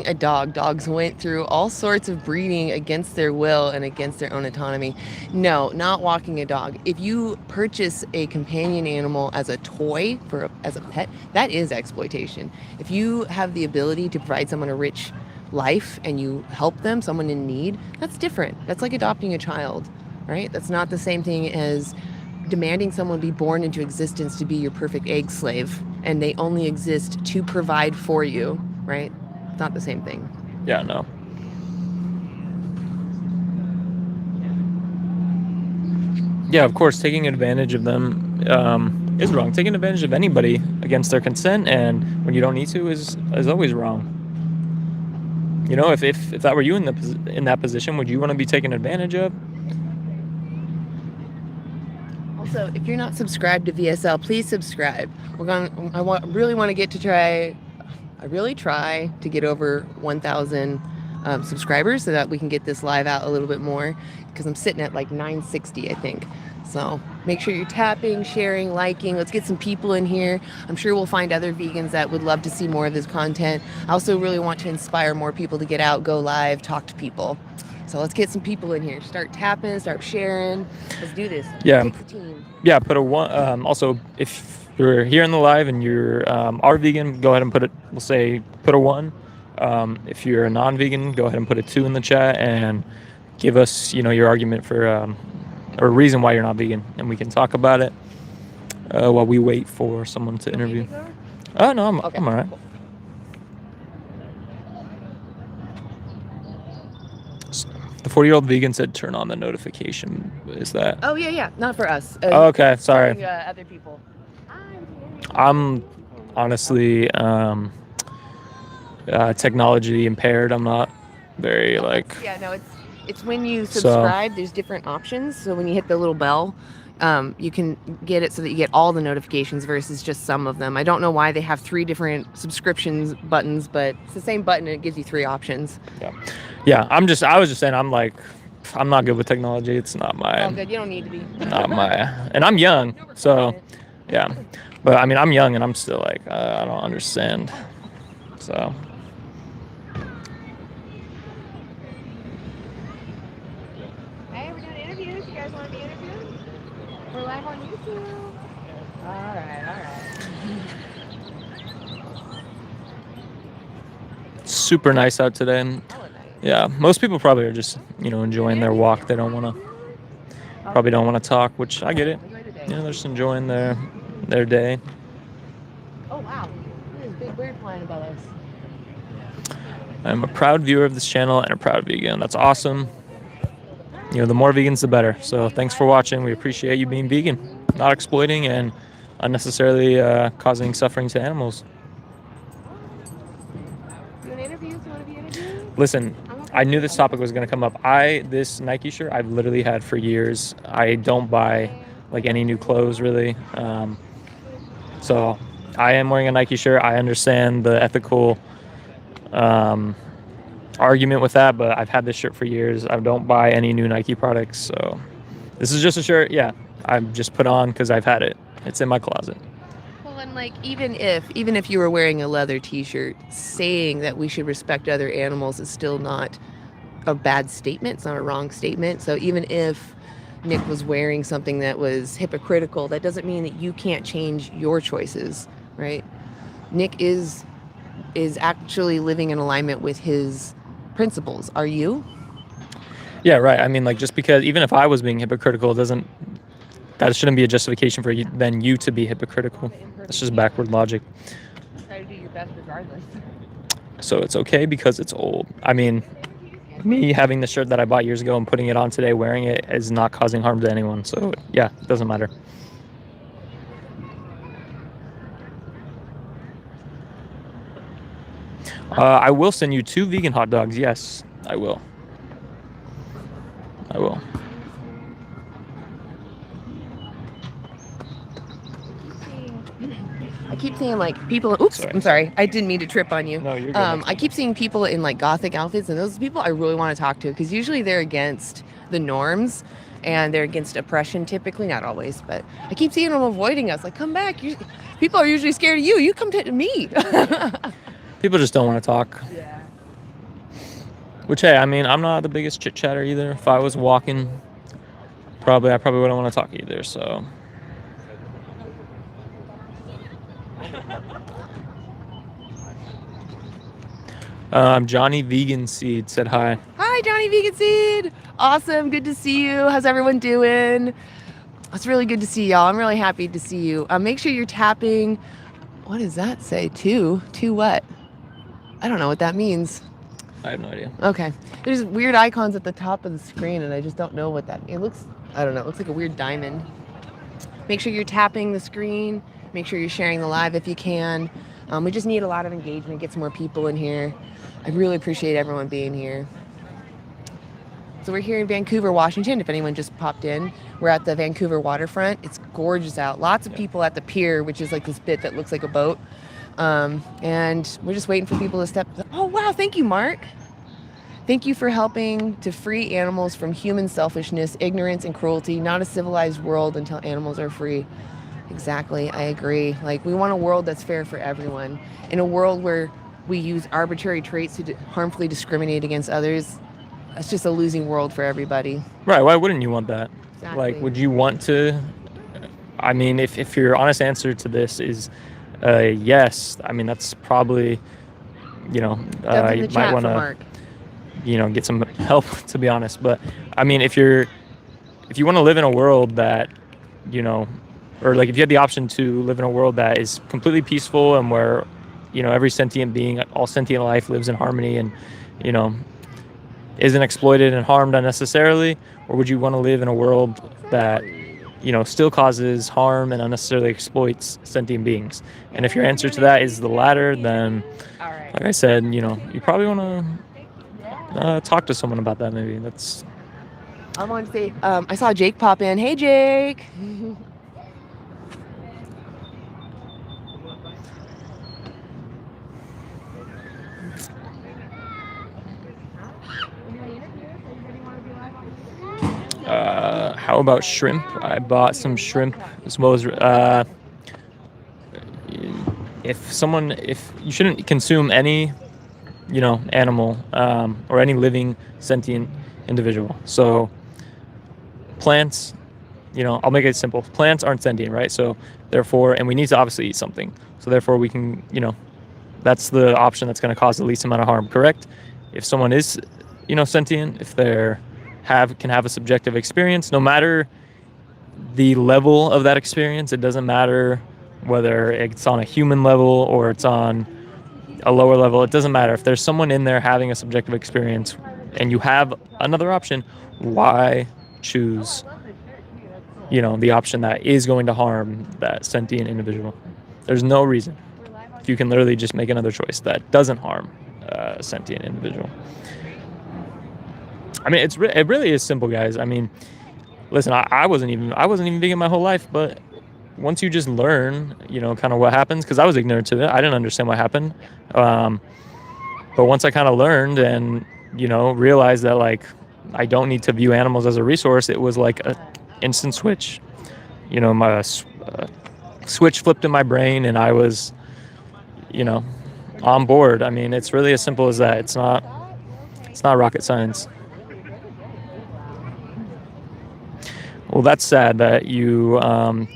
a dog. Dogs went through all sorts of breeding against their will and against their own autonomy. No, not walking a dog. If you purchase a companion animal as a toy as a pet, that is exploitation. If you have the ability to provide someone a rich life and you help them, someone in need, that's different. That's like adopting a child, right? That's not the same thing as demanding someone be born into existence to be your perfect egg slave, and they only exist to provide for you, right? It's not the same thing. Yeah, no. Yeah, of course, taking advantage of them is wrong. Taking advantage of anybody against their consent and when you don't need to is always wrong. You know, if that were you in that position, would you want to be taken advantage of? Also, if you're not subscribed to VSL, please subscribe. I really want to get to try. I really try to get over 1,000 subscribers so that we can get this live out a little bit more, because I'm sitting at like 960, I think. So make sure you're tapping, sharing, liking. Let's get some people in here. I'm sure we'll find other vegans that would love to see more of this content. I also really want to inspire more people to get out, go live, talk to people. So let's get some people in here. Start tapping, start sharing. Let's do this. Yeah. Take the team. Yeah, put a one. Also, if you're here in the live and you're are vegan, go ahead and put a 1. If you're a non-vegan, go ahead and put a 2 in the chat and give us, you know, your argument for or a reason why you're not vegan, and we can talk about it while we wait for someone to interview. Oh no, I'm all right. Cool. The 40-year-old vegan said turn on the notification. Is that? Oh yeah, not for us. Okay, sorry. Other people. I'm honestly technology impaired. I'm not very like. Yeah, no, it's when you subscribe, there's different options. So when you hit the little bell, you can get it so that you get all the notifications versus just some of them. I don't know why they have 3 different subscriptions buttons, but it's the same button and it gives you 3 options. Yeah. I was just saying, I'm not good with technology. It's not my. Oh, good. You don't need to be. Not my. And I'm young, so yeah. But I mean, I'm young and I'm still like, I don't understand. So. Hey, we're doing interviews. You guys want to be interviewed? We're live on YouTube. All right. super nice out today. And yeah, most people probably are just, enjoying their walk. They probably don't want to talk, which I get it. They're just enjoying their day. Oh, wow. There's a big bird flying above us. I'm a proud viewer of this channel and a proud vegan. That's awesome. The more vegans, the better. So thanks for watching. We appreciate you being vegan, not exploiting and unnecessarily causing suffering to animals. You want to interview? Do you want to be interviewed? Listen, I knew this topic was going to come up. This Nike shirt I've literally had for years. I don't buy like any new clothes really. So I am wearing a Nike shirt. I understand the ethical argument with that, but I've had this shirt for years. I don't buy any new Nike products. So this is just a shirt. Yeah, I've just put on because I've had it. It's in my closet. Well, and like even if you were wearing a leather T-shirt, saying that we should respect other animals is still not a bad statement. It's not a wrong statement. So even if Nick was wearing something that was hypocritical, that doesn't mean that you can't change your choices, right? Nick is actually living in alignment with his principles. Are you? Yeah, right. I mean, like, just because even if I was being hypocritical, that shouldn't be a justification for you to be hypocritical. That's just backward logic. Try to do your best regardless. So it's okay because it's old. I mean, me having the shirt that I bought years ago and putting it on today, wearing it, is not causing harm to anyone. So yeah, it doesn't matter. I will send you 2 vegan hot dogs. Yes, I will. I keep seeing like people. Oops, sorry. I'm sorry. I didn't mean to trip on you. No, you're good. I keep seeing people in like gothic outfits, and those people I really want to talk to because usually they're against the norms and they're against oppression. Typically, not always, but I keep seeing them avoiding us. Like, come back. People are usually scared of you. You come to me. People just don't want to talk. Yeah. Which, hey, I mean, I'm not the biggest chit chatter either. If I was walking, I probably wouldn't want to talk either. So. Johnny Vegan Seed said hi. Hi, Johnny Vegan Seed. Awesome. Good to see you. How's everyone doing? It's really good to see y'all. I'm really happy to see you. Make sure you're tapping. What does that say? Two what? I don't know what that means. I have no idea. Okay. There's weird icons at the top of the screen, and I just don't know what that means. It looks, I don't know, it looks like a weird diamond. Make sure you're tapping the screen. Make sure you're sharing the live if you can. We just need a lot of engagement, get some more people in here. I really appreciate everyone being here. So we're here in Vancouver, Washington, if anyone just popped in. We're at the Vancouver waterfront. It's gorgeous out. Lots of people at the pier, which is like this bit that looks like a boat. And we're just waiting for people to step. Oh, wow. Thank you, Mark. Thank you for helping to free animals from human selfishness, ignorance, and cruelty. Not a civilized world until animals are free. Exactly. I agree. Like, we want a world that's fair for everyone. In a world where we use arbitrary traits to harmfully discriminate against others, that's just a losing world for everybody. Right. Why wouldn't you want that? Exactly. Like, would you want to? I mean, if your honest answer to this is yes, I mean, that's probably, you might want to, get some help, to be honest. But I mean, if you want to live in a world that, or like if you had the option to live in a world that is completely peaceful and where, every sentient being, all sentient life lives in harmony and, isn't exploited and harmed unnecessarily, or would you want to live in a world that, still causes harm and unnecessarily exploits sentient beings? And if your answer to that is the latter, then, like I said, you probably want to talk to someone about that. Maybe that's. I want to say, I saw Jake pop in. Hey, Jake. How about shrimp? I bought some shrimp as well as if you shouldn't consume any, animal or any living sentient individual. So plants, I'll make it simple. Plants aren't sentient, right? So therefore, and we need to obviously eat something. So therefore, we can, That's the option that's going to cause the least amount of harm, correct? If someone is, sentient, if they're can have a subjective experience, no matter the level of that experience, it doesn't matter whether it's on a human level or it's on a lower level. It doesn't matter. If there's someone in there having a subjective experience and you have another option, why choose, the option that is going to harm that sentient individual? There's no reason. You can literally just make another choice that doesn't harm a sentient individual. I mean, it really is simple, guys. I mean, listen, I wasn't even vegan my whole life, but once you just learn, kind of what happens, because I was ignorant to it. I didn't understand what happened. But once I kind of learned and, realized that, like, I don't need to view animals as a resource, it was like an instant switch. My switch flipped in my brain and I was, on board. I mean, it's really as simple as that. It's not rocket science. Well, that's sad that you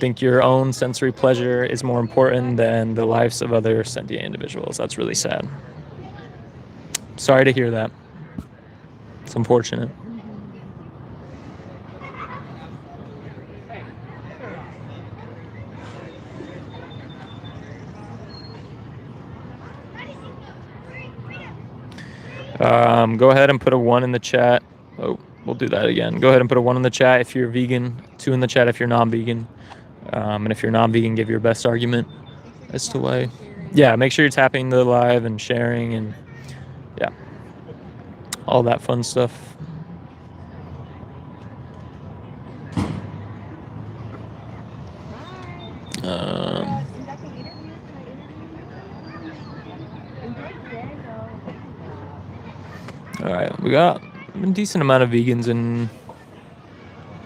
think your own sensory pleasure is more important than the lives of other sentient individuals. That's really sad. Sorry to hear that. It's unfortunate. Go ahead and put a 1 in the chat. Oh, we'll do that again. Go ahead and put a 1 in the chat if you're vegan, 2 in the chat if you're non-vegan. And if you're non-vegan, give your best argument as to why. Yeah, make sure you're tapping the live and sharing and yeah, all that fun stuff. All right, we got a decent amount of vegans in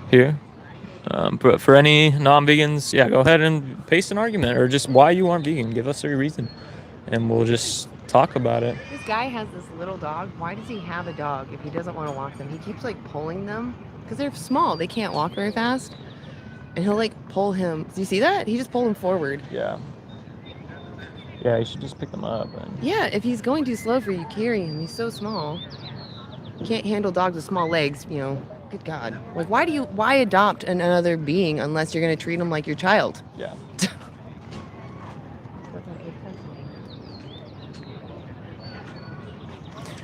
here. But for any non-vegans, yeah, go ahead and paste an argument or just why you aren't vegan. Give us a reason, and we'll just talk about it. This guy has this little dog. Why does he have a dog if he doesn't want to walk them? He keeps like pulling them because they're small. They can't walk very fast. And he'll like pull him. Do you see that? He just pulled him forward. Yeah. Yeah, you should just pick them up. Yeah, if he's going too slow for you, carry him. He's so small. You can't handle dogs with small legs, Good God. Like, why adopt another being unless you're going to treat them like your child? Yeah.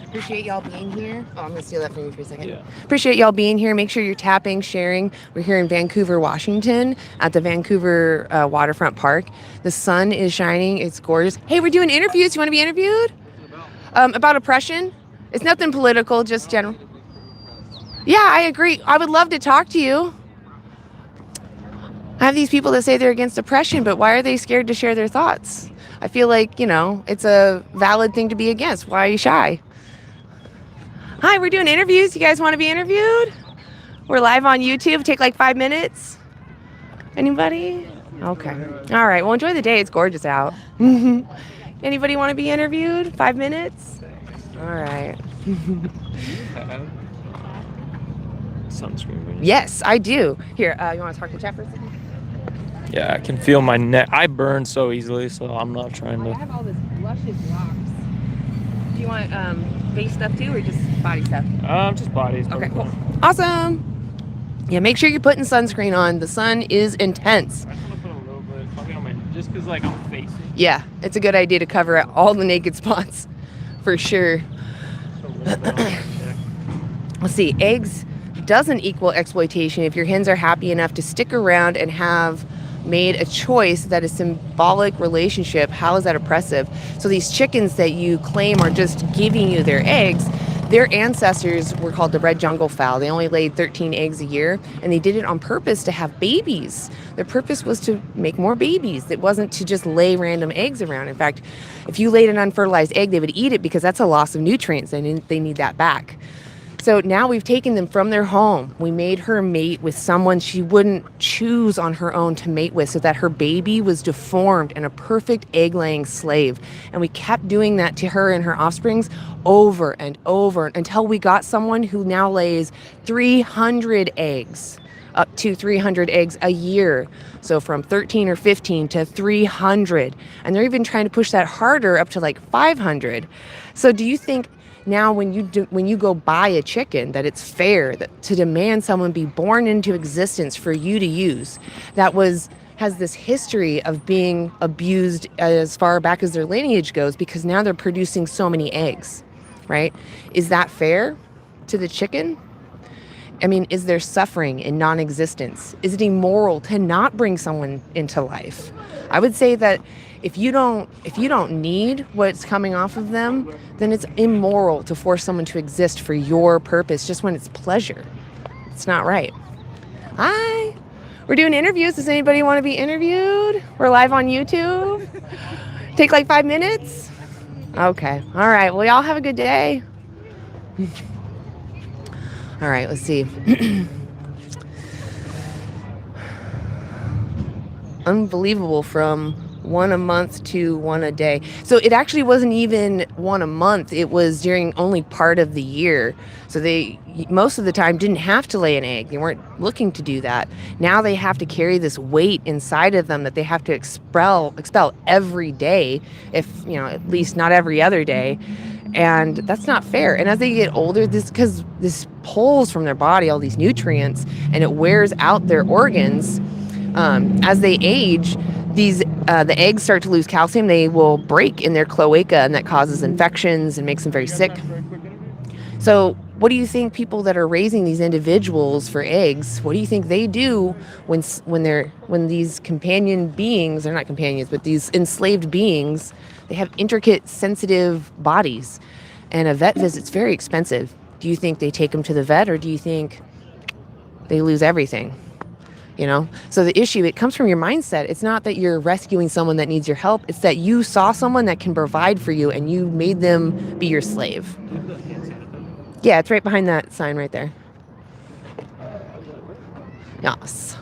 Appreciate y'all being here. Oh, I'm going to steal that from you for a second. Yeah. Appreciate y'all being here. Make sure you're tapping, sharing. We're here in Vancouver, Washington at the Vancouver waterfront park. The sun is shining. It's gorgeous. Hey, we're doing interviews. You want to be interviewed? About oppression. It's nothing political, just general. Yeah, I agree. I would love to talk to you. I have these people that say they're against oppression, but why are they scared to share their thoughts? I feel like, it's a valid thing to be against. Why are you shy? Hi, we're doing interviews. You guys want to be interviewed? We're live on YouTube. Take like 5 minutes. Anybody? Okay. All right. Well, enjoy the day. It's gorgeous out. Anybody want to be interviewed? 5 minutes? All right. Sunscreen. Yes, I do. Here, you want to talk to chat for a second? Yeah, I can feel my neck. I burn so easily, so I'm not trying to. I have all this luscious locks. Do you want face stuff too, or just body stuff? Just bodies. Okay, cool. Awesome. Yeah, make sure you're putting sunscreen on. The sun is intense. I just want to put a little bit, probably on my, just because like I'm facing. Yeah, it's a good idea to cover all the naked spots, for sure. Let's see, eggs doesn't equal exploitation if your hens are happy enough to stick around and have made a choice that is symbolic relationship. How is that oppressive? So these chickens that you claim are just giving you their eggs, their ancestors were called the red jungle fowl. They only laid 13 eggs a year, and they did it on purpose to have babies. Their purpose was to make more babies. It wasn't to just lay random eggs around. In fact, if you laid an unfertilized egg, they would eat it because that's a loss of nutrients, and they need that back. So now we've taken them from their home. We made her mate with someone she wouldn't choose on her own to mate with so that her baby was deformed and a perfect egg-laying slave. And we kept doing that to her and her offsprings over and over until we got someone who now lays 300 eggs. up to 300 eggs a year. So from 13 or 15 to 300. And they're even trying to push that harder up to like 500. So do you think now when you go buy a chicken that it's fair that to demand someone be born into existence for you to use that has this history of being abused as far back as their lineage goes because now they're producing so many eggs, right? Is that fair to the chicken? I mean, is there suffering in non-existence? Is it immoral to not bring someone into life? I would say that if you don't need what's coming off of them, then it's immoral to force someone to exist for your purpose just when it's pleasure. It's not right. Hi. We're doing interviews. Does anybody want to be interviewed? We're live on YouTube. Take like 5 minutes? Okay. All right. Well, y'all have a good day. All right, let's see. Unbelievable, from 1 a month to 1 a day. So it actually wasn't even 1 a month. It was during only part of the year. So they, most of the time, didn't have to lay an egg. They weren't looking to do that. Now they have to carry this weight inside of them that they have to expel every day, if, at least not every other day. And that's not fair. And as they get older, because this pulls from their body all these nutrients and it wears out their organs. As they age, the eggs start to lose calcium. They will break in their cloaca, and that causes infections and makes them very sick. So what do you think people that are raising these individuals for eggs, what do you think they do when these companion beings, they're not companions, but these enslaved beings, they have intricate, sensitive bodies, and a vet visit's very expensive. Do you think they take them to the vet, or do you think they lose everything? So the issue, it comes from your mindset. It's not that you're rescuing someone that needs your help. It's that you saw someone that can provide for you and you made them be your slave. Yeah, it's right behind that sign right there. Yes.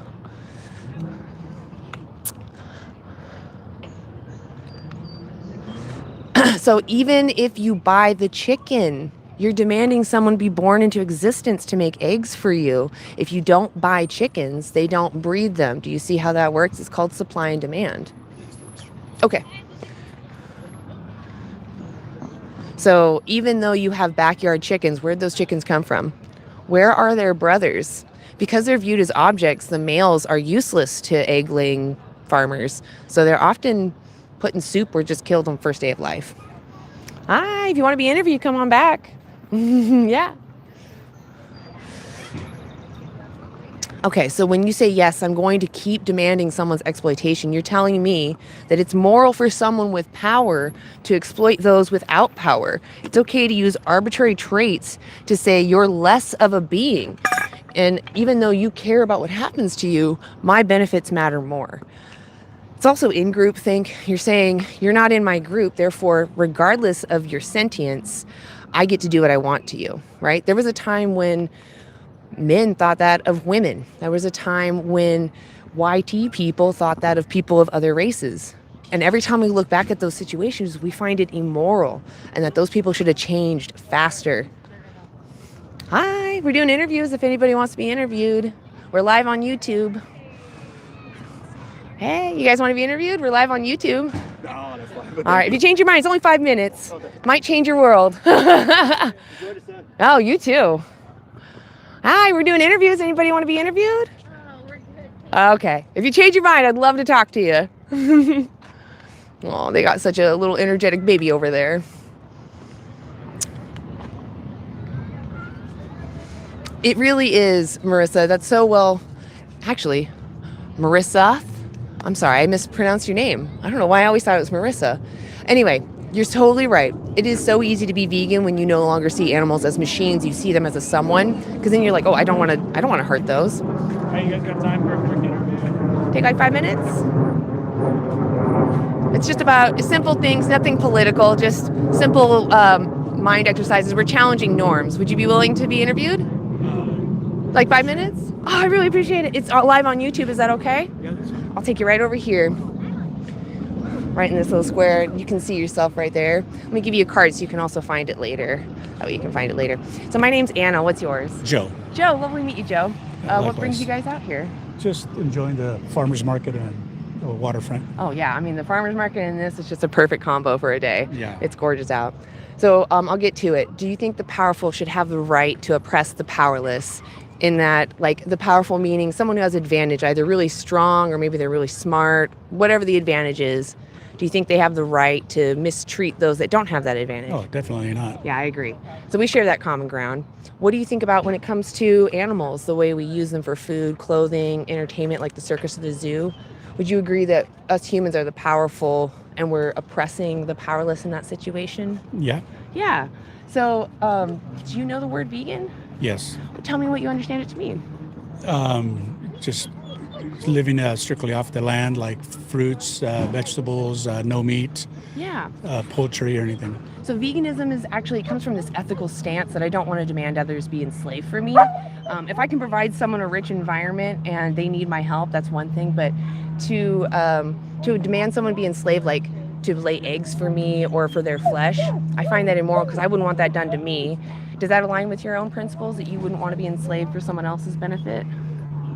So even if you buy the chicken, you're demanding someone be born into existence to make eggs for you. If you don't buy chickens, they don't breed them. Do you see how that works? It's called supply and demand. Okay. So even though you have backyard chickens, where'd those chickens come from? Where are their brothers? Because they're viewed as objects, the males are useless to egg-laying farmers. So they're often put in soup or just killed on first day of life. Hi, if you want to be interviewed, come on back. Yeah. Okay, so when you say, yes, I'm going to keep demanding someone's exploitation, you're telling me that it's moral for someone with power to exploit those without power. It's okay to use arbitrary traits to say you're less of a being. And even though you care about what happens to you, my benefits matter more. It's also in groupthink. You're saying you're not in my group, therefore, regardless of your sentience, I get to do what I want to you, right? There was a time when men thought that of women. There was a time when YT people thought that of people of other races. And every time we look back at those situations, we find it immoral and that those people should have changed faster. Hi, we're doing interviews if anybody wants to be interviewed. We're live on YouTube. Hey, you guys want to be interviewed? We're live on YouTube. No, that's fine. All right, if you change your mind, it's only 5 minutes. Okay. Might change your world. Oh, you too. Hi, we're doing interviews. Anybody want to be interviewed? Oh, we're good. Okay. If you change your mind, I'd love to talk to you. Oh, they got such a little energetic baby over there. It really is, Marissa. That's so well. Actually, Marissa. I'm sorry, I mispronounced your name. I don't know why I always thought it was Marissa. Anyway, you're totally right. It is so easy to be vegan when you no longer see animals as machines. You see them as a someone, because then you're like, oh, I don't want to hurt those. Hey, you guys got time for a quick interview? Take like 5 minutes. It's just about simple things, nothing political, just simple mind exercises. We're challenging norms. Would you be willing to be interviewed? Like 5 minutes? Oh, I really appreciate it. It's live on YouTube. Is that okay? Yeah, that's fine. I'll take you right over here. Right in this little square. You can see yourself right there. Let me give you a card so you can also find it later. That way you can find it later. So my name's Anna. What's yours? Joe. Joe. Lovely to meet you, Joe. What brings you guys out here? Just enjoying the farmers market and the waterfront. Oh yeah, I mean the farmers market and this is just a perfect combo for a day. Yeah. It's gorgeous out. So I'll get to it. Do you think the powerful should have the right to oppress the powerless? In that, like, the powerful meaning someone who has advantage, either really strong or maybe they're really smart, whatever the advantage is. Do you think they have the right to mistreat those that don't have that advantage? Oh, definitely not. Yeah, I agree. So we share that common ground. What do you think about when it comes to animals, the way we use them for food, clothing, entertainment, like the circus or the zoo? Would you agree that us humans are the powerful and we're oppressing the powerless in that situation? Yeah. Yeah. So do you know the word vegan? Yes. Tell me what you understand it to mean. Just living strictly off the land, like fruits, vegetables, no meat, Yeah. poultry or anything. So veganism is actually, it comes from this ethical stance that I don't want to demand others be enslaved for me. If I can provide someone a rich environment and they need my help, that's one thing. But to demand someone be enslaved, like to lay eggs for me or for their flesh, I find that immoral because I wouldn't want that done to me. Does that align with your own principles that you wouldn't want to be enslaved for someone else's benefit?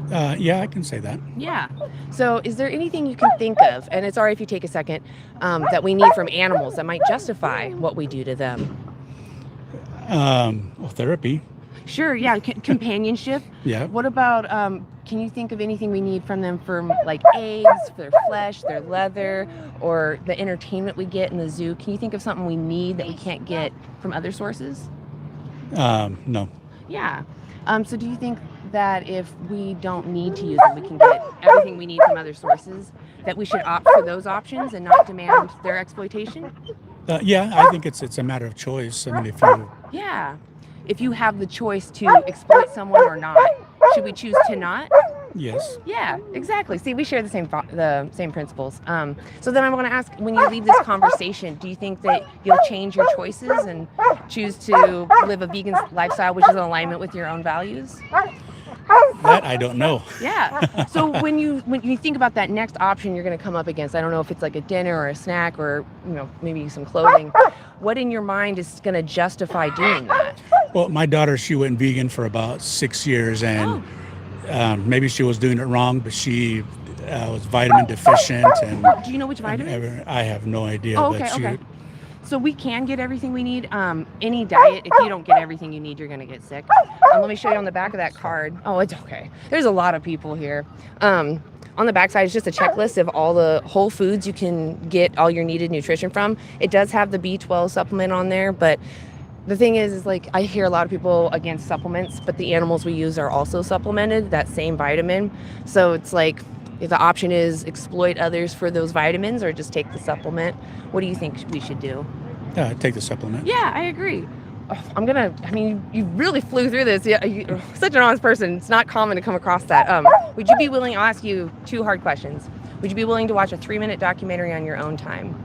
Yeah, I can say that. Yeah. So is there anything you can think of, and it's all right if you take a second, that we need from animals that might justify what we do to them? Well, therapy. Sure, yeah, companionship. Yeah. What about, can you think of anything we need from them for like eggs, for their flesh, their leather, or the entertainment we get in the zoo? Can you think of something we need that we can't get from other sources? No. Yeah. So do you think that if we don't need to use them, we can get everything we need from other sources, that we should opt for those options and not demand their exploitation? Yeah, I think it's a matter of choice. I mean, if you... Yeah. If you have the choice to exploit someone or not, should we choose to not? Yes. Yeah, exactly. See, we share the same principles. So then I want to ask, when you leave this conversation, do you think that you'll change your choices and choose to live a vegan lifestyle which is in alignment with your own values? That I don't know. Yeah. So when you think about that next option you're going to come up against, I don't know if it's like a dinner or a snack or maybe some clothing, what in your mind is going to justify doing that? Well, my daughter, she went vegan for about 6 years, and maybe she was doing it wrong, but she was vitamin deficient. And do you know which vitamins? I have no idea. Oh, okay, okay. So we can get everything we need. Any diet, if you don't get everything you need, you're going to get sick. Let me show you on the back of that card. Oh, it's okay. There's a lot of people here. On the back side is just a checklist of all the whole foods you can get all your needed nutrition from. It does have the B12 supplement on there, but the thing is like I hear a lot of people against supplements, but the animals we use are also supplemented, that same vitamin. So it's like, if the option is exploit others for those vitamins or just take the supplement, what do you think we should do? Take the supplement. Yeah, I agree. You really flew through this. Yeah, you're such an honest person. It's not common to come across that. Would you be willing, I'll ask you 2 hard questions. Would you be willing to watch a 3-minute documentary on your own time?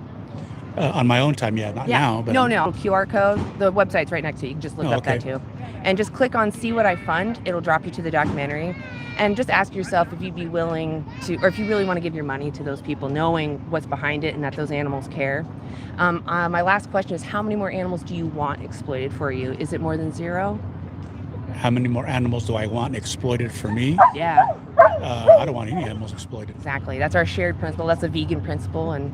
On my own time, not now. But No. QR code. The website's right next to you. You can just look up that too. And just click on See What I Fund. It'll drop you to the documentary. And just ask yourself if you'd be willing to, or if you really want to give your money to those people, knowing what's behind it and that those animals care. My last question is, how many more animals do you want exploited for you? Is it more than 0? How many more animals do I want exploited for me? Yeah. I don't want any animals exploited. Exactly. That's our shared principle. That's a vegan principle. And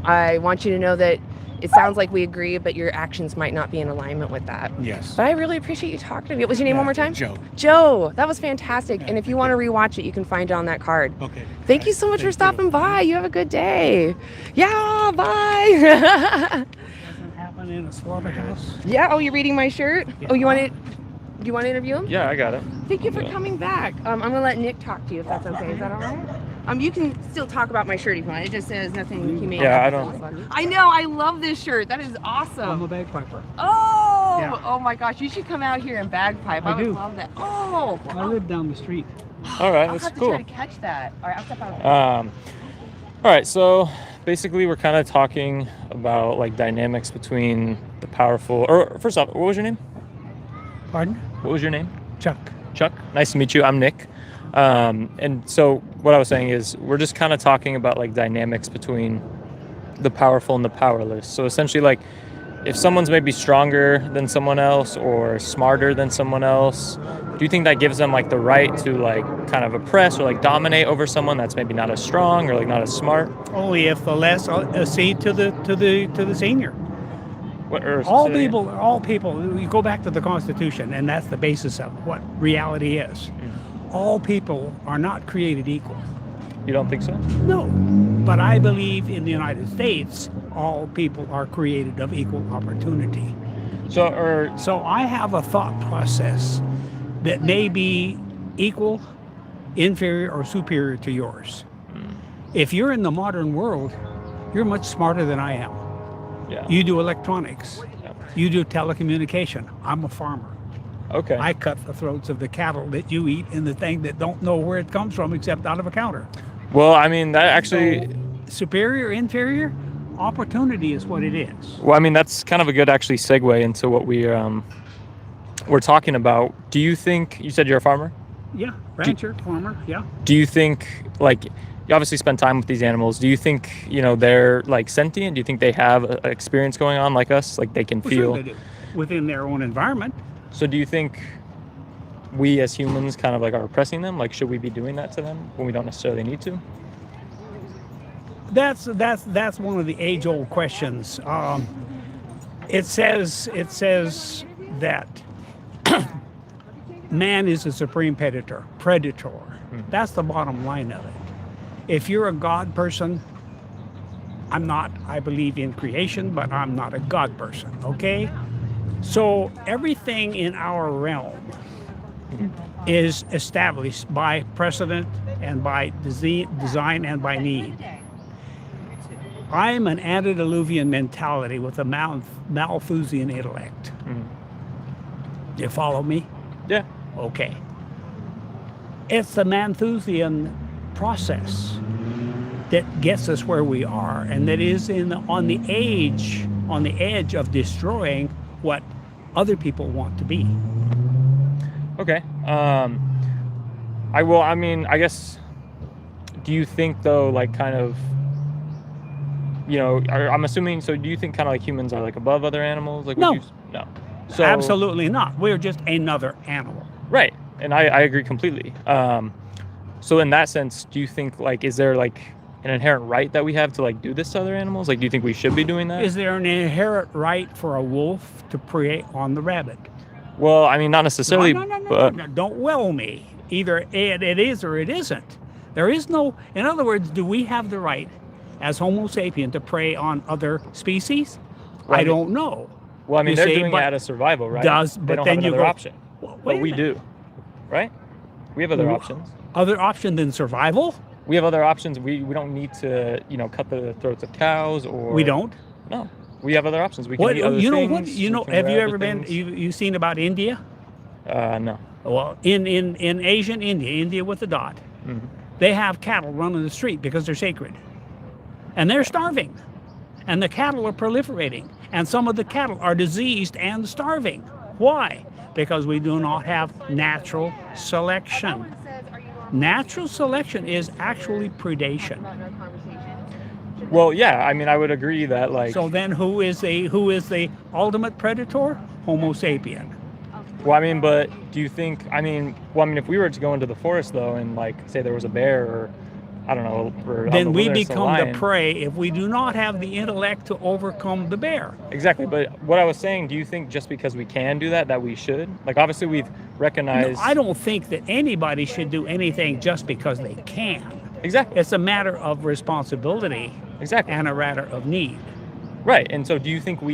I want you to know that it sounds like we agree, but your actions might not be in alignment with that. Yes. But I really appreciate you talking to me. What was your name one more time? Joe. Joe. That was fantastic. And if you want to rewatch it, you can find it on that card. Okay. Thank you so much for stopping by. You have a good day. Yeah, bye. Doesn't happen in a slaughterhouse. Yeah. Oh, you're reading my shirt? Yeah. Oh, you want to interview him? Yeah, I got it. Thank you for coming back. I'm going to let Nick talk to you if that's okay. Is that all right? You can still talk about my shirt if you want. It just says nothing humane. Yeah, I don't. I know. I love this shirt. That is awesome. I'm a bagpiper. Oh, Yeah. Oh my gosh. You should come out here and bagpipe. I would do. love that. Oh. I live down the street. All right, I'll that's have to cool. try to catch that. All right, I'll step out. All right, so basically we're kind of talking about like dynamics between the powerful, or first off, what was your name? Pardon? What was your name? Chuck. Chuck. Nice to meet you. I'm Nick. And so what I was saying is we're just kind of talking about like dynamics between the powerful and the powerless. So essentially like if someone's maybe stronger than someone else or smarter than someone else, do you think that gives them like the right to like kind of oppress or like dominate over someone that's maybe not as strong or like not as smart? Only if the less accede to the senior. All people. You go back to the Constitution, and that's the basis of what reality is. All people are not created equal. You don't think so? No, but I believe in the United States, all people are created of equal opportunity. So I have a thought process that may be equal, inferior, or superior to yours. If you're in the modern world, you're much smarter than I am. Yeah. You do electronics. Yeah. You do telecommunication. I'm a farmer. Okay. I cut the throats of the cattle that you eat and the thing that don't know where it comes from except out of a counter. Well, I mean, that actually... So, superior, inferior, opportunity is what it is. Well, I mean, that's kind of a good actually segue into what we're talking about. Do you think, you said you're a farmer? Yeah, rancher, farmer, yeah. Do you think, like, you obviously spend time with these animals. Do you think, they're like sentient? Do you think they have an experience going on like us? Like they can feel? Sure they do, within their own environment. So do you think we as humans kind of like are oppressing them? Like, should we be doing that to them when we don't necessarily need to? That's one of the age-old questions. It says that man is a supreme predator. That's the bottom line of it. If you're a God person, I'm not. I believe in creation, but I'm not a God person, okay? So everything in our realm is established by precedent and by design and by need. I'm an antediluvian mentality with a Malthusian intellect. You follow me? Yeah. Okay. It's the Malthusian process that gets us where we are, and that is on the edge of destroying what other people want to be. Okay. I guess, do you think though, like kind of, I'm assuming, so do you think kind of like humans are like above other animals? Like No. No. So, Absolutely not. We're just another animal. Right. And I agree completely. So in that sense, do you think like, is there like an inherent right that we have to like do this to other animals? Like, do you think we should be doing that? Is there an inherent right for a wolf to prey on the rabbit? Well, I mean, not necessarily. No. Don't well me. Either it is or it isn't. There is no, in other words, do we have the right as Homo sapien to prey on other species? Well, I don't know. Well, I mean, they're doing it out of survival, right? They don't have another option. But we do, right? We have other options. Other option than survival? We have other options. We don't need to, cut the throats of cows or... We don't? No. We have other options. We can eat other things. Have you ever been, you seen about India? No. Well, in Asian India with the dot, they have cattle running the street because they're sacred. And they're starving. And the cattle are proliferating. And some of the cattle are diseased and starving. Why? Because we do not have natural selection. Natural selection is actually predation. Well, yeah, I mean, I would agree that like... So then who is the ultimate predator? Homo sapien. Well, I mean, but do you think, if we were to go into the forest though, and like, say there was a bear or, I don't know, then we become the prey if we do not have the intellect to overcome the bear. Exactly, but what I was saying, do you think just because we can do that we should? Like, obviously we've recognized... No, I don't think that anybody should do anything just because they can. Exactly. It's a matter of responsibility. Exactly. And a matter of need. Right, and so do you think let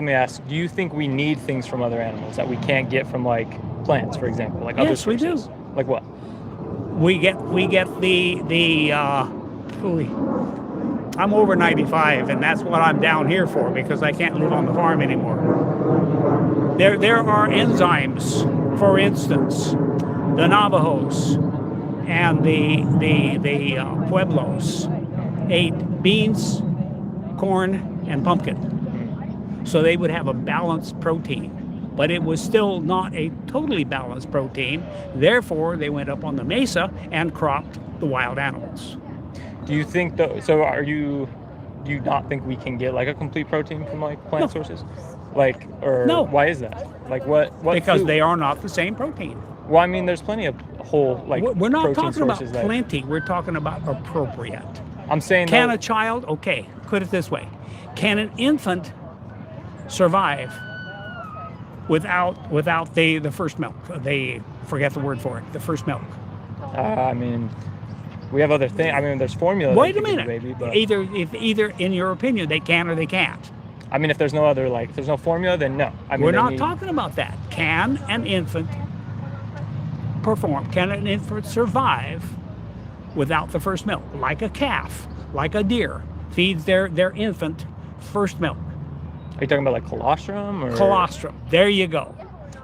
me ask, do you think we need things from other animals that we can't get from like plants, for example? Like other sources? Yes, we do. Like what? We get I'm over 95, and that's what I'm down here for, because I can't live on the farm anymore. There are enzymes, for instance, the Navajos and the Pueblos ate beans, corn, and pumpkin. So they would have a balanced protein. But it was still not a totally balanced protein. Therefore, they went up on the mesa and cropped the wild animals. Do you think do do you not think we can get like a complete protein from like plant sources? Like, or No. why is that? Like, what Because food? they are not the same protein. Well, I mean, there's plenty of whole like We're not protein talking about sources that plenty. We're talking about appropriate. I'm saying. Can though, a child? Okay, put it this way: can an infant survive without the first milk? They forget the word for it. The first milk. I mean, we have other things. I mean, there's formula. Wait that a you can minute. give the baby, but Either in your opinion they can or they can't. I mean, if there's no other like, if there's no formula, then no. I mean, We're they not need- talking about that. Can an infant perform? Can an infant survive without the first milk? Like a calf, like a deer, feeds their infant first milk. Are you talking about like colostrum or Colostrum. There you go.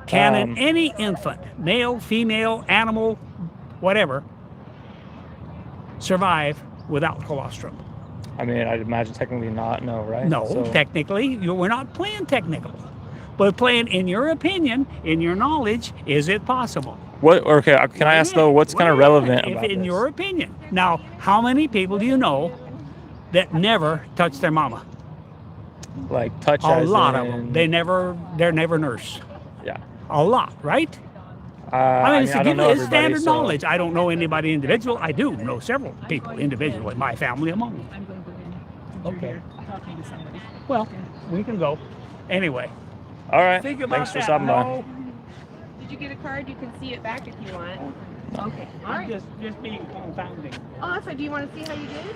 Can any infant, male, female, animal, whatever, survive without colostrum? I mean, I'd imagine technically not. No, right? No, So- technically, we're not playing technical. But playing, in your opinion, in your knowledge, is it possible? What? Okay, can I ask though? What's kind of relevant about in this? your opinion? Now, how many people do you know that never touch their mama? Like touch? A as lot of in- them. They're never nurse. Yeah. A lot, right? I mean, I don't know it's everybody, standard so- knowledge. I don't know anybody individual. I do know several people individual in my family among them. I'm going to go in. Okay. You're talking to somebody. Well, we can go. Anyway, All right. think about Thanks for that. stopping by. No, Did you get a card? You can see it back if you want. Okay. All right. just being confounding. Oh, that's fine. Do you want to see how you did?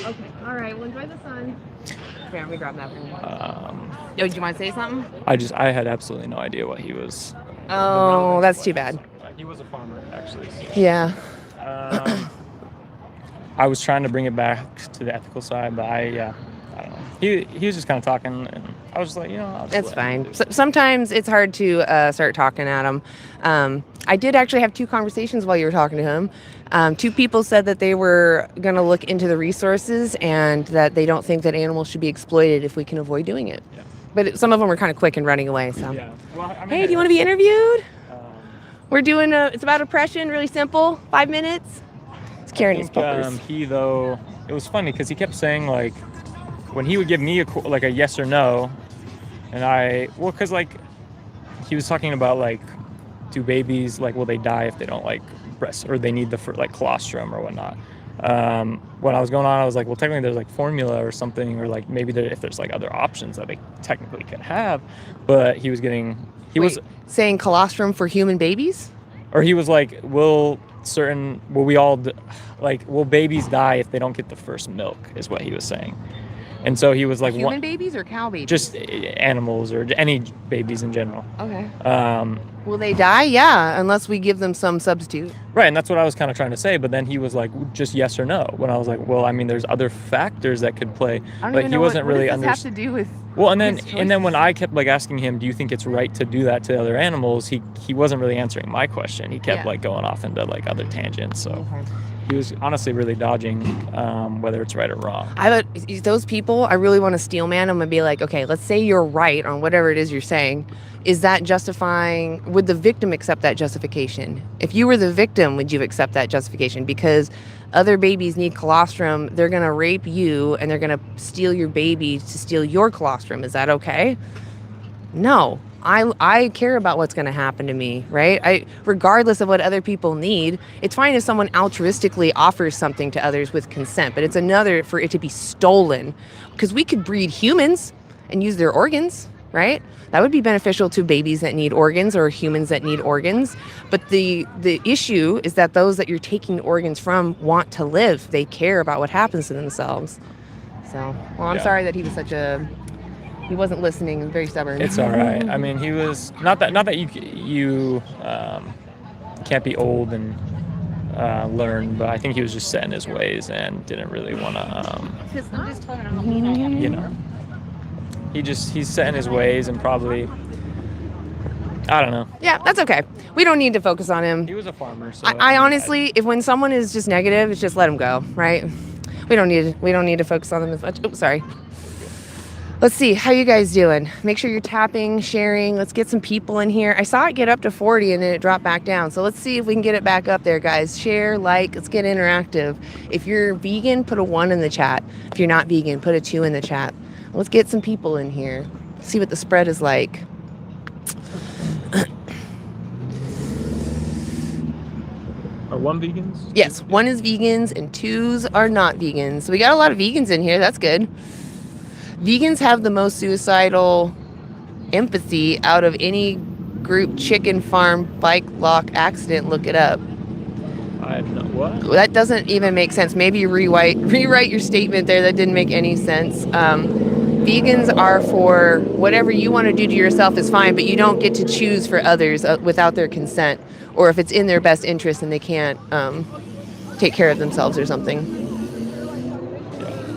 Okay. All right. Well, enjoy the sun. Here, let me grab that one. Yo, do you want to say something? I had absolutely no idea what he was. Oh, that's too bad. He was a farmer, actually. Yeah. I was trying to bring it back to the ethical side, but I don't know. He was just kind of talking, and I was just like, I'll just It's let him fine. do it. Sometimes it's hard to start talking at him. I did actually have 2 conversations while you were talking to him. 2 people said that they were going to look into the resources and that they don't think that animals should be exploited if we can avoid doing it. Yeah. But some of them were kind of quick and running away. So, Yeah. Well, I mean, hey, do you want to be interviewed? Um, We're doing it's about oppression, really simple, 5 minutes. It's carrying his puppers. It was funny because he kept saying like, when he would give me a yes or no, and because like, he was talking about like, do babies like, will they die if they don't like breast, or they need the like colostrum or whatnot. When I was going on, I was like, well, technically there's like formula or something, or like maybe if there's like other options that they technically could have, but he was saying colostrum for human babies? or he was like, will babies die if they don't get the first milk, is what he was saying. And so he was like, Human babies or cow babies? just animals or any babies in general. Okay. Will they die? Yeah, unless we give them some substitute. Right, and that's what I was kind of trying to say, but then he was like, just yes or no. When I was like, well, I mean, there's other factors that could play, I don't but even he know wasn't really what does this have to do with. Well, and then his when choices? I kept like asking him, do you think it's right to do that to other animals? He wasn't really answering my question. He kept like going off into like other tangents. So he was honestly really dodging whether it's right or wrong. Those people, I really want to steel man them and be like, okay, let's say you're right on whatever it is you're saying. Is that justifying? Would the victim accept that justification? If you were the victim, would you accept that justification? Because other babies need colostrum. They're going to rape you and they're going to steal your baby to steal your colostrum. Is that okay? No. I care about what's going to happen to me, right? Regardless of what other people need, it's fine if someone altruistically offers something to others with consent, but it's another for it to be stolen, because we could breed humans and use their organs, right? That would be beneficial to babies that need organs or humans that need organs. But the issue is that those that you're taking organs from want to live. They care about what happens to themselves. So, well, I'm sorry that he was he wasn't listening and very stubborn. It's all right. I mean, he was not that you can't be old and learn, but I think he was just set in his ways and didn't really want to. He's set in his ways and probably, I don't know. Yeah, that's okay. We don't need to focus on him. He was a farmer, so I honestly, when someone is just negative, it's just let them go, right? We don't need to focus on them as much. Oops, sorry. Let's see, how you guys doing? Make sure you're tapping, sharing. Let's get some people in here. I saw it get up to 40 and then it dropped back down. So let's see if we can get it back up there, guys. Share, like, let's get interactive. If you're vegan, put a 1 in the chat. If you're not vegan, put a 2 in the chat. Let's get some people in here. See what the spread is like. Are 1 vegans? Yes, 1 is vegans and 2s are not vegans. So we got a lot of vegans in here. That's good. Vegans have the most suicidal empathy out of any group. Chicken farm bike lock accident. Look it up. I have no what? That doesn't even make sense. Maybe you rewrite your statement there. That didn't make any sense. Vegans are for whatever you want to do to yourself is fine, but you don't get to choose for others without their consent, or if it's in their best interest and they can't take care of themselves or something.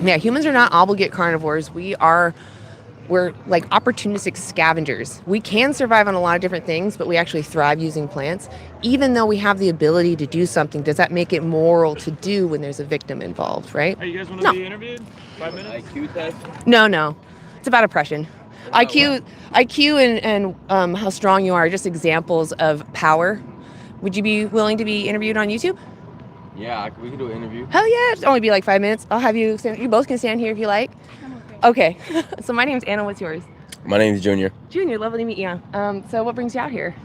Yeah, humans are not obligate carnivores. We're like opportunistic scavengers. We can survive on a lot of different things, but we actually thrive using plants. Even though we have the ability to do something, does that make it moral to do when there's a victim involved, right? Hey, you guys want to be interviewed? 5 minutes? IQ test? No. It's about oppression. IQ and how strong you are just examples of power. Would you be willing to be interviewed on YouTube? Yeah, we could do an interview. Hell yeah, it'll only be like 5 minutes. I'll have you stand. You both can stand here if you like. Okay. So my name's Anna. What's yours? My name's Junior. Junior, lovely to meet you. So what brings you out here?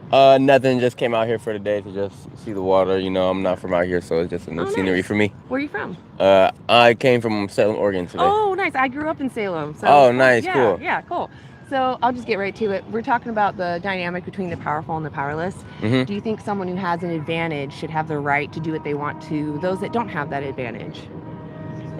Nothing. Just came out here for the day to just see the water. You know, I'm not from out here, so it's just a new scenery for me. Where are you from? I came from Salem, Oregon today. Oh, nice. I grew up in Salem. So, oh, nice. Yeah, cool. Yeah, cool. So I'll just get right to it. We're talking about the dynamic between the powerful and the powerless. Mm-hmm. Do you think someone who has an advantage should have the right to do what they want to those that don't have that advantage?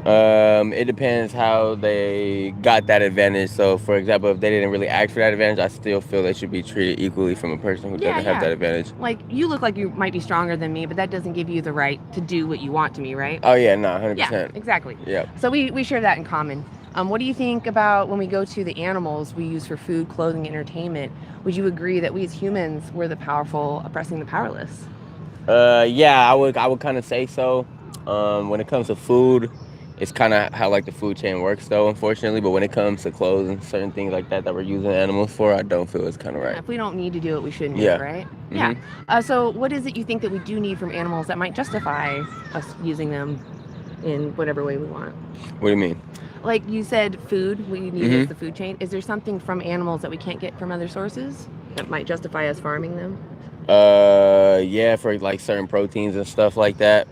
It depends how they got that advantage. So, for example, if they didn't really ask for that advantage, I still feel they should be treated equally from a person who doesn't have that advantage. Like, you look like you might be stronger than me, but that doesn't give you the right to do what you want to me, right? Oh, yeah, no, 100%. Yeah, exactly. Yeah. So we share that in common. What do you think about when we go to the animals we use for food, clothing, entertainment? Would you agree that we as humans, we're the powerful oppressing the powerless? Yeah, I would kind of say so. When it comes to food, it's kind of how like the food chain works though, unfortunately. But when it comes to clothes and certain things like that we're using animals for, I don't feel it's kind of right. If we don't need to do it, we shouldn't do it, right? Mm-hmm. Yeah. So what is it you think that we do need from animals that might justify us using them in whatever way we want? What do you mean? Like you said, food, we need is the food chain. Is there something from animals that we can't get from other sources that might justify us farming them? Yeah, for like certain proteins and stuff like that.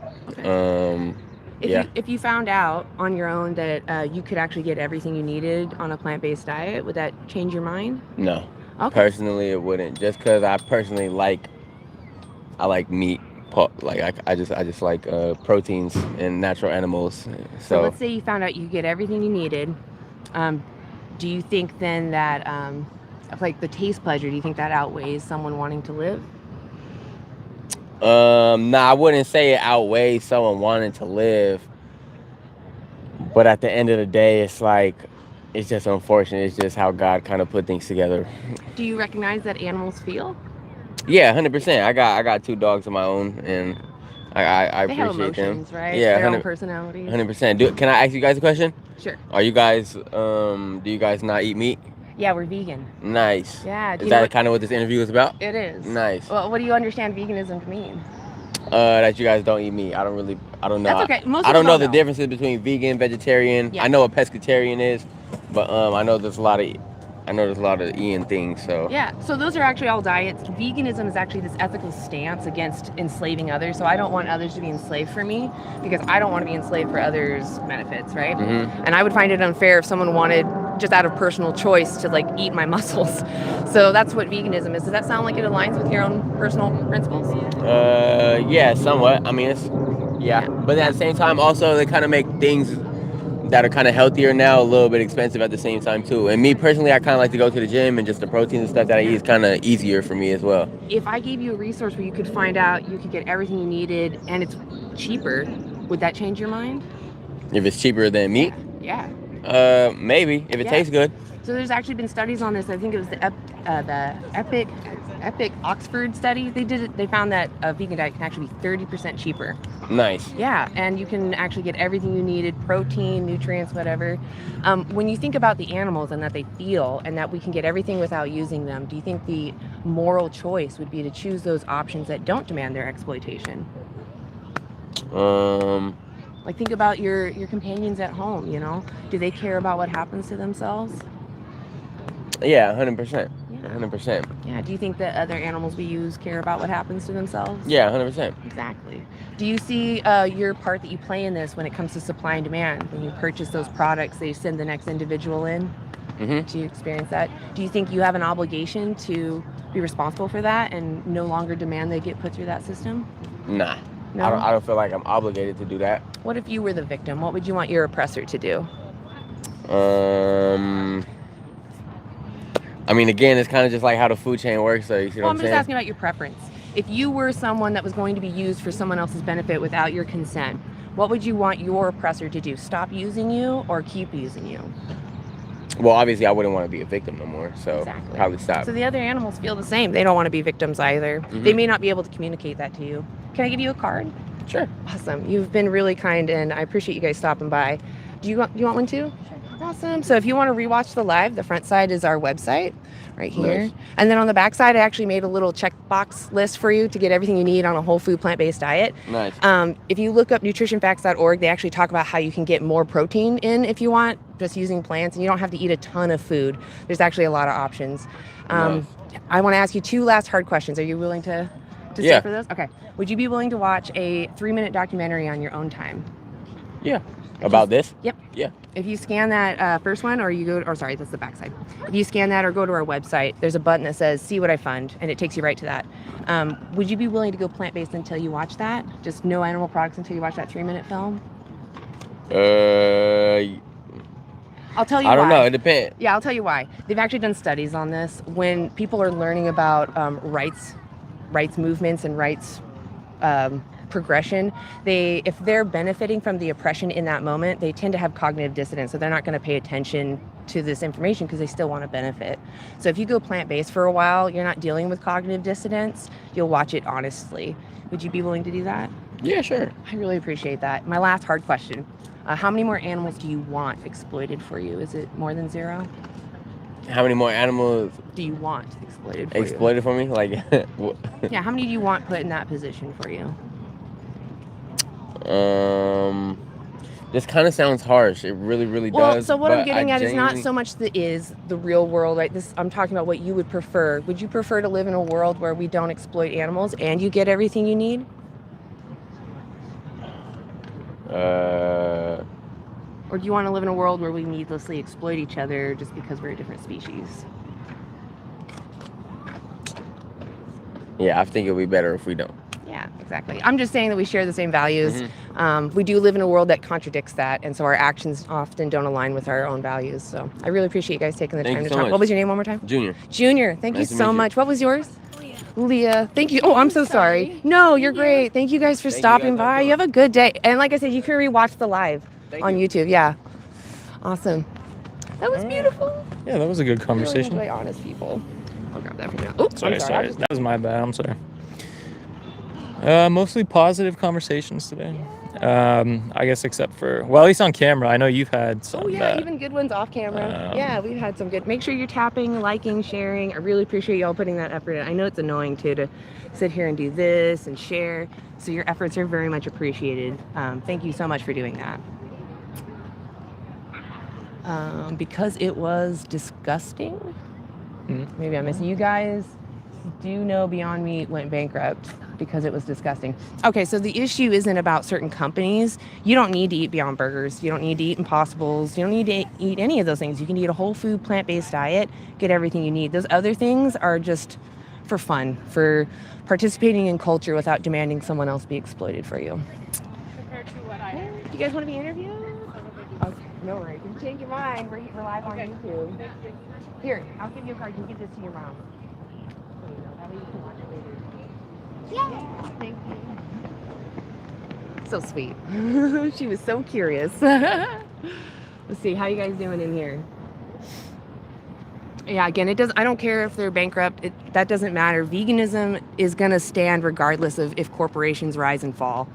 Okay. If you found out on your own that you could actually get everything you needed on a plant-based diet, would that change your mind? No. Okay. Personally, it wouldn't. Just because I personally like meat. Like I just like proteins and natural animals. So let's say you found out you could get everything you needed. Do you think then that like the taste pleasure, do you think that outweighs someone wanting to live? Nah, I wouldn't say it outweighs someone wanting to live. But at the end of the day, it's like, it's just unfortunate. It's just how God kind of put things together. Do you recognize that animals feel? Yeah, 100%. I got 2 dogs of my own, and I they appreciate have emotions, them. Right? Yeah, their own personalities. 100%. Can I ask you guys a question? Sure. Are you guys do you guys not eat meat? Yeah, we're vegan. Nice. Yeah. Is that kind of what this interview is about? It is. Nice. Well, what do you understand veganism to mean? That you guys don't eat meat. I don't know. That's okay. I don't know the differences between vegan, vegetarian. Yeah. I know what pescatarian is, but I know there's a lot of eating things. So yeah. So those are actually all diets. Veganism is actually this ethical stance against enslaving others. So I don't want others to be enslaved for me because I don't want to be enslaved for others' benefits, right? Mm-hmm. And I would find it unfair if someone wanted just out of personal choice to like eat my muscles. So that's what veganism is. Does that sound like it aligns with your own personal principles? Yeah, somewhat. I mean, but at the same time, also they kind of make things that are kind of healthier now a little bit expensive at the same time too. And me personally, I kind of like to go to the gym, and just the protein and stuff that I eat is kind of easier for me as well. If I gave you a resource where you could find out you could get everything you needed and it's cheaper, would that change your mind? If it's cheaper than meat? Yeah. Maybe if it tastes good. So there's actually been studies on this. I think it was the Epic Oxford study. They did it. They found that a vegan diet can actually be 30% cheaper Nice. Yeah, and you can actually get everything you needed, protein, nutrients, whatever. When you think about the animals and that they feel and that we can get everything without using them, do you think the moral choice would be to choose those options that don't demand their exploitation? Like, think about your companions at home, you know? Do they care about what happens to themselves? Yeah, 100%. 100%. Yeah, do you think that other animals we use care about what happens to themselves? Yeah, 100%. Exactly. Do you see your part that you play in this when it comes to supply and demand? When you purchase those products, they send the next individual in? Do you experience that? Do you think you have an obligation to be responsible for that and no longer demand they get put through that system? Nah. No? I don't feel like I'm obligated to do that. What if you were the victim? What would you want your oppressor to do? I mean, again, it's kind of just like how the food chain works. So you see what Well, I'm I'm saying? just asking about your preference. If you were someone that was going to be used for someone else's benefit without your consent, what would you want your oppressor to do? Stop using you or keep using you? Well, obviously, I wouldn't want to be a victim no more. So Exactly. probably stop. So the other animals feel the same. They don't want to be victims either. They may not be able to communicate that to you. Can I give you a card? Sure. Awesome. You've been really kind, and I appreciate you guys stopping by. Do you want one too? Sure. Awesome. So if you want to rewatch the live, the front side is our website right here. Nice. And then on the back side, I actually made a little checkbox list for you to get everything you need on a whole food plant-based diet. Nice. If you look up nutritionfacts.org, they actually talk about how you can get more protein in if you want, just using plants, and you don't have to eat a ton of food. There's actually a lot of options. Nice. I want to ask you 2 last hard questions. Are you willing to Yeah. stay for this? Okay. Would you be willing to watch a 3-minute documentary on your own time? Yeah. About this? Yep. Yeah. If you scan that first one, or sorry, that's the back side. If you scan that or go to our website, there's a button that says "See what I fund," and it takes you right to that. Would you be willing to go plant-based until you watch that? Just no animal products until you watch that 3-minute film? I'll tell you why. I don't know. It depends. Yeah, I'll tell you why. They've actually done studies on this. When people are learning about rights movements and rights progression, if they're benefiting from the oppression in that moment, they tend to have cognitive dissonance. So they're not going to pay attention to this information because they still want to benefit. So if you go plant-based for a while, you're not dealing with cognitive dissonance. You'll watch it honestly. Would you be willing to do that? Yeah, sure. I really appreciate that. My last hard question. How many more animals do you want exploited for you? Is it more than 0? How many more animals Do you want exploited for exploited for me? Like, you? Yeah, how many do you want put in that position for you? this kind of sounds harsh. It really, really Well, does. so what I'm but getting I at is not genuinely- so much the real world, right? I'm talking about what you would prefer. Would you prefer to live in a world where we don't exploit animals and you get everything you need? Or do you want to live in a world where we needlessly exploit each other just because we're a different species? Yeah, I think it'll be better if we don't. Yeah, exactly. I'm just saying that we share the same values. We do live in a world that contradicts that, and so our actions often don't align with our own values. So I really appreciate you guys taking the Thank time you to so talk. much. What was your name one more time? Junior. Junior, thank Nice you to so meet you. much. What was yours? Leah. Thank you. Oh, I'm so sorry. No, you're great. Thank you guys for Thank you stopping guys. by. You have a good day. And like I said, you can rewatch the live Thank on you. YouTube. Yeah. Awesome. That was beautiful. Yeah, that was a good I conversation. really enjoy honest people. I'll grab that for you. Oh, Sorry, I'm sorry. sorry. That was my bad. I'm sorry. Mostly positive conversations today. I guess except for, well, at least on camera. I know you've had some. Oh yeah, even good ones off camera. Yeah, we've had some good. Make sure you're tapping, liking, sharing. I really appreciate y'all putting that effort in. I know it's annoying too to sit here and do this and share. So your efforts are very much appreciated. Thank you so much for doing that. Because it was disgusting. Maybe I'm missing. You guys do know Beyond Meat went bankrupt because it was disgusting. Okay, so the issue isn't about certain companies. You don't need to eat Beyond Burgers. You don't need to eat Impossibles. You don't need to eat any of those things. You can eat a whole food, plant-based diet, get everything you need. Those other things are just for fun, for participating in culture without demanding someone else be exploited for you. Compared to what I Do you guys want to be interviewed? Okay, no worries. If you change your mind, we're live on YouTube. Here, I'll give you a card. You can give this to your mom. There you go. That way you can watch it later. Yeah. Thank you. So sweet. She was so curious. Let's see, how you guys doing in here? Yeah, again, I don't care if they're bankrupt. That doesn't matter. Veganism is going to stand regardless of if corporations rise and fall.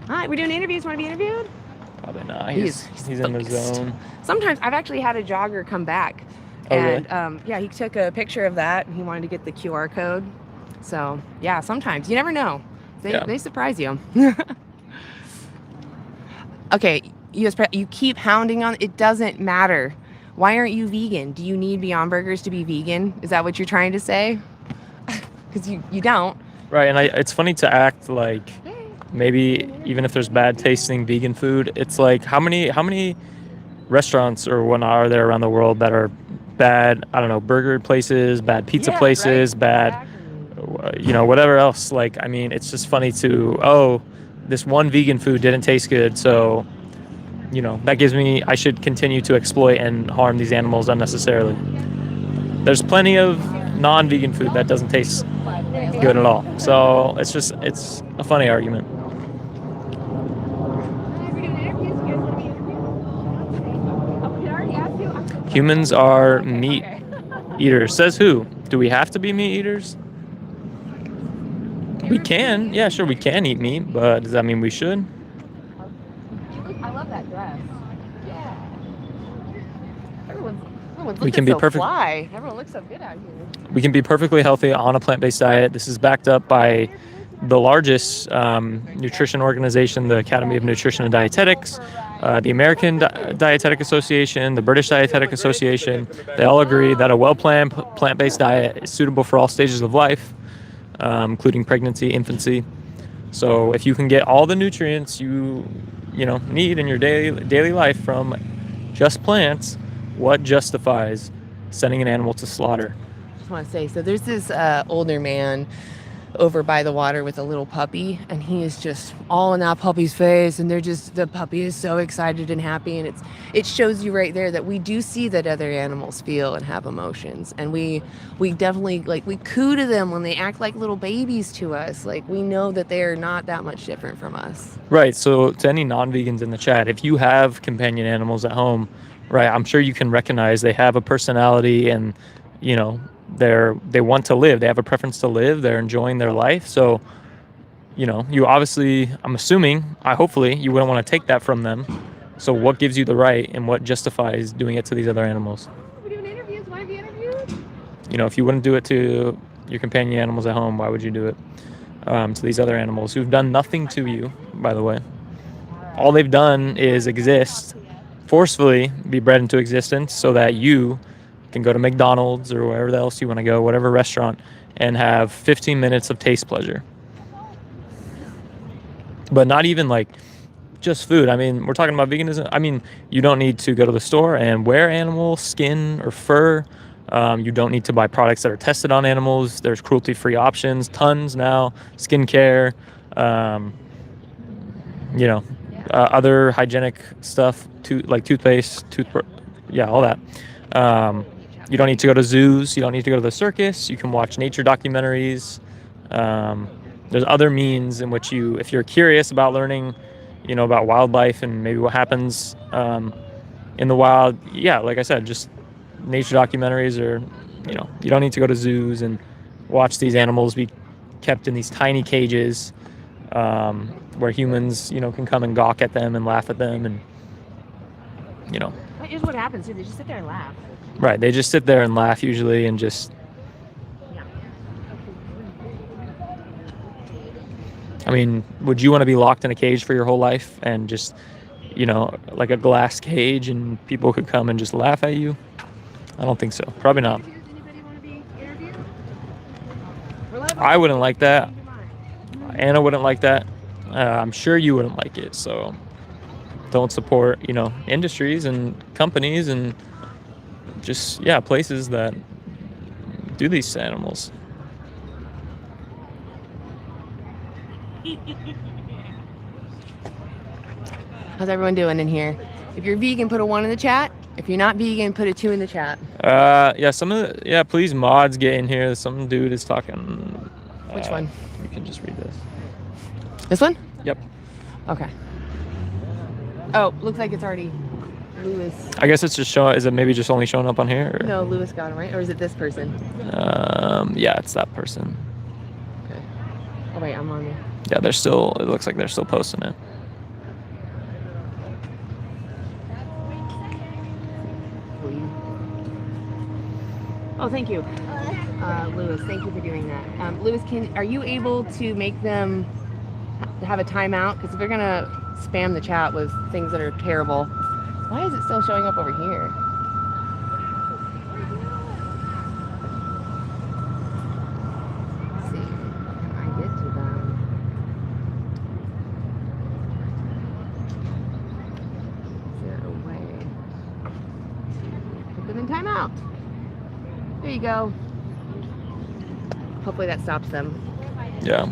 Hi, we're doing interviews. Want to be interviewed? Probably not. He's He's in the focused. zone. Sometimes I've actually had a jogger come back. Oh, really? And yeah, he took a picture of that and he wanted to get the QR code. So yeah, sometimes you never know. They surprise you. Okay, you keep hounding on. It doesn't matter. Why aren't you vegan? Do you need Beyond Burgers to be vegan? Is that what you're trying to say? Because you don't. Right, and it's funny to act like maybe even if there's bad tasting vegan food, it's like how many restaurants or whatnot are there around the world that are bad? I don't know, burger places, bad pizza places, bad, whatever else. Like, I mean, it's just funny this one vegan food didn't taste good, so that gives me I should continue to exploit and harm these animals unnecessarily. There's plenty of non-vegan food that doesn't taste good at all. So it's a funny argument. Humans are meat eaters. Says who? Do we have to be meat eaters? We can. Yeah, sure, we can eat meat, but does that mean we should? I love that dress. Yeah. Everyone's We can be perfect. fly. Everyone looks so good out here. We can be perfectly healthy on a plant-based diet. This is backed up by the largest nutrition organization, the Academy of Nutrition and Dietetics, the American Dietetic Association, the British Dietetic Association. They all agree that a well-planned plant-based diet is suitable for all stages of life, including pregnancy, infancy. So if you can get all the nutrients you need in your daily life from just plants, what justifies sending an animal to slaughter? I just want to say, so there's this older man over by the water with a little puppy, and he is just all in that puppy's face, and the puppy is so excited and happy, and it shows you right there that we do see that other animals feel and have emotions, and we definitely, like, we coo to them when they act like little babies to us. Like, we know that they are not that much different from us. Right. So to any non-vegans in the chat, if you have companion animals at home, right, I'm sure you can recognize they have a personality, and they want to live. They have a preference to live. They're enjoying their life. So, you obviously, hopefully, you wouldn't want to take that from them. So what gives you the right and what justifies doing it to these other animals? We're doing interviews. Want to be interviewed? If you wouldn't do it to your companion animals at home, why would you do it to these other animals who've done nothing to you, by the way? All they've done is exist, forcefully be bred into existence so that you can go to McDonald's or wherever else you want to go, whatever restaurant, and have 15 minutes of taste pleasure. But not even like just food. I mean, we're talking about veganism. I mean, you don't need to go to the store and wear animal skin or fur. You don't need to buy products that are tested on animals. There's cruelty-free options, tons now, skincare, other hygienic stuff, like toothpaste, all that. You don't need to go to zoos. You don't need to go to the circus. You can watch nature documentaries. There's other means in which if you're curious about learning, about wildlife and maybe what happens in the wild. Yeah, like I said, just nature documentaries, or you don't need to go to zoos and watch these animals be kept in these tiny cages where humans, can come and gawk at them and laugh at them, and That is what happens. They just sit there and laugh. Right, they just sit there and laugh usually, and just. I mean, would you want to be locked in a cage for your whole life and just, like a glass cage, and people could come and just laugh at you? I don't think so. Probably not. I wouldn't like that. Anna wouldn't like that. I'm sure you wouldn't like it. So don't support, industries and companies and just, places that do these to animals. How's everyone doing in here? If you're vegan, put a 1 in the chat. If you're not vegan, put a 2 in the chat. Please mods get in here. Some dude is talking. Which one? You can just read this. This one? Yep. Okay. Oh, looks like it's already Lewis. I guess it's just showing. Is it maybe just only showing up on here? Or? No, Lewis got him, right? Or is it this person? Yeah, it's that person. Okay. Oh wait, I'm on there. Yeah, it looks like they're still posting it. Oh, thank you. Lewis, thank you for doing that. Lewis, are you able to make them have a timeout? Because if they're gonna spam the chat with things that are terrible, why is it still showing up over here? Let's see, can I get to them? Is there a way to put them in timeout? There you go. Hopefully that stops them. Yeah.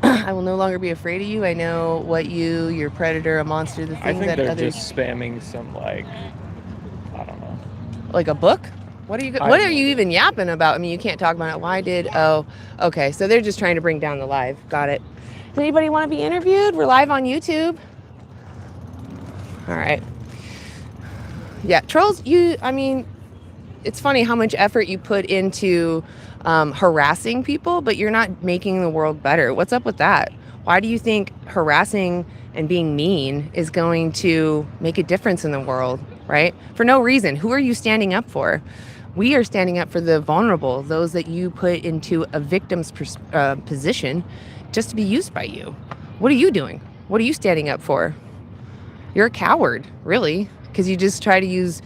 I will no longer be afraid of you. I know what you're a predator, a monster, the I thing think that they're others... just spamming some, like, I don't know. Like a book? What are you even yapping about? I mean, you can't talk about it. Oh, okay. So they're just trying to bring down the live. Got it. Does anybody want to be interviewed? We're live on YouTube. All right. Yeah, trolls, I mean, it's funny how much effort you put into harassing people, but you're not making the world better. What's up with that? Why do you think harassing and being mean is going to make a difference in the world, right? For no reason. Who are you standing up for? We are standing up for the vulnerable, those that you put into a victim's position just to be used by you. What are you doing? What are you standing up for? You're a coward, really, because you just try to use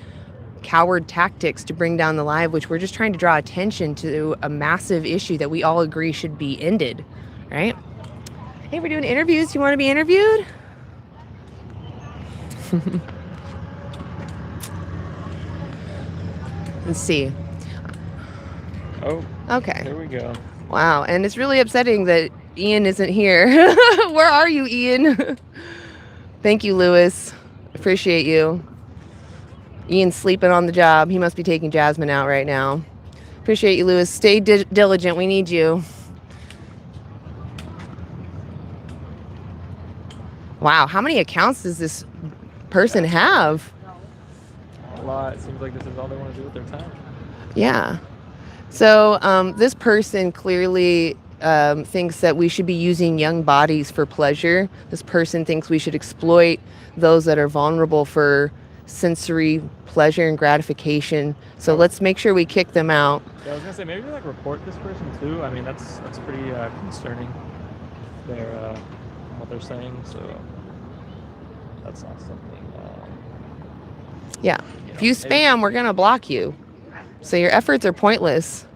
coward tactics to bring down the live, which we're just trying to draw attention to a massive issue that we all agree should be ended, right? Hey, we're doing interviews. You want to be interviewed? Let's see. Oh, okay. There we go. Wow, and it's really upsetting that Ian isn't here. Where are you, Ian? Thank you, Lewis. Appreciate you. Ian's sleeping on the job. He must be taking Jasmine out right now. Appreciate you, Lewis. Stay diligent. We need you. Wow, how many accounts does this person have? A lot. It seems like this is all they want to do with their time. Yeah. So this person clearly thinks that we should be using young bodies for pleasure. This person thinks we should exploit those that are vulnerable for sensory pleasure and gratification. So let's make sure we kick them out. Yeah, I was gonna say maybe like report this person too. I mean that's pretty concerning. Their what they're saying. So that's not something. Yeah. If you spam, we're gonna block you. So your efforts are pointless.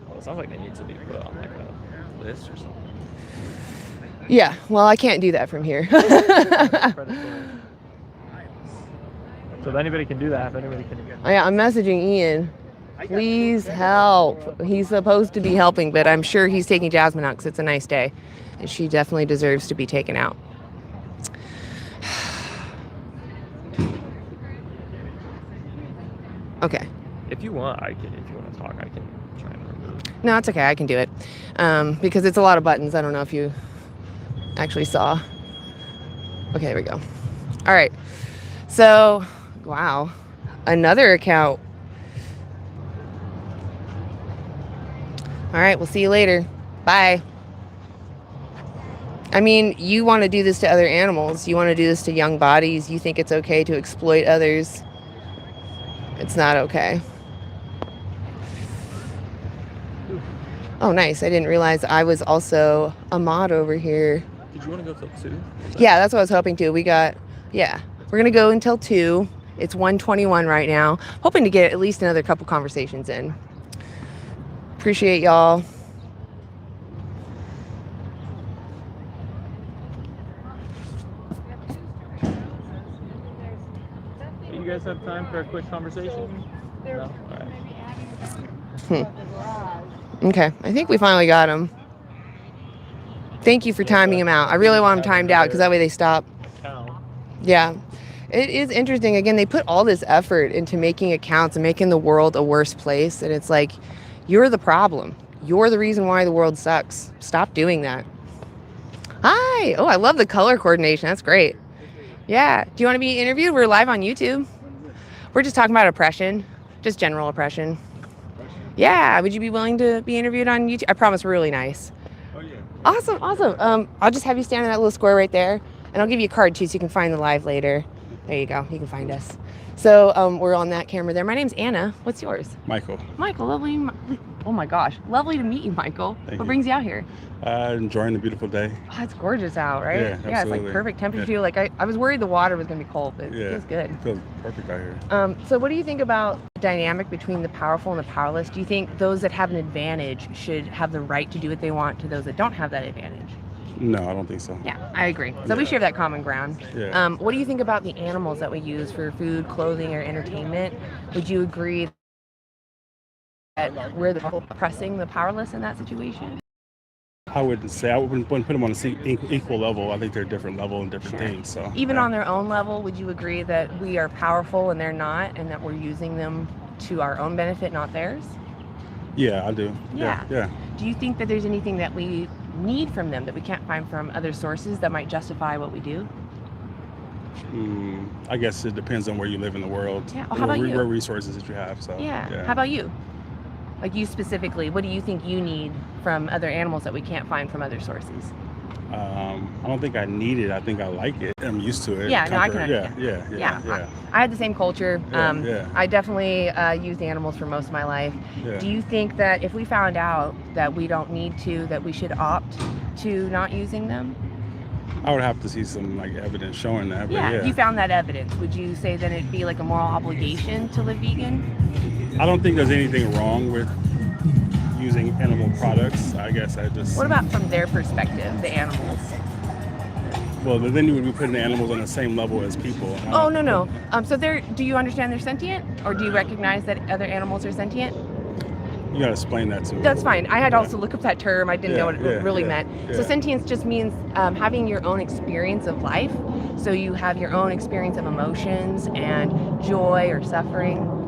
Well, it sounds like they need to be put on like a list or something. Yeah. Well, I can't do that from here. So if anybody can do that, if anybody can. Yeah, I'm messaging Ian. Please help. He's supposed to be helping, but I'm sure he's taking Jasmine out because it's a nice day. And she definitely deserves to be taken out. Okay. If you want, I can. If you want to talk, I can try and remove. No, it's okay. I can do it. Because it's a lot of buttons. I don't know if you actually saw. Okay, there we go. All right. So, wow. Another account. All right, we'll see you later. Bye. I mean, you want to do this to other animals. You want to do this to young bodies. You think it's okay to exploit others. It's not okay. Oh, nice. I didn't realize I was also a mod over here. Did you want to go till 2? Yeah, that's what I was hoping to. We're going to go until 2. It's 1:21 right now. Hoping to get at least another couple conversations in. Appreciate y'all. You guys have time for a quick conversation? No? All right. Okay, I think we finally got him. Thank you for timing him out. I really want him timed out because that way they stop. Yeah. It is interesting. Again, they put all this effort into making accounts and making the world a worse place. And it's like, you're the problem. You're the reason why the world sucks. Stop doing that. Hi. Oh, I love the color coordination. That's great. Yeah. Do you want to be interviewed? We're live on YouTube. We're just talking about oppression. Just general oppression. Yeah. Would you be willing to be interviewed on YouTube? I promise we're really nice. Oh, yeah. Awesome. Awesome. I'll just have you stand in that little square right there. And I'll give you a card too so you can find the live later. There you go. You can find us. So we're on that camera there. My name's Anna. What's yours? Michael. Michael, lovely. Oh my gosh, lovely to meet you, Michael. Thank What you. brings you out here? Enjoying the beautiful day. Oh, it's gorgeous out, right? Yeah, It's like absolutely. perfect temperature. Yeah. Like I was worried the water was gonna be cold, but Yeah, it feels good. It feels perfect out here. So what do you think about the dynamic between the powerful and the powerless? Do you think those that have an advantage should have the right to do what they want to those that don't have that advantage? No, I don't think so. Yeah, I agree. So we Yeah. share that common ground. Yeah. What do you think about the animals that we use for food, clothing, or entertainment? Would you agree that we're oppressing the powerless in that situation? I wouldn't say, I wouldn't put them on a equal level. I think they're different level and different things. So Even yeah. on their own level, would you agree that we are powerful and they're not, and that we're using them to our own benefit, not theirs? Yeah, I do. Yeah. Yeah. Do you think that there's anything that we need from them that we can't find from other sources that might justify what we do? I guess it depends on where you live in the world. Yeah. Well, how about you? What resources that you have. So Yeah. How about you? Like you specifically, what do you think you need from other animals that we can't find from other sources? I don't think I need it. I think I like it. I'm used to it. Yeah, no, I can Yeah, understand. yeah. I had the same culture. Yeah. I definitely used animals for most of my life. Yeah. Do you think that if we found out that we don't need to, that we should opt to not using them? I would have to see some like evidence showing that. But Yeah, yeah. you found that evidence. Would you say that it'd be like a moral obligation to live vegan? I don't think there's anything wrong with using animal products. I guess I just. What about from their perspective, the animals? Well, then you would be putting the animals on the same level as people. Oh, no. So do you understand they're sentient? Or do you recognize that other animals are sentient? You gotta explain that to me. That's fine. I had to also look up that term. I didn't know what it really meant. So yeah. sentience just means having your own experience of life. So you have your own experience of emotions and joy or suffering.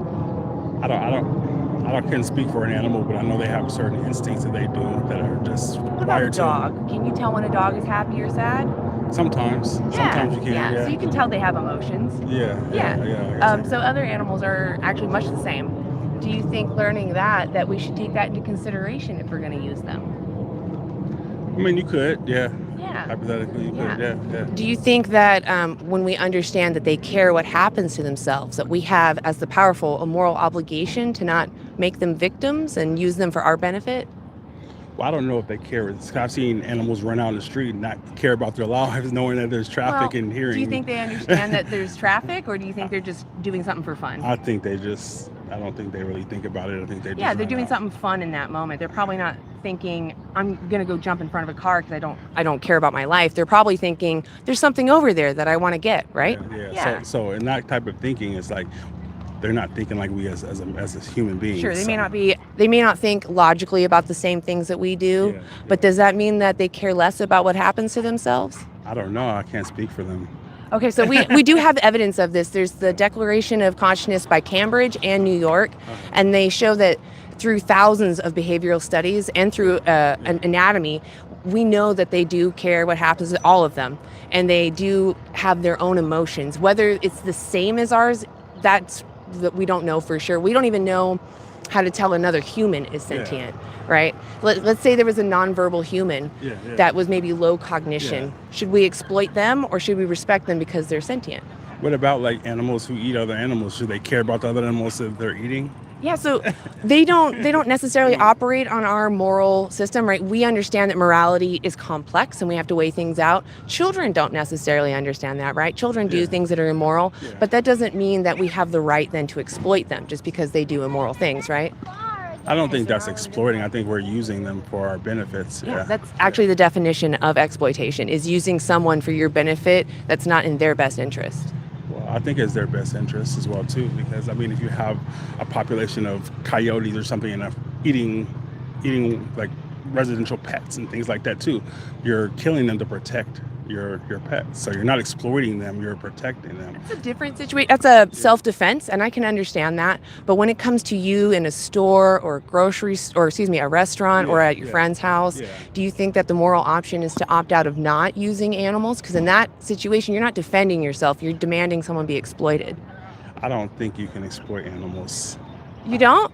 I couldn't speak for an animal, but I know they have certain instincts that they do that are just What about a wired to them. dog? Can you tell when a dog is happy or sad? Sometimes you can. Yeah. So you can tell they have emotions. Yeah. So other animals are actually much the same. Do you think learning that we should take that into consideration if we're going to use them? I mean, you could. Yeah. Yeah. Hypothetically, you could. Yeah. Do you think that when we understand that they care what happens to themselves, that we have, as the powerful, a moral obligation to not make them victims and use them for our benefit? Well, I don't know if they care. I've seen animals run out in the street and not care about their lives, knowing that there's traffic and hearing. Do you think they understand that there's traffic, or do you think they're just doing something for fun? I don't think they really think about it. I think they just They're run doing out. something fun in that moment. They're probably not thinking, I'm gonna go jump in front of a car because I don't care about my life. They're probably thinking, there's something over there that I want to get, right? Yeah. So in that type of thinking, it's like they're not thinking like we as a human beings. Sure, they may not think logically about the same things that we do, but does that mean that they care less about what happens to themselves? I don't know. I can't speak for them. Okay, so we do have evidence of this. There's the Declaration of Consciousness by Cambridge and New York, and they show that through thousands of behavioral studies and through an anatomy, we know that they do care what happens to all of them, and they do have their own emotions. Whether it's the same as ours, that we don't know for sure. We don't even know how to tell another human is sentient, right? Let's say there was a nonverbal human that was maybe low cognition. Should we exploit them, or should we respect them because they're sentient? What about like animals who eat other animals? Should they care about the other animals that they're eating? Yeah, so they don't necessarily operate on our moral system, right? We understand that morality is complex and we have to weigh things out. Children don't necessarily understand that, right? Children do things that are immoral, but that doesn't mean that we have the right then to exploit them just because they do immoral things, right? I don't think that's exploiting. I think we're using them for our benefits. Yeah, that's actually the definition of exploitation, is using someone for your benefit that's not in their best interest. Well, I think it's their best interest as well too, because I mean, if you have a population of coyotes or something and eating like residential pets and things like that too, you're killing them to protect your pets. So you're not exploiting them, you're protecting them. It's a different situation. That's a self-defense, and I can understand that. But when it comes to you in a store or a restaurant or at your friend's house, do you think that the moral option is to opt out of not using animals? Because in that situation, you're not defending yourself, you're demanding someone be exploited. I don't think you can exploit animals. You don't?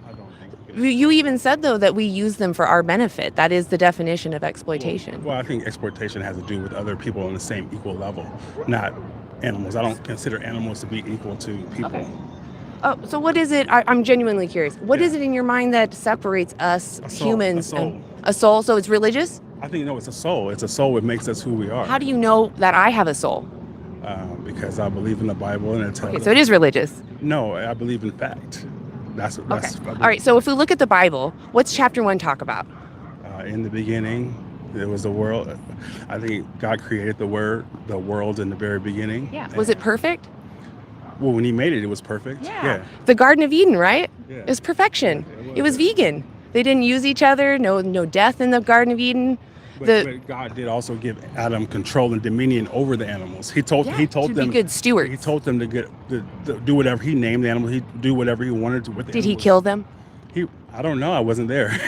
You even said, though, that we use them for our benefit. That is the definition of exploitation. Well, I think exploitation has to do with other people on the same equal level, not animals. I don't consider animals to be equal to people. Okay. Oh, so what is it? I'm genuinely curious. What is it in your mind that separates us humans? A soul. So it's religious? I think, no, it's a soul. It's a soul that makes us who we are. How do you know that I have a soul? Because I believe in the Bible and it tells. Okay, so it is religious. No, I believe in fact. That's Okay. All right, so if we look at the Bible, what's chapter 1 talk about? In the beginning, there was the world. I think God created the world in the very beginning. Yeah. Was it perfect? Well, when he made it, it was perfect. Yeah. The Garden of Eden, right? Yeah. It was perfection. It was vegan. They didn't use each other. No death in the Garden of Eden. But God did also give Adam control and dominion over the animals. He told them to be good stewards. He told them to do whatever he named the animals. He do whatever he wanted to with the Did animals. he kill them? I don't know. I wasn't there.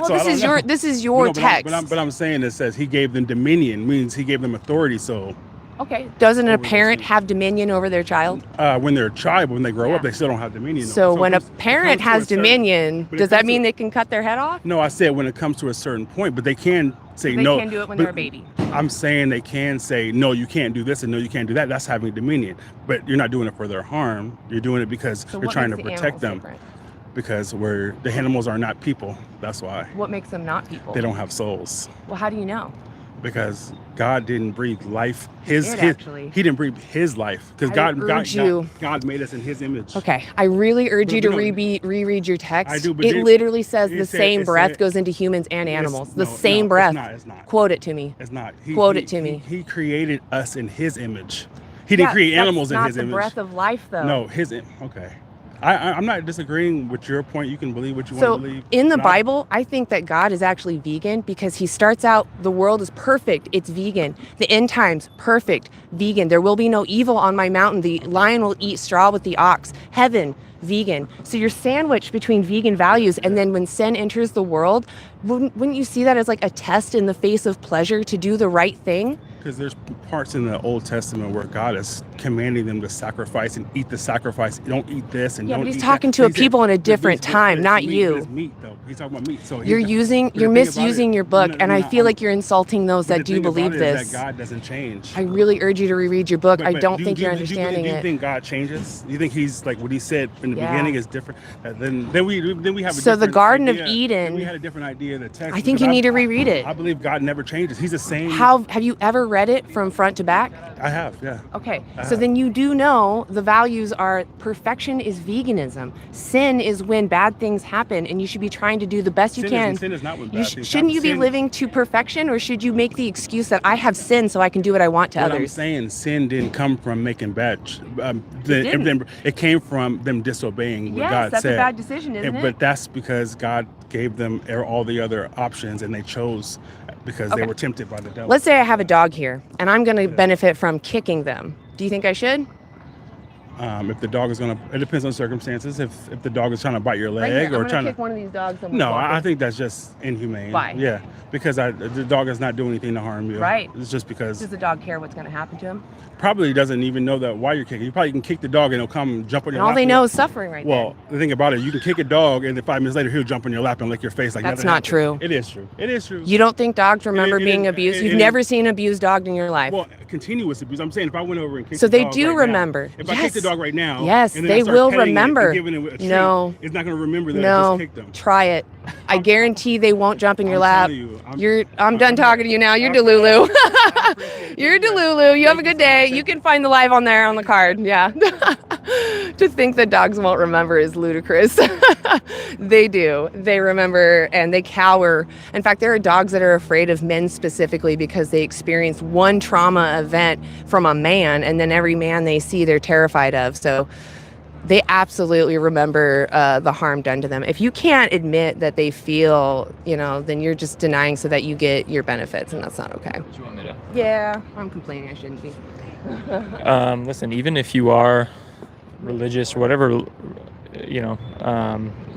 Well, So this is your text. But I'm saying it says he gave them dominion, means he gave them authority. So okay, doesn't a parent have dominion over their child? when they're a child, when they grow up, they still don't have dominion. So when a parent has dominion, does that mean they can cut their head off? No, I said when it comes to a certain point, but they can say They no. can do it when they're a baby. I'm saying they can say no, you can't do this, and no, you can't do that. That's having dominion. But you're not doing it for their harm. You're doing it because you're trying to protect them. Different? Because the animals are not people. That's why. What makes them not people? They don't have souls. Well, how do you know? Because God didn't breathe life. He didn't breathe his life. Because God made us in his image. Okay, I really urge you to reread your text. I do, but it literally says the same breath goes into humans and animals. The same breath. It's not. Quote it to me. It's not. Quote it to me. He created us in his image. He didn't create animals in his image. Not the breath of life, though. No, okay. I'm not disagreeing with your point. You can believe what you want to believe. In the Bible, I think that God is actually vegan because he starts out, the world is perfect, it's vegan. The end times, perfect, vegan. There will be no evil on my mountain. The lion will eat straw with the ox. Heaven, vegan. So you're sandwiched between vegan values, and then when sin enters the world, wouldn't you see that as like a test in the face of pleasure to do the right thing? Because there's parts in the Old Testament where God is commanding them to sacrifice and eat the sacrifice. Don't eat this and don't eat that. But he's talking to a people in a different time, not you. It's meat, though. He's talking about meat. So you're misusing your book, and I feel like you're insulting those that do believe this. That God doesn't change. I really urge you to reread your book. I don't think you're understanding it. Do you think God changes? Do you think he's like what he said in the beginning is different? Then we have a so the Garden idea. of Eden. We had a different idea of the text. I think you need to reread it. I believe God never changes. He's the same. Have you ever read it from front to back? I have, yeah. Okay, so then you do know the values are perfection is veganism. Sin is when bad things happen, and you should be trying to do the best you can. Sin is not when bad things happen. Shouldn't you be living to perfection, or should you make the excuse that I have sin so I can do what I want to others? I'm saying sin didn't come from making bad. It came from them disobeying what God said. Yes, that's a bad decision, isn't it? But that's because God gave them all the other options, and they chose because they were tempted by the devil. Let's say I have a dog here, and I'm going to benefit from kicking them. Do you think I should? If the dog is going to, it depends on circumstances. If the dog is trying to bite your leg or trying to kick one of these dogs. No, I think that's just inhumane. Why? Yeah, because the dog is not doing anything to harm you. Right. It's just because. Does the dog care what's going to happen to him? Probably doesn't even know that why you're kicking. You probably can kick the dog and he'll come jump on your lap. All they know is suffering right Well, the thing about it, you can kick a dog and then 5 minutes later he'll jump on your lap and lick your face like that's not true. It is true. It is true. You don't think dogs remember being abused? You've never seen an abused dog in your life. Well, continuous abuse. I'm saying if I went over and kicked so the they dog do right remember. Now, if I kick the dog right now, yes, and then they will remember. It and it a treat, no, it's not going to remember that I just kicked them. Try it. I guarantee they won't jump in your lap. I'm done talking to you now. You're Okay. Delulu. You're Delulu. You have a good day. You can find the live on there on the card. Yeah. To think that dogs won't remember is ludicrous. They do. They remember and they cower. In fact, there are dogs that are afraid of men specifically because they experienced one trauma event from a man, and then every man they see they're terrified of. So they absolutely remember the harm done to them. If you can't admit that they feel, then you're just denying so that you get your benefits, and that's not okay. Do you want me to? Yeah, I'm complaining. I shouldn't be. Listen, even if you are religious or whatever,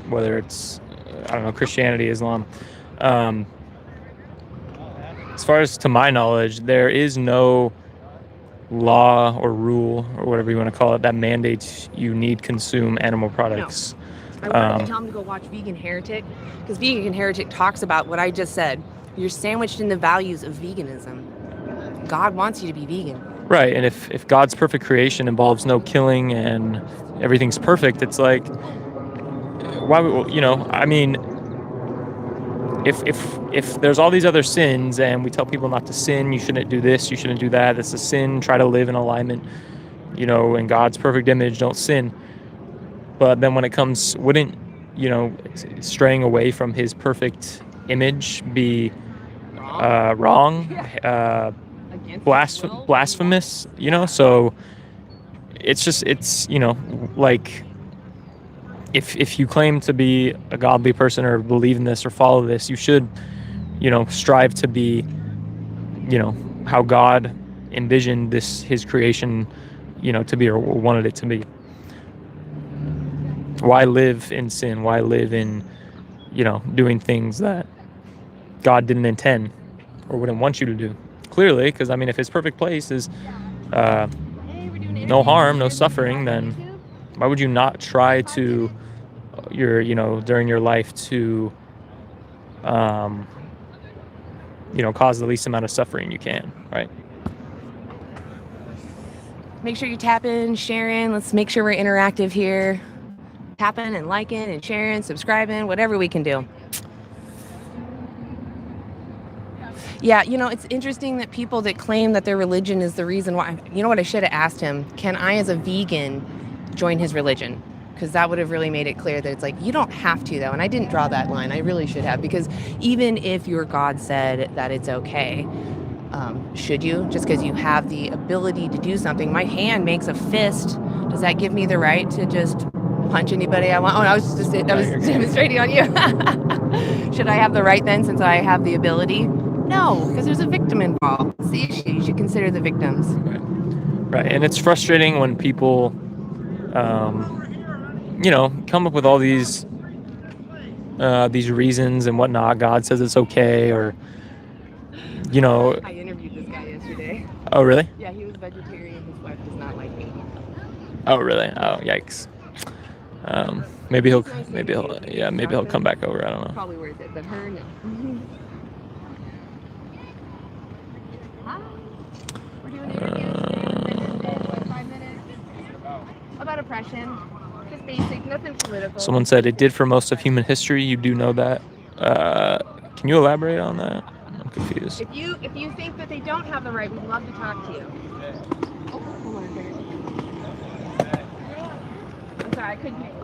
whether it's, Christianity, Islam, as far as to my knowledge, there is no law or rule or whatever you want to call it that mandates you need consume animal products. No. I wanted to tell him to go watch Vegan Heretic, because Vegan Heretic talks about what I just said. You're sandwiched in the values of veganism. God wants you to be vegan. Right, and if God's perfect creation involves no killing and everything's perfect, it's like, why would, I mean, if there's all these other sins and we tell people not to sin, you shouldn't do this, you shouldn't do that, it's a sin, try to live in alignment, in God's perfect image, don't sin. But then when it comes, wouldn't, straying away from his perfect image be wrong, blasphemous, so it's like, if you claim to be a godly person or believe in this or follow this, you should, strive to be, how God envisioned his creation, to be, or wanted it to be. Why live in sin? Why live in, doing things that God didn't intend or wouldn't want you to do? Clearly, because if his perfect place is no harm, no suffering, then why would you not try to during your life to cause the least amount of suffering you can, right? Make sure you tap in, sharing. Let's make sure we're interactive here. Tapping and liking and sharing, subscribing, whatever we can do. Yeah, it's interesting that people that claim that their religion is the reason why, what I should have asked him, can I as a vegan join his religion? Because that would have really made it clear that it's like, you don't have to though. And I didn't draw that line. I really should have, because even if your God said that it's okay, should you? Just because you have the ability to do something. My hand makes a fist. Does that give me the right to just punch anybody I want? Oh, I was demonstrating on you. Should I have the right then, since I have the ability? No, because there's a victim involved. That's the issue. You should consider the victims. Right. And it's frustrating when people, come up with all these reasons and whatnot. God says it's okay, or, I interviewed this guy yesterday. Oh, really? Yeah, he was vegetarian. His wife does not like me. Oh, really? Oh, yikes. Maybe he'll come back over. I don't know. Probably worth it, but her, no. We're doing it 5 minutes. About oppression. Just basic, nothing political. Someone said it did for most of human history. You do know that. Can you elaborate on that? I'm confused. If you think that they don't have the right, we'd love to talk to you. Oh, hold on a second. I'm sorry, I couldn't hear you.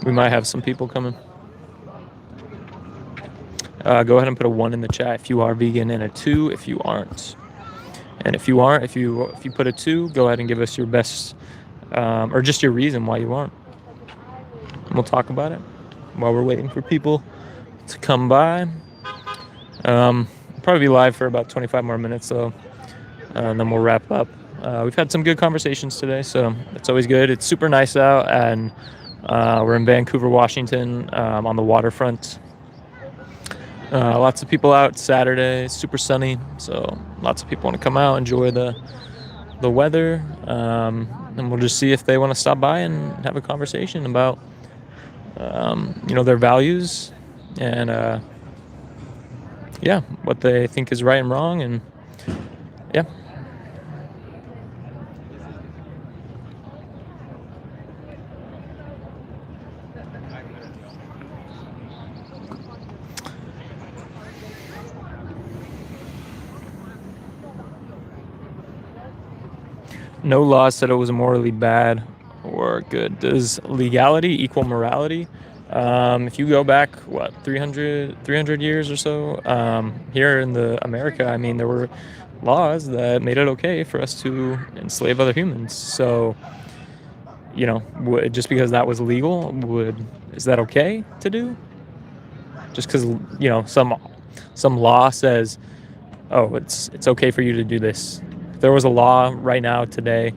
We might have some people coming. Go ahead and put a 1 in the chat if you are vegan, and a 2 if you aren't. And if you aren't, if you put a 2, go ahead and give us your best, or just your reason why you aren't. And we'll talk about it while we're waiting for people to come by. Probably be live for about 25 more minutes, so and then we'll wrap up. We've had some good conversations today, so it's always good. It's super nice out, and we're in Vancouver, Washington, on the waterfront. Lots of people out Saturday. It's super sunny, so lots of people want to come out, enjoy the weather, and we'll just see if they want to stop by and have a conversation about their values and what they think is right and wrong, and yeah. No law said it was morally bad or good. Does legality equal morality? If you go back, 300 years or so, here in America, there were laws that made it okay for us to enslave other humans. So, just because that was legal, is that okay to do? Just because, some law says, oh, it's okay for you to do this. If there was a law right now today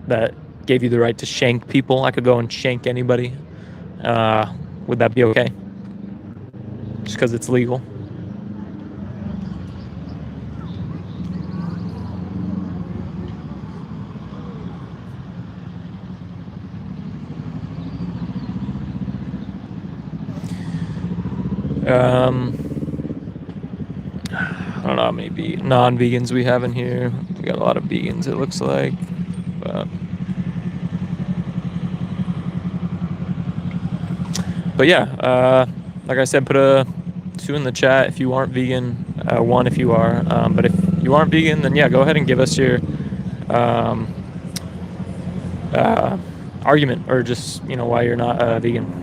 that gave you the right to shank people, I could go and shank anybody. Would that be okay? Just because it's legal? I don't know. how many non-vegans we have in here. We got a lot of vegans, it looks like. But yeah, like I said, put a 2 in the chat if you aren't vegan, 1 if you are. But if you aren't vegan, then yeah, go ahead and give us your argument, or just, you know, why you're not vegan.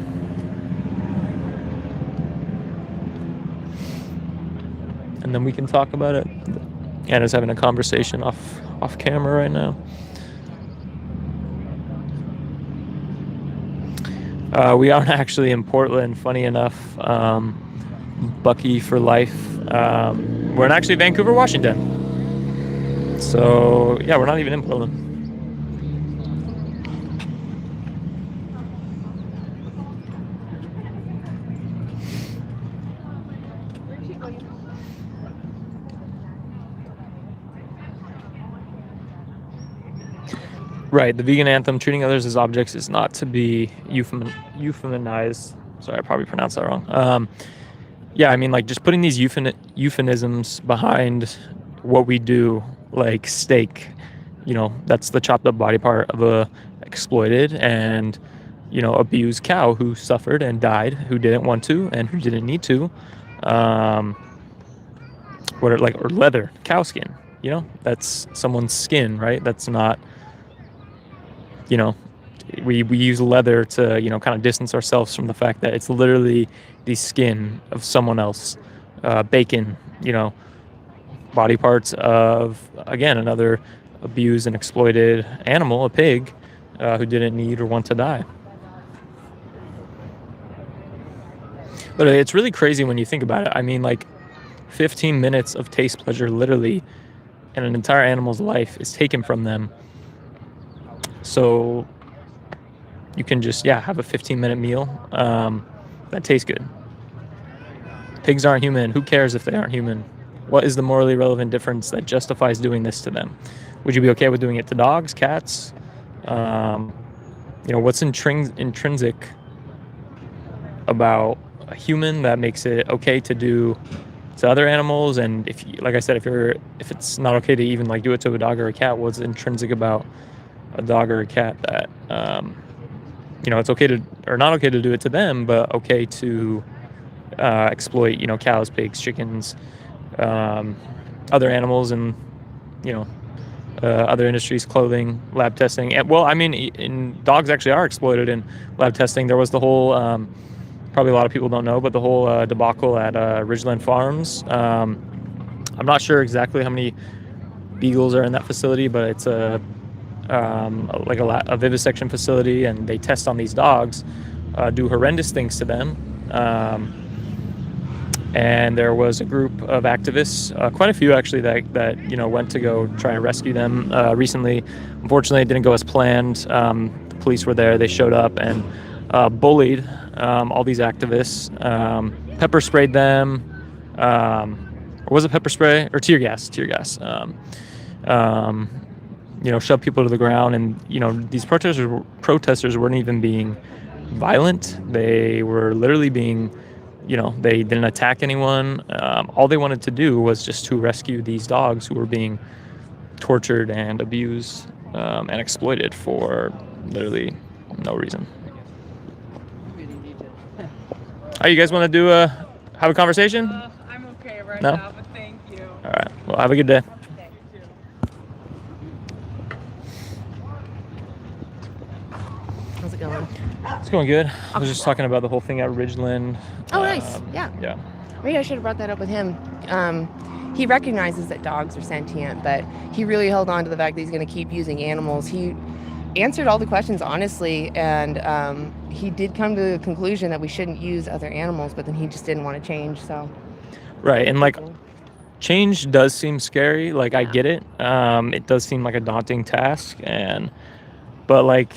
And then we can talk about it. Anna's having a conversation off camera right now. We aren't actually in Portland, funny enough. Bucky for life. We're in actually Vancouver, Washington. So yeah, we're not even in Portland. Right, the vegan anthem, treating others as objects, is not to be euphemized. Sorry, I probably pronounced that wrong. Yeah, I mean, like, just putting these euphemisms behind what we do, like steak, you know, that's the chopped up body part of a exploited and, you know, abused cow who suffered and died, who didn't want to and who didn't need to. Or leather, cow skin, you know, that's someone's skin, right? That's not, you know, we use leather to, you know, kind of distance ourselves from the fact that it's literally the skin of someone else. Bacon, you know, body parts of, again, another abused and exploited animal, a pig, who didn't need or want to die. But it's really crazy when you think about it. I mean, like, 15 minutes of taste pleasure, literally, and an entire animal's life is taken from them. So you can just, have a 15-minute meal that tastes good. Pigs aren't human. Who cares if they aren't human? What is the morally relevant difference that justifies doing this to them? Would you be okay with doing it to dogs, cats? You know, what's intrinsic about a human that makes it okay to do to other animals? And if, like I said, if it's not okay to even like do it to a dog or a cat, what's intrinsic about a dog or a cat that you know, it's okay to, or not okay to do it to them, but okay to exploit, you know, cows, pigs, chickens, other animals, and, you know, other industries, clothing, lab testing. And, well, I mean, dogs actually are exploited in lab testing. There was the whole, probably a lot of people don't know, but the whole debacle at Ridgeland Farms. I'm not sure exactly how many beagles are in that facility, but it's a vivisection facility, and they test on these dogs, do horrendous things to them. And there was a group of activists, quite a few actually, that you know, went to go try and rescue them recently. Unfortunately, it didn't go as planned. The police were there. They showed up and bullied all these activists, pepper sprayed them, or was it pepper spray or tear gas? You know, shove people to the ground. And, you know, these protesters weren't even being violent. They were literally being, you know, they didn't attack anyone. All they wanted to do was just to rescue these dogs who were being tortured and abused and exploited for literally no reason. Oh, you guys want to have a conversation? I'm okay right No? now, but thank you. All right. Well, have a good day. How's it going? It's going good. I was just talking about the whole thing at Ridgeland. Oh, nice. Yeah. Maybe I should have brought that up with him. He recognizes that dogs are sentient, but he really held on to the fact that he's going to keep using animals. He answered all the questions honestly, and he did come to the conclusion that we shouldn't use other animals, but then he just didn't want to change. So right, and like, change does seem scary. Like, I get it. It does seem like a daunting task, but like,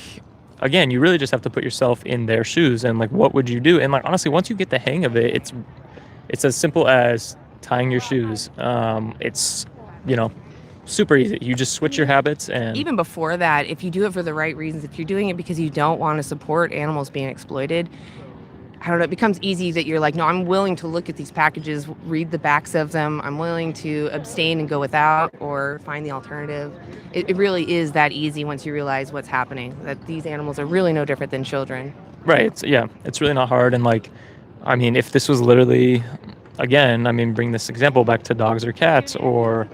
again, you really just have to put yourself in their shoes, and like, what would you do? And like, honestly, once you get the hang of it, it's as simple as tying your shoes. It's, you know, super easy. You just switch your habits. And even before that, if you do it for the right reasons, if you're doing it because you don't want to support animals being exploited, I don't know, it becomes easy that you're like, no, I'm willing to look at these packages, read the backs of them. I'm willing to abstain and go without or find the alternative. It really is that easy once you realize what's happening, that these animals are really no different than children. Right. It's really not hard. And like, I mean, if this was literally, again, I mean, bring this example back to dogs or cats, or,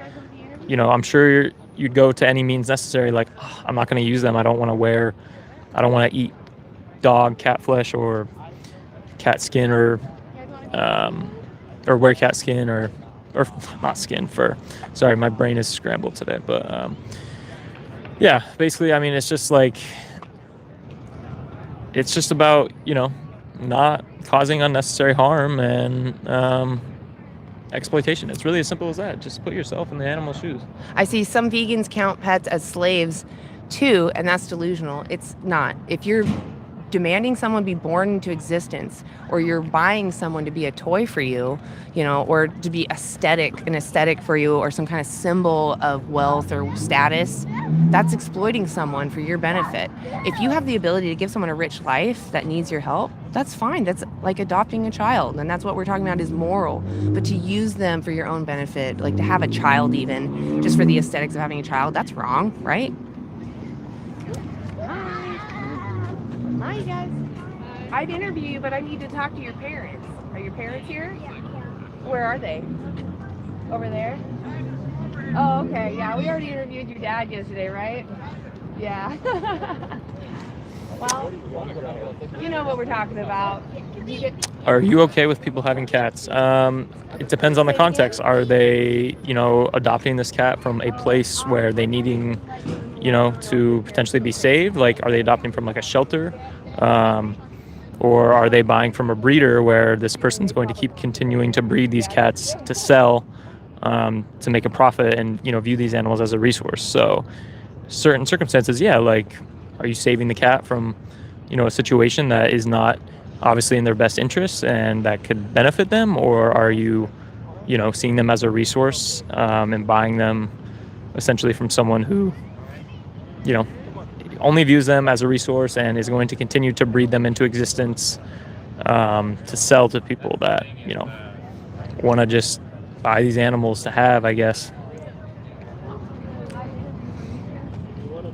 you know, I'm sure you'd go to any means necessary. Like, "Oh, I'm not going to use them. I don't want to eat dog, cat flesh, or cat skin, or wear cat skin, or not skin, fur. Sorry, my brain is scrambled today. But yeah, basically, I mean, it's just like, it's just about, you know, not causing unnecessary harm and exploitation. It's really as simple as that. Just put yourself in the animal's shoes. I see some vegans count pets as slaves too, and that's delusional. It's not. If you're demanding someone be born into existence, or you're buying someone to be a toy for you, you know, or to be an aesthetic for you, or some kind of symbol of wealth or status, that's exploiting someone for your benefit. If you have the ability to give someone a rich life that needs your help, that's fine. That's like adopting a child, and that's what we're talking about is moral. But to use them for your own benefit, like to have a child even just for the aesthetics of having a child, that's wrong, right? Hi, you guys. I'd interview you, but I need to talk to your parents. Are your parents here? Where are they? Over there? Oh, okay. Yeah, we already interviewed your dad yesterday, right? Yeah. Well, you know what we're talking about. Are you okay with people having cats? It depends on the context. Are they, you know, adopting this cat from a place where they needing, you know, to potentially be saved? Like, are they adopting from like a shelter? Or are they buying from a breeder where this person's going to keep continuing to breed these cats to sell, to make a profit and, you know, view these animals as a resource? So certain circumstances, yeah, like, are you saving the cat from, you know, a situation that is not obviously in their best interests and that could benefit them? Or are you, you know, seeing them as a resource, and buying them essentially from someone who, you know, only views them as a resource and is going to continue to breed them into existence, to sell to people that, you know, want to just buy these animals to have, I guess.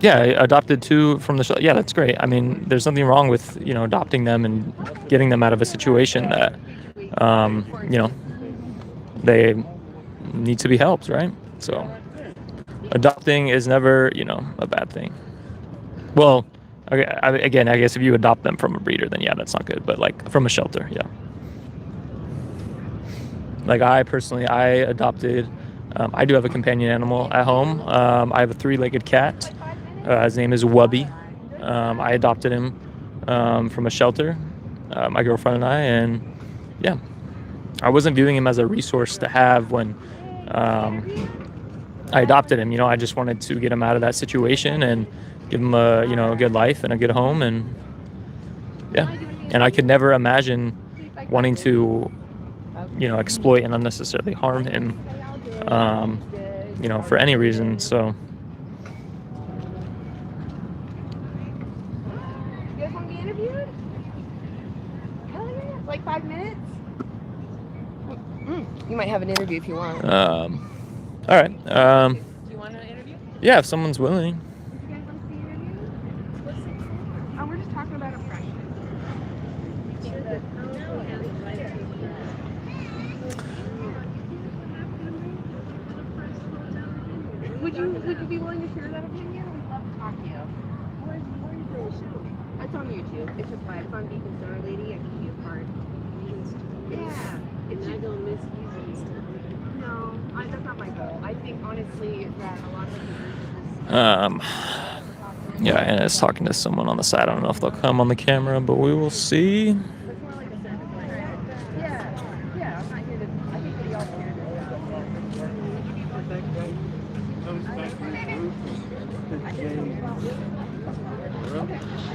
Yeah, adopted two from the shelter. Yeah, that's great. I mean, there's nothing wrong with, you know, adopting them and getting them out of a situation that, you know, they need to be helped, right? So adopting is never, you know, a bad thing. Well, okay, again, I guess if you adopt them from a breeder, then yeah, that's not good. But like from a shelter, yeah. Like I adopted, I do have a companion animal at home. I have a 3-legged cat. His name is Wubby. I adopted him from a shelter, my girlfriend and I, and yeah, I wasn't viewing him as a resource to have when I adopted him. You know, I just wanted to get him out of that situation and give him a, you know, a good life and a good home, and yeah, and I could never imagine wanting to, you know, exploit and unnecessarily harm him, you know, for any reason. So. Like 5 minutes? You might have an interview if you want. All right. Do you want an interview? Yeah, if someone's willing. You guys want to see an interview? Oh, we're just talking about oppression. Would you be willing to share that opinion? We'd love to talk to you. Where is the show? It's on YouTube. It's just it's on Veganstonerlady. I can give you a card. Yeah. I don't miss using. No, that's not my goal. I think honestly that a lot of the Yeah, and it's talking to someone on the side. I don't know if they'll come on the camera, but we will see. Yeah, I'm not here to. I think that y'all here to.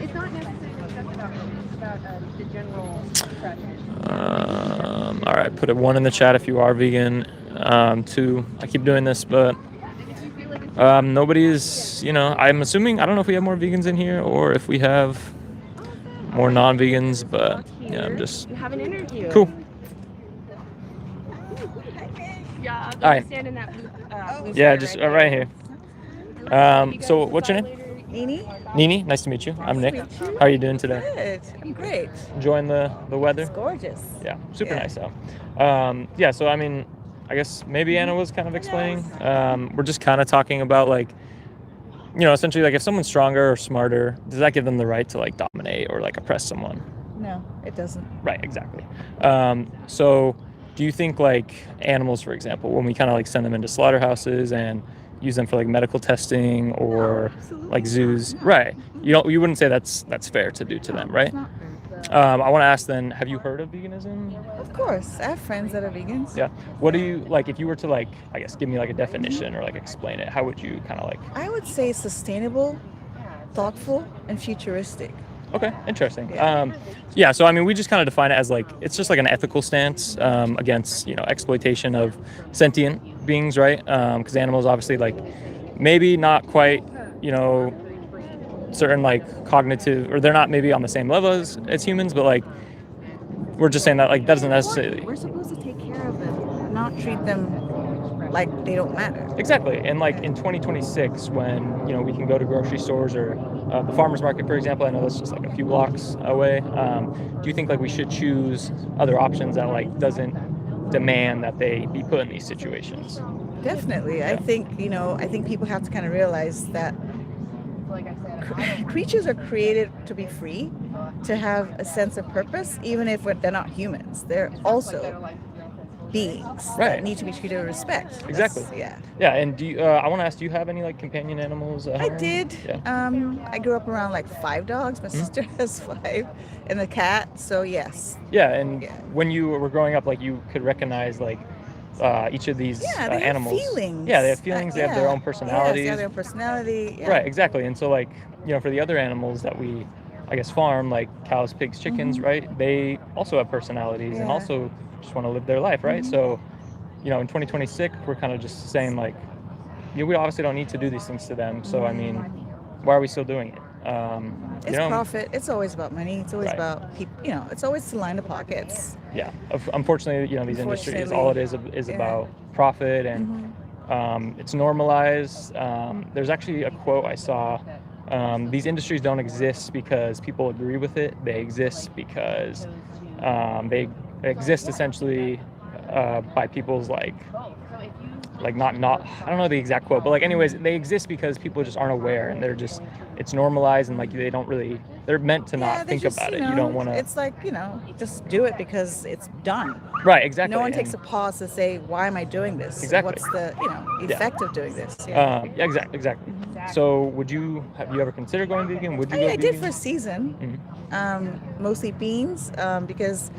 It's not necessarily about the general oppression. All right, put a 1 in the chat if you are vegan. 2, I keep doing this, but nobody's, you know, I'm assuming, I don't know if we have more vegans in here or if we have more non-vegans, but yeah, I'm just have an interview. cool. Yeah. All right. Stand in that blue, Yeah, just right here. So what's your name? Nini? Nini, nice to meet you. I'm Nick. How are you doing today? Good. I'm great. Enjoying the weather? It's gorgeous. Yeah, super nice out. Yeah, so I mean, I guess maybe Anna was kind of explaining. We're just kind of talking about like, you know, essentially like if someone's stronger or smarter, does that give them the right to like dominate or like oppress someone? No, it doesn't. Right, exactly. So do you think like animals, for example, when we kind of like send them into slaughterhouses and use them for like medical testing or like zoos, right? You wouldn't say that's fair to do to them, right? I want to ask then, have you heard of veganism? Of course. I have friends that are vegans. Yeah. What do you like if you were to like, I guess, give me like a definition or like explain it, how would you kind of like? I would say sustainable, thoughtful, and futuristic. Okay, interesting. Yeah, so I mean, we just kind of define it as like, it's just like an ethical stance against, you know, exploitation of sentient beings, right? Because animals obviously like maybe not quite, you know, certain like cognitive, or they're not maybe on the same level as humans, but like, we're just saying that like, that doesn't necessarily. We're supposed to take care of them, not treat them like they don't matter. Exactly. And like in 2026, when, you know, we can go to grocery stores or the farmer's market, for example, I know that's just like a few blocks away. Do you think like we should choose other options that like doesn't demand that they be put in these situations? Definitely. Yeah. I think people have to kind of realize that creatures are created to be free, to have a sense of purpose, even if they're not humans. They're also beings that need to be treated with respect. Exactly. Yeah. And do you, I want to ask, do you have any like companion animals at I home? did. Yeah. I grew up around like 5 dogs. My sister has 5, and a cat. So yes. Yeah. And when you were growing up, like you could recognize like each of these they animals. have feelings. Yeah, they have feelings. They have their own personalities. Yes, they have their own personality. Yeah. Right. Exactly. And so like, you know, for the other animals that we, I guess, farm, like cows, pigs, chickens, right? They also have personalities and also just want to live their life, right? So, you know, in 2026, we're kind of just saying like, yeah, we obviously don't need to do these things to them. So, I mean, why are we still doing it? It's profit. It's always about money. It's always Right. about people. You know, it's always to line the pockets. Yeah. Unfortunately, you know, these industries, all it is about profit, and it's normalized. There's actually a quote I saw. These industries don't exist because people agree with it. They exist because they exist essentially by people's like not I don't know the exact quote, but like anyways, they exist because people just aren't aware, and it's normalized, and like they don't really, they're meant to not think about it. You don't want to. It's like, you know, just do it because it's done. Right. Exactly. No one takes a pause to say, why am I doing this? Exactly. What's the, you know, effect of doing this? Yeah, exactly. So have you ever considered going vegan? Would you go I did vegan? for a season. Mostly beans, because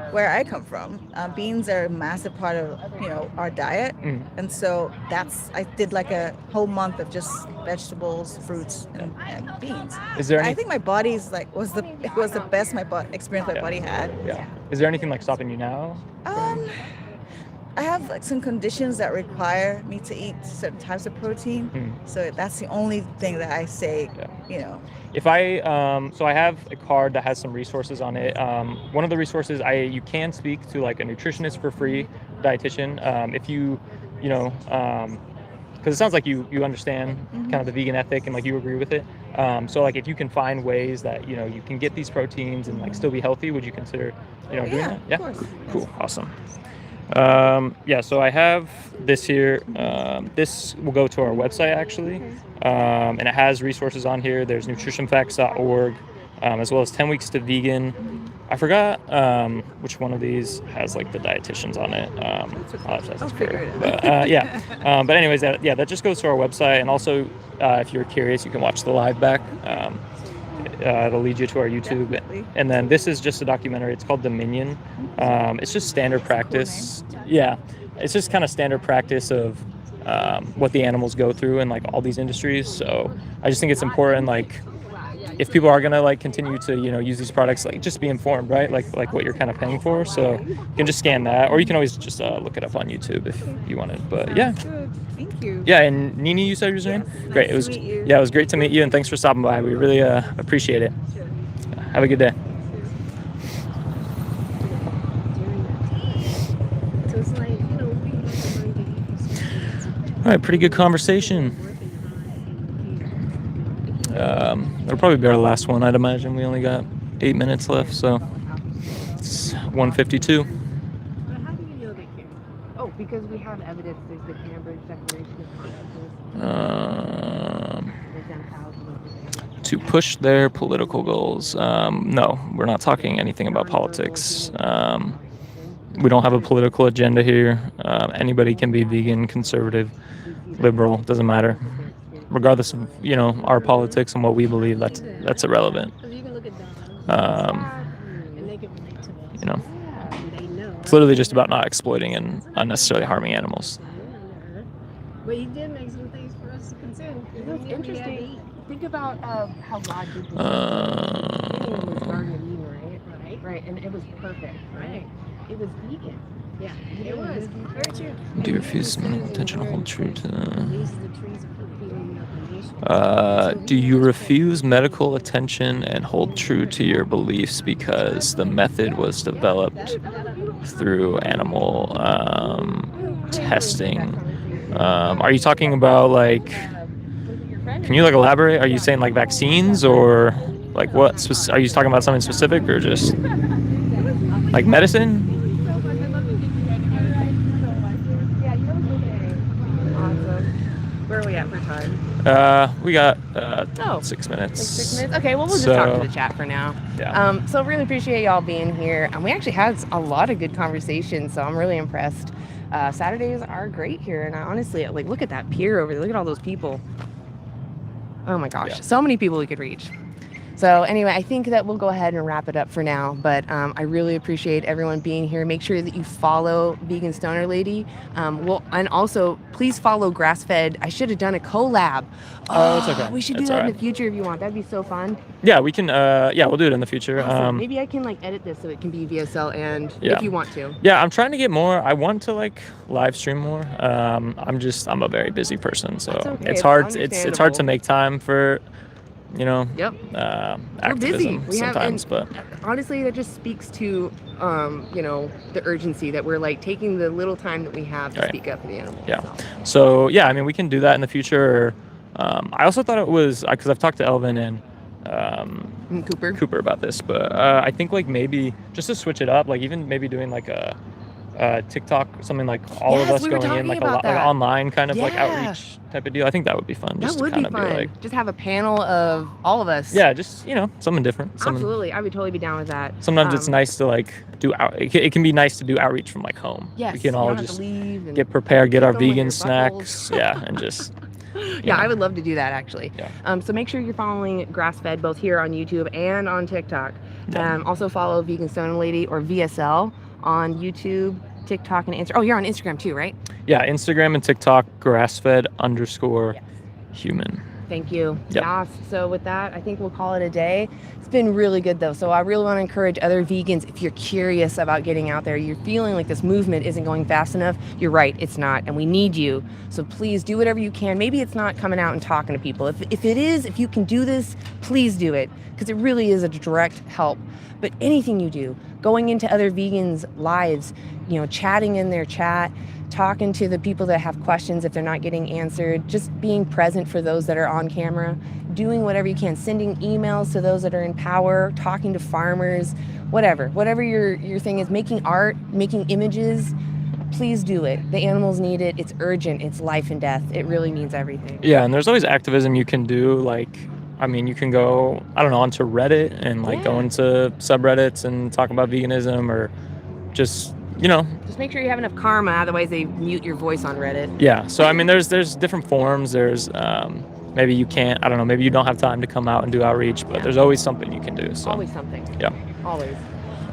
where I come from, beans are a massive part of, you know, our diet. And so I did like a whole month of just vegetables, fruits, and beans. Is there I think my body's like it was the best experience my body had. Yeah. Is there anything like stopping you now? I have like some conditions that require me to eat certain types of protein. So that's the only thing that I say, you know. If I so I have a card that has some resources on it. One of the resources you can speak to like a nutritionist for free, dietitian. If you know, because it sounds like you understand kind of the vegan ethic and like you agree with it. So like if you can find ways that, you know, you can get these proteins and like still be healthy, would you consider, you know, doing that? Yeah. Of course. Cool. Awesome. So I have this here. This will go to our website actually, and it has resources on here. There's nutritionfacts.org, as well as 10 weeks to vegan. I forgot which one of these has like the dietitians on it. I'll figure it out. But anyways, that just goes to our website, and also if you're curious, you can watch the live back. It'll lead you to our YouTube. Definitely. And then this is just a documentary. It's called Dominion. It's just standard practice. Yeah, it's just kind of standard practice of what the animals go through in like all these industries. So I just think it's important, like if people are gonna like continue to, you know, use these products, like just be informed, right? Like what you're kind of paying for. So you can just scan that, or you can always just look it up on YouTube if you wanted. But yeah. Good. Thank you. Yeah, and Nini, you said your name? Great. It was. Yeah, it was great to meet you, and thanks for stopping by. We really appreciate it. Have a good day. So it's like, you know, we have to learn to eat for something. All right, pretty good conversation. That'll probably be our last one, I'd imagine. We only got 8 minutes left, so it's 1:52. But how do you know they care? Oh, because we have evidence. There's the Cambridge Declaration of Consciousness. To push their political goals. No, we're not talking anything about politics. We don't have a political agenda here. Anybody can be vegan, conservative, liberal, doesn't matter. Regardless of, you know, our politics and what we believe, that's irrelevant. You know, it's literally just about not exploiting and unnecessarily harming animals. But he did make some things for us to consume. It's interesting. Think about how God did this. It was Garden of Eden, right? Right. And it was perfect, right? It was vegan. Yeah, it was. Very true. Do you refuse medical attention to hold true to do you refuse medical attention and hold true to your beliefs because the method was developed through animal testing? Are you talking about, like, can you, like, elaborate? Are you saying, like, vaccines, or like what? Are you talking about something specific, or just like medicine? Where are we at for time? We got 6 minutes. Like 6 minutes? Okay, well, we'll just talk to the chat for now. Yeah. So really appreciate y'all being here. And we actually had a lot of good conversations, so I'm really impressed. Saturdays are great here, and I honestly, like, look at that pier over there. Look at all those people. Oh my gosh, so many people we could reach. So anyway, I think that we'll go ahead and wrap it up for now, but I really appreciate everyone being here. Make sure that you follow Veganstonerlady. And also please follow Grass-Fed. I should have done a collab. Oh, it's okay. We should do that in the future if you want. That'd be so fun. Yeah, we can. Yeah, we'll do it in the future. Awesome. Maybe I can, like, edit this so it can be VSL and if you want to. Yeah, I'm trying to get more. I want to, like, live stream more. I'm a very busy person, so okay. it's hard. It's hard to make time for, you know, activism sometimes. But honestly, that just speaks to, you know, the urgency that we're, like, taking the little time that we have to speak up for the animals. Yeah. So yeah, I mean, we can do that in the future. I also thought it was because I've talked to Elvin and Cooper about this, but I think, like, maybe just to switch it up, like, even maybe doing, like, a TikTok, something like all of us going in, like like online kind of like outreach type of deal. I think that would be fun. That would be fun. Like, just have a panel of all of us. Yeah, just, you know, something different. Absolutely, I would totally be down with that. Sometimes it's nice to, like, do it can be nice to do outreach from, like, home. Yes, we can all just get prepared, get our vegan snacks, and just. Yeah, I would love to do that, actually. Yeah. So make sure you're following Grass-Fed both here on YouTube and on TikTok. Also follow Veganstonerlady or VSL on YouTube, TikTok, and Instagram. Oh, you're on Instagram too, right? Yeah, Instagram and TikTok, grassfed_human. Thank you. Yeah. So with that, I think we'll call it a day. It's been really good, though. So I really want to encourage other vegans, if you're curious about getting out there, you're feeling like this movement isn't going fast enough, you're right, it's not, and we need you. So please do whatever you can. Maybe it's not coming out and talking to people. If it is, if you can do this, please do it, because it really is a direct help. But anything you do, going into other vegans' lives, you know, chatting in their chat, talking to the people that have questions if they're not getting answered, just being present for those that are on camera, doing whatever you can, sending emails to those that are in power, talking to farmers, whatever your thing is, making art, making images, please do it. The animals need it. It's urgent. It's life and death. It really means everything. Yeah, and there's always activism you can do. Like, I mean, you can go, I don't know, onto Reddit and, like, go into subreddits and talk about veganism, or just, you know, just make sure you have enough karma, otherwise they mute your voice on Reddit. Yeah, so I mean, there's different forms. There's maybe you can't, I don't know, maybe you don't have time to come out and do outreach, but there's always something you can do. So always something. Yeah. Always.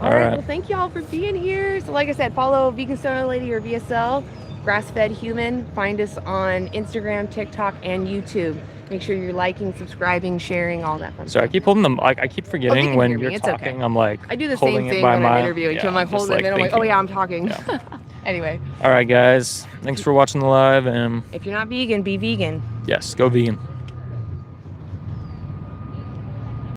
All right. Well, thank y'all for being here. So like I said, follow Veganstonerlady or VSL, Grass-Fed Human. Find us on Instagram, TikTok, and YouTube. Make sure you're liking, subscribing, sharing, all that fun stuff. Sorry, I keep holding them. Like, I keep forgetting when you're talking. Okay. I'm like, I do the same thing when I'm interviewing too. I'm like holding it, and I'm like, oh yeah, I'm talking. Yeah. Anyway. All right, guys. Thanks for watching the live. And if you're not vegan, be vegan. Yes, go vegan.